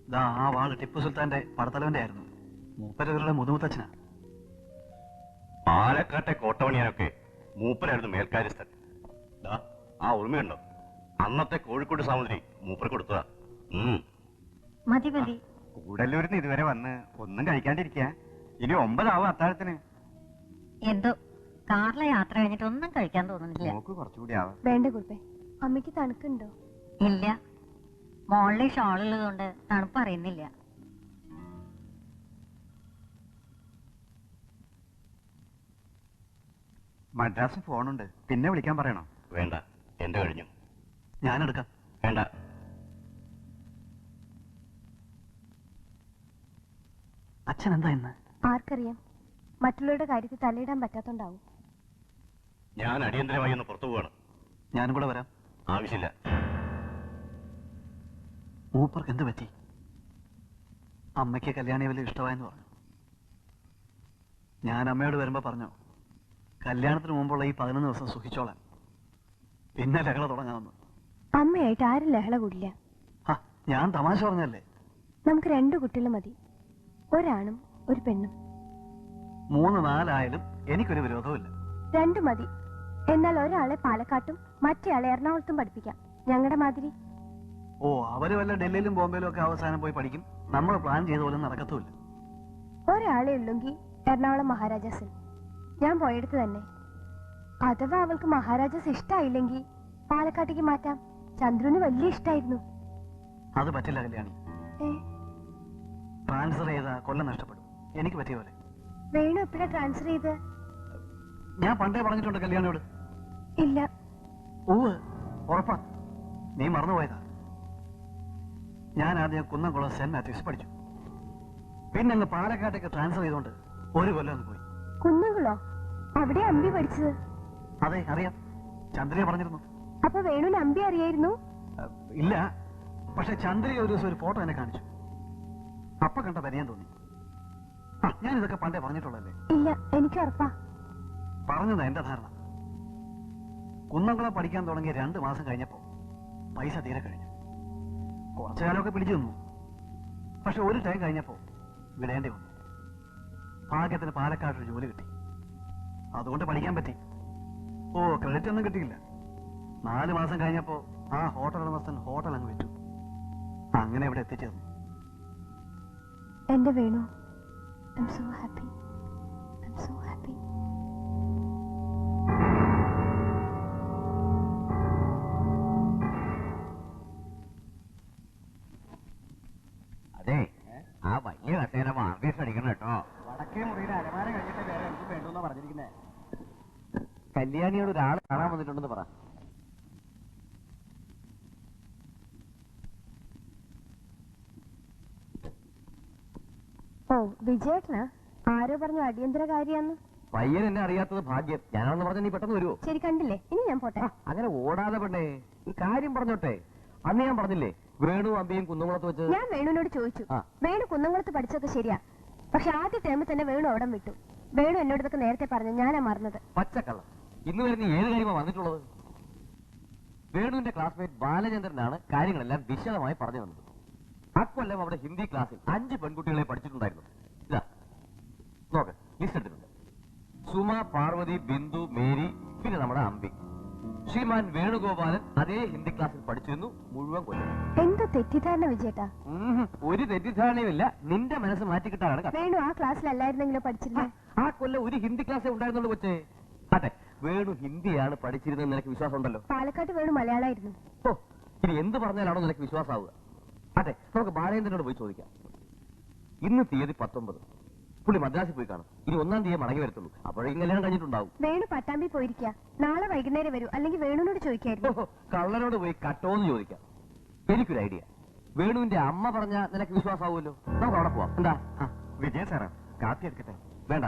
ഇതാ ആ വാള് ടിപ്പു സുൽത്താന്റെ പടത്തലവന്റെ ആയിരുന്നു. മൂപ്പരവരുടെ മുതുമുത്തച്ഛനാ. പാലക്കാട്ടെ കോട്ടവണിയാനൊക്കെ മൂപ്പരായിരുന്നു മേൽക്കാര്യസ്ഥൻ. ആ ഓർമ്മയുണ്ടോ? അന്നത്തെ കോഴിക്കോട് സാമൂതിരി മൂപ്പർ കൊടുത്തതാ. മതി മതി. കൂടല്ലൂരിന്ന് ഇതുവരെ വന്ന് ഒന്നും കഴിക്കാണ്ടിരിക്കാ. ഇനി 9 ആവും അത്താഴത്തിന്. എന്തോ കാറിലെ യാത്ര കഴിഞ്ഞിട്ട് ഒന്നും കഴിക്കാൻ തോന്നുന്നില്ല. കുറച്ചുകൂടി ആവാം. വേണ്ട കുറുപ്പേ, അമ്മയ്ക്ക് തണുക്കുണ്ടോ? ഇല്ല, മോളിലെ ഷോളുള്ളത് കൊണ്ട് തണുപ്പ് അറിയുന്നില്ല. മദ്രാസ് ഫോണുണ്ട്, പിന്നെ വിളിക്കാൻ പറയണോ? വേണ്ട, എന്റെ കഴിഞ്ഞു. ഞാനെടുക്കാം. വേണ്ട. അച്ഛൻ എന്താ ഇന്ന്? ആർക്കറിയാം, മറ്റുള്ളവരുടെ കാര്യത്തിൽ തലയിടാൻ പറ്റാത്തോണ്ടാവും. ഞാൻ അടിയന്തരമായി ഒന്ന് പുറത്തു പോവാണ്. ഞാനും കൂടെ വരാം. ആവശ്യമില്ല. മൂപ്പർക്ക് എന്ത് പറ്റി? അമ്മയ്ക്ക് കല്യാണി വലിയ ഇഷ്ടമായെന്ന് പറഞ്ഞു. ഞാൻ അമ്മയോട് വരുമ്പോ പറഞ്ഞു, കല്യാണത്തിന് മുമ്പുള്ള ഈ 11 ദിവസം സുഖിച്ചോളാം, പിന്നെ ലഹള തുടങ്ങാമെന്ന്. അമ്മയായിട്ട് ആരും ലഹള കൂടില്ല. ഞാൻ തമാശ പറഞ്ഞല്ലേ. നമുക്ക് 2 കുട്ടികൾ മതി, ഒരാണും ഒരു പെണ്ണും. 3, 4 ആയാലും എനിക്കൊരു വിരോധവുമില്ല. 2 മതി. എന്നാൽ ഒരാളെ പാലക്കാട്ടും മറ്റേയാളെ എറണാകുളത്തും പഠിപ്പിക്കാം, ഞങ്ങളുടെ മാതിരി. ഓ, അവര് വല്ല ഡൽഹിയിലും ബോംബെയിലും ഒക്കെ അവസാനം പോയി പഠിക്കും. നമ്മൾ പ്ലാൻ ചെയ്ത പോലെ നടക്കത്തുമില്ല. ഒരാളെ ഉള്ളെങ്കിൽ എറണാകുളം മഹാരാജാസിൽ, ഞാൻ പോയെടുത്ത് തന്നെ. അഥവാ അവൾക്ക് മഹാരാജാസ് ഇഷ്ടായില്ലെങ്കിൽ പാലക്കാട്ടേക്ക് മാറ്റാം. ചന്ദ്രന് വലിയ ഇഷ്ടായിരുന്നു. അത് പറ്റില്ല കല്യാണി. ട്രാൻസ്ഫർ ചെയ്ത കൊല്ലം നഷ്ടപ്പെടും. എനിക്ക് പറ്റിയ പോലെ. വേണു എപ്പോഴാ ട്രാൻസ്ഫർ ചെയ്ത്? ഞാൻ പണ്ടേ പറഞ്ഞിട്ടുണ്ട് കല്യാണിയോട്. ഇല്ല. ഉറപ്പാ, നീ മറന്നുപോയതാ. ഞാൻ ആദ്യം കുന്നംകുളം സെന്റ് മാത്യൂസ് പഠിച്ചു. പിന്നെ അങ്ങ് പാലക്കാട്ടേക്ക് ട്രാൻസ്ഫർ ചെയ്തുകൊണ്ട് 1 കൊല്ലം അങ്ങ് പോയി. കുന്നംകുളോ? അവിടെ അമ്പി പഠിച്ചത്? അതെ, അറിയാം. ചന്ദ്രയെ പറഞ്ഞിരുന്നു. അപ്പൊ വേണുവിന് അമ്പി അറിയായിരുന്നു? ഇല്ല, പക്ഷെ ചന്ദ്രയെ ഒരു ദിവസം ഒരു ഫോട്ടോ എന്നെ കാണിച്ചു. അപ്പൊ കണ്ട പരിചയം തോന്നി. ഞാൻ ഇതൊക്കെ പണ്ടേ പറഞ്ഞിട്ടുള്ളല്ലേ? ഇല്ല, എനിക്ക് ഉറപ്പാ. പറഞ്ഞതാ എന്റെ ധാരണ. കുന്നംകുളം പഠിക്കാൻ തുടങ്ങിയ 2 മാസം കഴിഞ്ഞപ്പോ പൈസ തീരെ കഴിഞ്ഞു. കുറച്ചു കാലമൊക്കെ പിടിച്ചു നിന്നു. പക്ഷെ ഒരു ടൈം കഴിഞ്ഞപ്പോ വിടേണ്ടി വന്നു. ഭാഗ്യത്തിന് പാലക്കാട്ടൊരു ജോലി കിട്ടി. അതുകൊണ്ട് പഠിക്കാൻ പറ്റി. ക്രെഡിറ്റ് ഒന്നും കിട്ടിയില്ല. 4 മാസം കഴിഞ്ഞപ്പോ ആ ഹോട്ടൽ ഉടമസ്ഥൻ ഹോട്ടൽ അങ്ങ് വിറ്റു. അങ്ങനെ ഇവിടെ എത്തിച്ചേർന്നു. എന്റെ Venu, I'm so happy. I'm so happy. അതെ, ആ വലിയ കസേര വാർഗേഴ്സ് അടിക്കണം കേട്ടോ. വടക്കേ മുറിയുടെ അലമാര കഴിഞ്ഞിട്ട് വേറെ എനിക്ക് വേണ്ടെന്നാ പറഞ്ഞിരിക്കുന്നേ. കല്യാണിയോട് ഒരാൾ കാണാൻ വന്നിട്ടുണ്ടെന്ന് പറ. ഓ, വിജയേട്ടനാ? ആരോ പറഞ്ഞു അടിയന്തര കാര്യാന്ന്. പയ്യൻ എന്നെ അറിയാത്തത് ഭാഗ്യം. ഞാനാണെന്ന് പറഞ്ഞ നീ പെട്ടെന്ന് വരുമോ? ശരി, കണ്ടില്ലേ? ഇനി ഞാൻ പോട്ടെ. അങ്ങനെ ഓടാതെ പെണ്ണേ, ഒരു കാര്യം പറഞ്ഞോട്ടെ. അന്ന് ഞാൻ പറഞ്ഞില്ലേ വേണു അമ്പിയും കുന്നംകുളത്ത് വെച്ച്? ഞാൻ വേണുവിനോട് ചോദിച്ചു. വേണു കുന്നംകുളത്ത് പഠിച്ചൊക്കെ ശരിയാ, പക്ഷെ ആദ്യ ടേമിൽ തന്നെ വേണു അവിടം വിട്ടു. വേണു എന്നോട് ഇതൊക്കെ നേരത്തെ പറഞ്ഞു, ഞാനാ മറന്നത്. പച്ചക്കള്ളം. ഇന്ന് വരെ നീ ഏത് കാര്യമാണ് വന്നിട്ടുള്ളത്? വേണുവിന്റെ ക്ലാസ്മേറ്റ് ബാലചന്ദ്രനാണ് കാര്യങ്ങളെല്ലാം വിശദമായി പറഞ്ഞു തന്നത്. അക്കൊല്ലം അവിടെ ഹിന്ദി ക്ലാസ്സിൽ 5 പെൺകുട്ടികളെ പഠിച്ചിട്ടുണ്ടായിരുന്നു. ഇതാ നോക്ക്, ലിസ്റ്റ് എടുത്തിട്ടുണ്ട്. സുമ, പാർവതി, ബിന്ദു, മേരി, പിന്നെ നമ്മുടെ അമ്പി. ശ്രീമാൻ വേണുഗോപാലൻ അതേ ഹിന്ദി ക്ലാസ്സിൽ പഠിച്ചിരുന്നു മുഴുവൻ കൊല്ലം. എന്തോ തെറ്റിദ്ധാരണ വിജയേട്ടാ. ഒരു തെറ്റിദ്ധാരണയുമില്ല, നിന്റെ മനസ്സ് മാറ്റിക്കിട്ടാണ്. വേണു ആ ക്ലാസ്സിലല്ലായിരുന്നെങ്കിലോ പഠിച്ചിരുന്നേ? ആ കൊല്ലം ഒരു ഹിന്ദി ക്ലാസ്സേ ഉണ്ടായിരുന്നുള്ളൂ കൊച്ചേ. അതെ, വേണു ഹിന്ദിയാണ് പഠിച്ചിരുന്നത്. നിനക്ക് വിശ്വാസം ഉണ്ടല്ലോ? പാലക്കാട്ട് വേണു മലയാളമായിരുന്നു. ഓ, ഇനി എന്ത് പറഞ്ഞാലാണോ നിനക്ക് വിശ്വാസമാവുക? അതെ, നമുക്ക് ബാലേന്ദ്രനോട് പോയി ചോദിക്കാം. ഇന്ന് തീയതി 19. പുള്ളി മദ്രാസിൽ പോയി കാണും. ഇനി 1-ാം തീയതി മടങ്ങി വരത്തുള്ളൂ. അപ്പോഴേക്കും കല്യാണം കഴിഞ്ഞിട്ടുണ്ടാവും. വേണു പട്ടാമ്പി പോയിരിക്കുക. നാളെ വൈകുന്നേരം വരൂ, അല്ലെങ്കിൽ വേണുവിനോട് ചോദിക്കായിരുന്നു. കള്ളനോട് പോയി കട്ടോന്ന് ചോദിക്കാം. എനിക്കൊരു ഐഡിയ. വേണുവിന്റെ അമ്മ പറഞ്ഞാൽ നിനക്ക് വിശ്വാസമാവുമല്ലോ. നമുക്ക് അവിടെ പോവാം. എന്താ? വിജയ സാറാ കാപ്പി എടുക്കട്ടെ? വേണ്ട.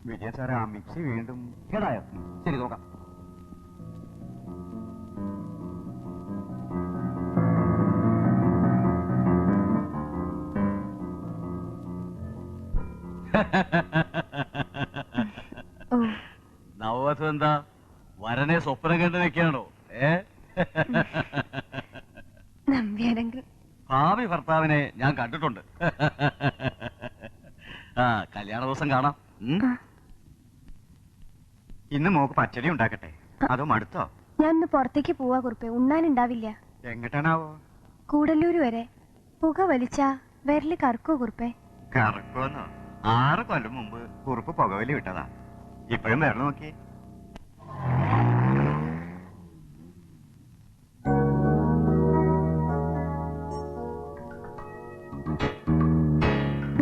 വിജയ സാറേ, ആ മിക്സി വീണ്ടും കേടായോ? ശരി, നോക്കാം. നവവധു എന്താ വരനെ സ്വപ്നം കണ്ടു വെക്കാണോ? ഭാവി ഭർത്താവിനെ ഞാൻ കണ്ടിട്ടുണ്ട്. ആ, കല്യാണ ദിവസം കാണാം. ഇന്ന് മോക്ക് പച്ചടി ഉണ്ടാക്കട്ടെ? അതോ മടുത്തോ? ഞാൻ ഇന്ന് പുറത്തേക്ക് പോവാ കുറുപ്പേ, ഉണ്ണാനുണ്ടാവില്ല. എങ്ങട്ടാണാവോ? കൂടല്ലൂര് വരെ. പുക വലിച്ചാ വിരല് കറക്കോ കുറുപ്പേ? കറക്കോന്നോ? 6 കൊല്ലം മുമ്പ് കുറുപ്പ് പുകവലി വിട്ടതാ. ഇപ്പോഴും വിരൽ നോക്കി.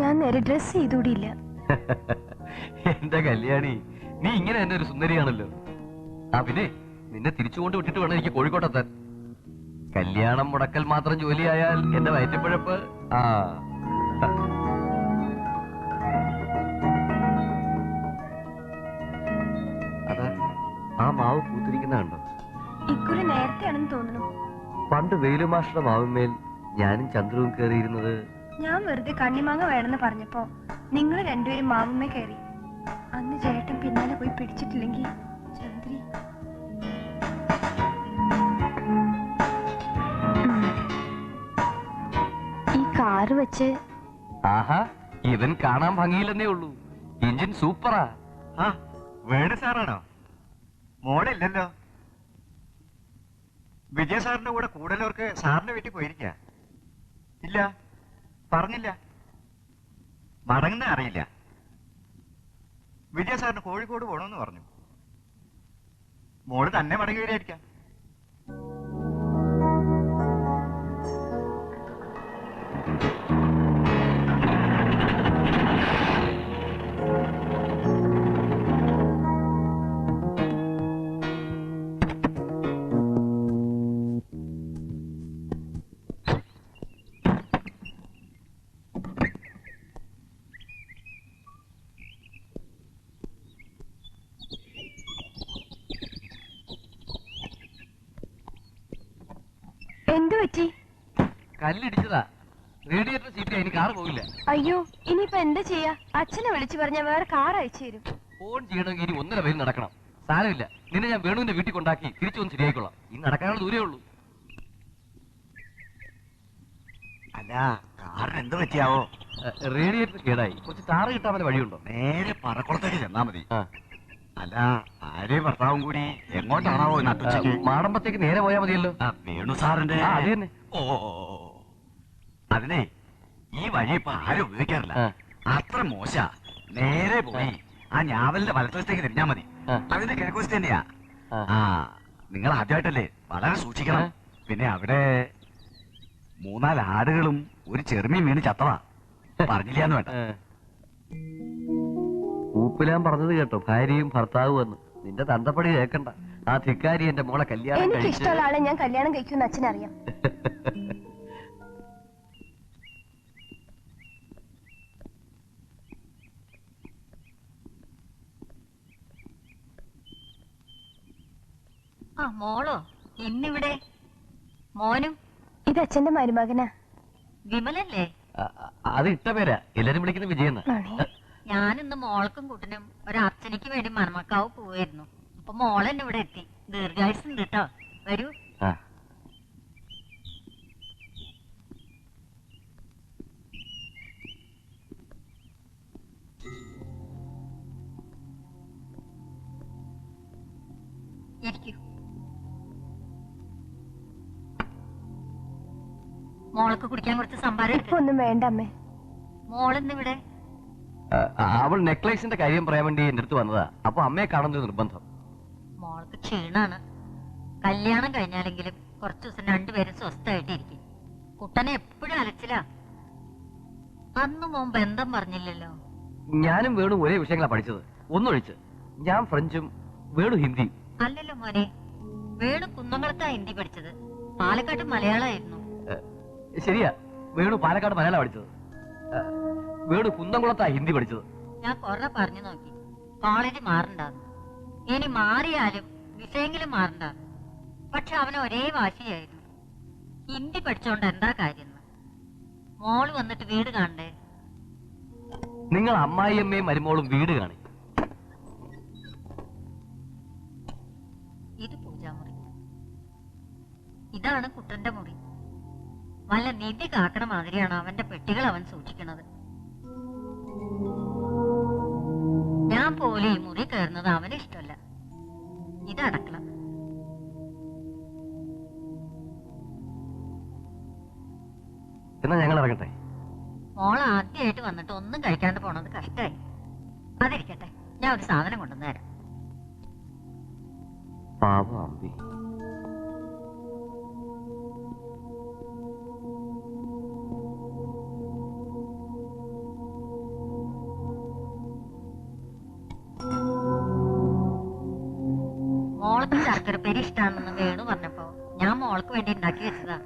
ഞാൻ നേരെ ഡ്രസ് ചെയ്തുകൂടിയില്ല. എന്റെ കല്യാണി, നീ ഇങ്ങനെ തന്നെ ഒരു സുന്ദരിയാണല്ലോ. ആ പിന്നെ നിന്നെ തിരിച്ചുകൊണ്ട് വിട്ടിട്ട് വേണം എനിക്ക് കോഴിക്കോട്ടെത്താൻ. കല്യാണം മുടക്കൽ മാത്രം ജോലിയായാൽ എന്റെ വയറ്റിപ്പഴപ്പ്. ആ അതാ ആ മാവ് പൂത്തിരിക്കുന്ന കണ്ടോ? ഇക്കുറി നേരത്തെയാണെന്ന് തോന്നുന്നു. പണ്ട് വേലുമാഷ്ട മാവുമേൽ ഞാനും ചന്ദ്രവും കയറിയിരുന്നത്. ഞാൻ വെറുതെ കണ്ണിമാങ്ങ വേണമെന്ന് പറഞ്ഞപ്പോ നിങ്ങൾ രണ്ടുപേരും മാവുമ്മേ കയറി. അന്ന് ചേട്ടൻ പിന്നാലെ പോയി പിടിച്ചിട്ടില്ലെങ്കിൽ ചന്ദ്രി. ഈ കാറ് വെച്ച് ആഹാ, ഇവൻ കാണാൻ ഭംഗിയില്ലെന്നേ ഉള്ളൂ. എഞ്ചിൻ സൂപ്പറാ. ആ, വേണു സാറാണോ? മോളില്ലല്ലോ. വിജയ സാറിന്റെ കൂടെ കൂടുതലവർക്ക് സാറിന്റെ വീട്ടിൽ പോയിരിക്ക? ഇല്ല, പറഞ്ഞില്ല. മടങ്ങുന്ന അറിയില്ല. വിജയ സാറിന് കോഴിക്കോട് പോണമെന്ന് പറഞ്ഞു. മോള് തന്നെ മടങ്ങി വരികയായിരിക്കാം. എന്തു പറ്റി? കല്ലിടിച്ചതാ. റേഡിയേറ്റർ ചീറ്റി അതിന് കാറ് പോകില്ല. അയ്യോ, ഇനിയിപ്പോ എന്താ ചെയ്യാ? അച്ഛനെ വിളിച്ചു പറഞ്ഞാൽ വേറെ കാർ അയച്ചു തരും. ഫോൺ ചെയ്യണമെങ്കിൽ ഇനി 1.5 മൈൽ നടക്കണം. സാരമില്ല, നിന്നെ ഞാൻ വേണുവിന്റെ വീട്ടിൽ കൊണ്ടാക്കി തിരിച്ചു വന്ന് ശരിയായിക്കൊള്ളാം. ഇനി നടക്കാനുള്ള ദൂരേ ഉള്ളൂ. അല്ല, കാറിന് എന്ത് പറ്റിയാവോ? റേഡിയേറ്റർ കേടായി. കുറച്ച് താറ് കിട്ടാൻ വല്ല വഴിയുണ്ടോ? നേരെ പറക്കുളത്തേക്ക് ചെന്നാ മതി. അല്ല, ആരെയും ഭർത്താവും കൂടി എങ്ങോട്ടാണാവോ നട്ടുച്ചയ്ക്ക്? മാടമ്പത്തേക്ക് നേരെ പോയാൽ മതിയല്ലോ. വേണു സാറിന്റെ. അത് തന്നെ. ഓ, അതിനെ ഈ വഴി ഇപ്പൊ ആരും ഉപയോഗിക്കാറില്ല. അത്ര മോശ. നേരെ പോയി ആ ഞാവലിന്റെ വലത്തുവശത്തേക്ക് തിരിഞ്ഞാ മതി. അതിന്റെ കിഴക്കുവശത്ത് തന്നെയാ. ആ, നിങ്ങൾ ആദ്യമായിട്ടല്ലേ? വളരെ സൂക്ഷിക്കണം. പിന്നെ അവിടെ 3-4 ആടുകളും ഒരു ചെറുമീൻ വീണ് ചത്തവാ. പറഞ്ഞില്ലാന്ന് വേണ്ട. ഊപ്പിലാൻ പറഞ്ഞത് കേട്ടോ, ഭാര്യയും ഭർത്താവും വന്ന്. നിന്റെ തന്തപ്പടി കേൾക്കണ്ട. ആ ധിക്കാരി എന്റെ മോളെ കല്യാണം എനിക്ക് ഇഷ്ടമുള്ള ആളെ ഞാൻ കല്യാണം കഴിക്കുമെന്ന് അച്ഛനറിയാം. ആ മോളോ ഇന്നിവിടെ? മോനും ഇത് അച്ഛന്റെ മരുമകനാ. വിമലല്ലേ? അത് ഇട്ട പേരാ, എല്ലാരും വിളിക്കുന്ന വിജയെന്ന്. ഞാനിന്ന് മോൾക്കും കുട്ടനും ഒരർച്ചനയ്ക്ക് വേണ്ടി മണമക്കാവ് പോവായിരുന്നു. അപ്പൊ മോളെന്നെ ഇവിടെ എത്തി. ദീർഘായുസുണ്ട് കേട്ടോ. വരൂ. ഇരിക്കൂ. മോൾക്ക് കുടിക്കാൻ കുറച്ച് സംഭാരം ഇപ്പൊ ഒന്നും വേണ്ട അമ്മേ. മോളിന്നിവിടെ? അവൾ നെക്ലേസിന്റെ കാര്യം പറയാൻ വേണ്ടി എന്റെ അടുത്ത് വന്നതാ. അപ്പൊ അമ്മയെ കാണുന്നൊരു നിർബന്ധം. മോൾക്ക് ക്ഷീണാണ്. കല്യാണം കഴിഞ്ഞാലെങ്കിലും കുറച്ചു ദിവസം രണ്ടുപേരും സ്വസ്ഥമായിട്ടിരിക്കും. കുട്ടനെ എപ്പോഴും അലച്ചില്ല. അന്ന് മോൻ ബന്ധം പറഞ്ഞില്ലല്ലോ. ഞാനും വേണു ഒരേ വിഷയങ്ങളാ പഠിച്ചത്. ഒന്നൊഴിച്ച് ഞാൻ ഫ്രഞ്ചും വേണു ഹിന്ദിയും. അല്ലല്ലോ മോനെ, വേണു കുന്നംകുളത്താ ഹിന്ദി പഠിച്ചത്. പാലക്കാട്ട് മലയാളമായിരുന്നു. ശരിയാ, വേണു പാലക്കാട് മലയാളം പഠിച്ചത്. വീട് കുന്നംകുളത്താ ഹിന്ദി പഠിച്ചത്. ഞാൻ കുറെ പറഞ്ഞു നോക്കി, കോളേജ് മാറണ്ടാന്ന്. ഇനി മാറിയാലും വിഷയെങ്കിലും മാറണ്ട. പക്ഷെ അവന് ഒരേ വാശിയായിരുന്നു, ഹിന്ദി പഠിച്ചോണ്ട് എന്താ കാര്യം. മോള് വന്നിട്ട് വീട് കാണണ്ടേ? നിങ്ങൾ അമ്മായിയമ്മയും മരുമോളും വീട് കാണി. ഇത് പൂജാമുറി, ഇതാണ് കുട്ടന്റെ മുറി. വല്ല നിധി കാക്കണ മാതിരിയാണ് അവന്റെ പെട്ടികൾ അവൻ സൂക്ഷിക്കുന്നത്. ഞാൻ പോലെ ഈ മുറി കയറുന്നത് അവന് ഇഷ്ടമല്ല. ഇത് അടക്കള. എന്നാ ഞങ്ങൾ ഇറങ്ങട്ടെ. മോൾ ആദ്യമായിട്ട് വന്നിട്ട് ഒന്നും കഴിക്കാണ്ട് പോണത് കഷ്ടായി. അതിരിക്കട്ടെ, ഞാൻ ഒരു സാധനം കൊണ്ടുവന്ന് തരാം. പാവം അമ്പി. മോൾക്ക് ശർക്കരപ്പേരി ഇഷ്ടാണെന്ന് വേണു പറഞ്ഞപ്പോ ഞാൻ മോൾക്ക് വേണ്ടി ഉണ്ടാക്കി വെച്ചതാ.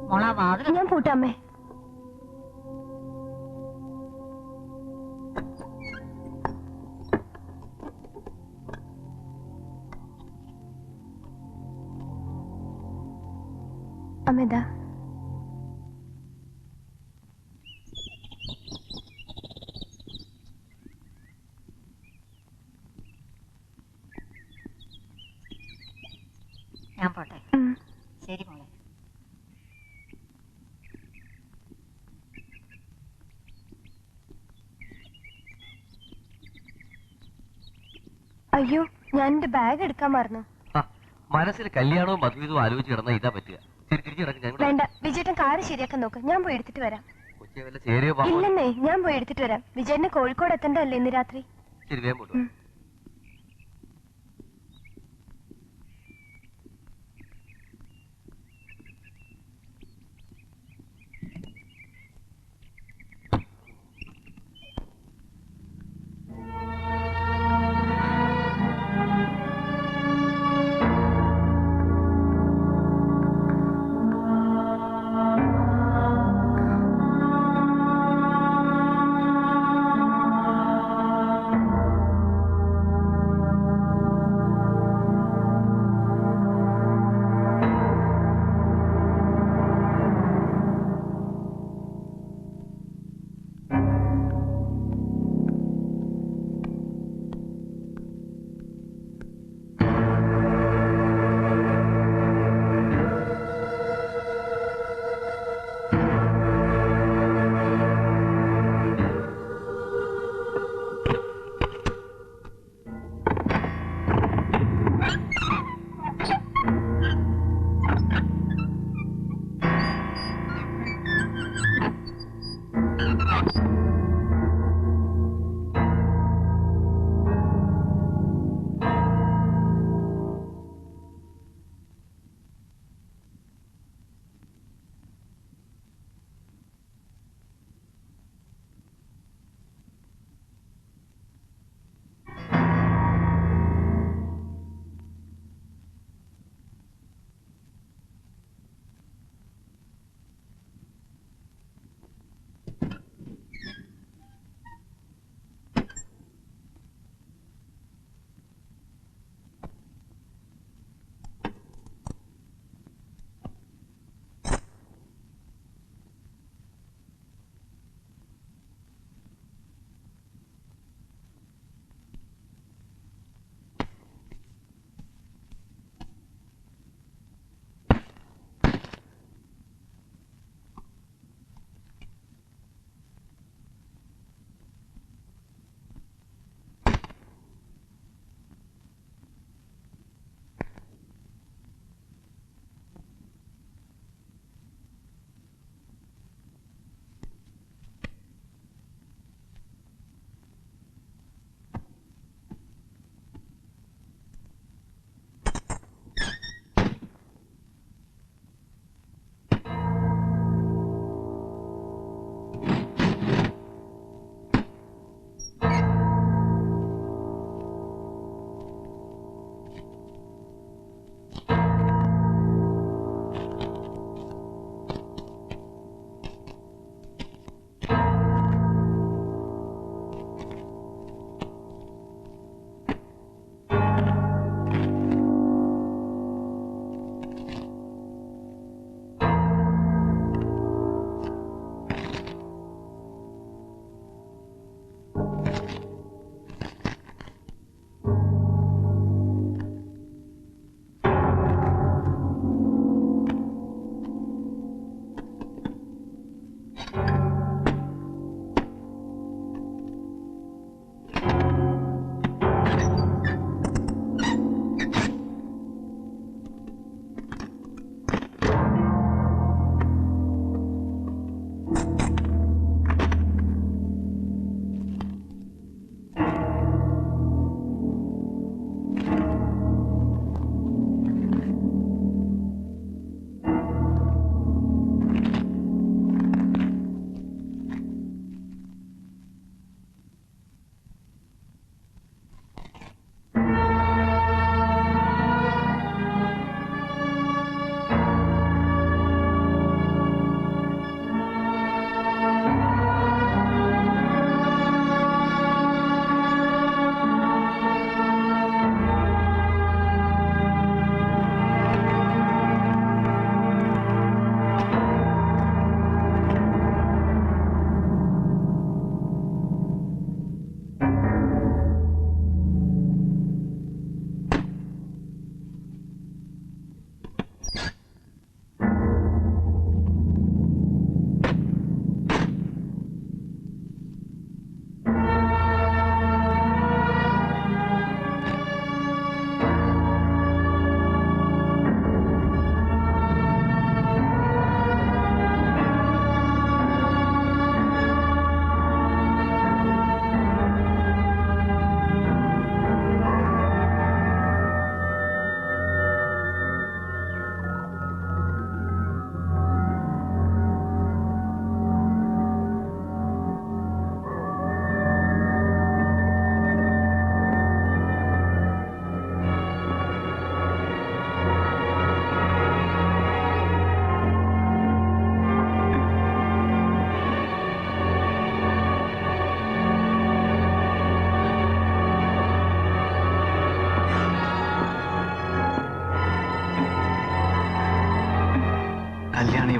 മോളാ വാതിൽ ഞാൻ പൂട്ടാമേ. അമ്മേതാ ഞാൻ പോട്ടെ. ശരി മോളെ. അയ്യോ, ഞാൻ എന്റെ ബാഗ് എടുക്കാൻ മറന്നു. മനസ്സിൽ കല്യാണവും മധുവിധവും ആലോചിച്ച് കിടന്ന ഇതാ പറ്റുക. വേണ്ട, വിജയേട്ടൻ കാറ് ശരിയാക്കാൻ നോക്ക്, ഞാൻ പോയി എടുത്തിട്ട് വരാം. ചേരിയോ ഇല്ലെന്നേ, ഞാൻ പോയി എടുത്തിട്ട് വരാം. വിജയേട്ടന് കോഴിക്കോട് എത്തണ്ടല്ലേ ഇന്ന് രാത്രി? ശരി, വേഗം പോട്ടു.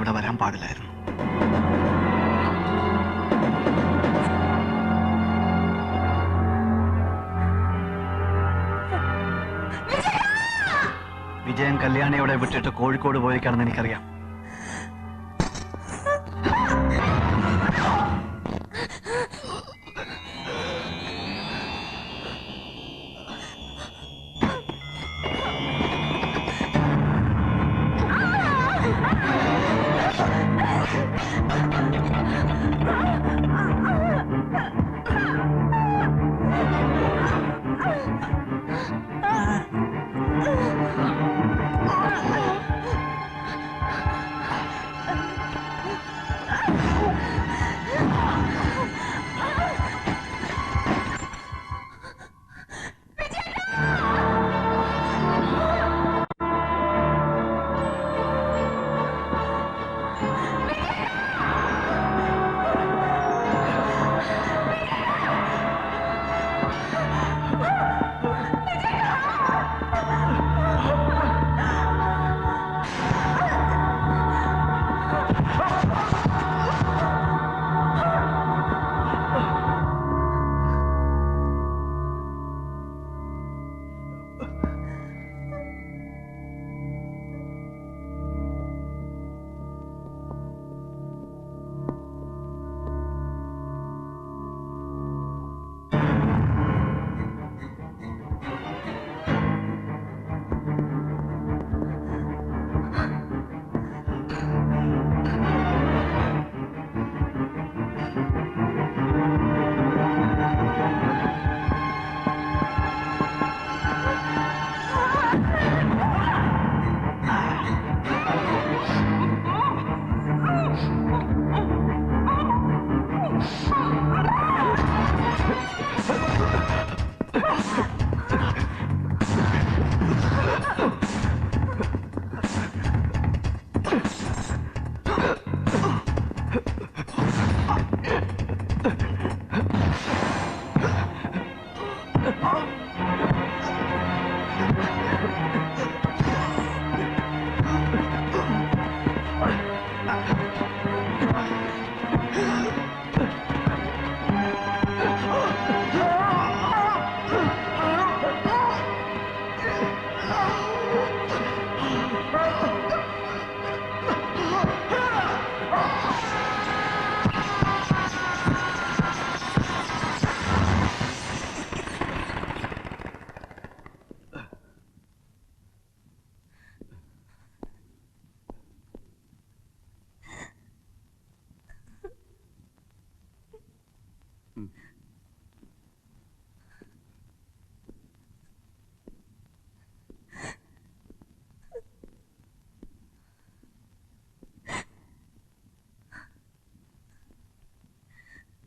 ഇവിടെ വരാൻ പാടില്ലായിരുന്നു. വിജയൻ കല്യാണിയോടെ വിട്ടിട്ട് കോഴിക്കോട് പോയിക്കാണെന്ന് എനിക്കറിയാം.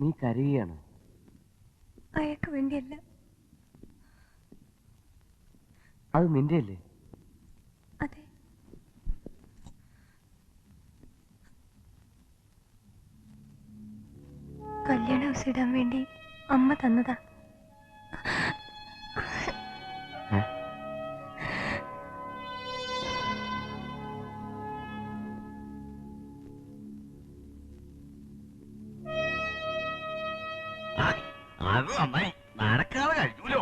നീ കരയുകയാണ്? അയാൾക്ക് വേണ്ടിയല്ല. അത് നിന്റെ അല്ലേ? അതെ. കല്യാണ ഹൗസ് ഇടാൻ വേണ്ടി അമ്മ തന്നതാ. അത് നന്നായി, നടക്കാതെ കഴിഞ്ഞൂലോ.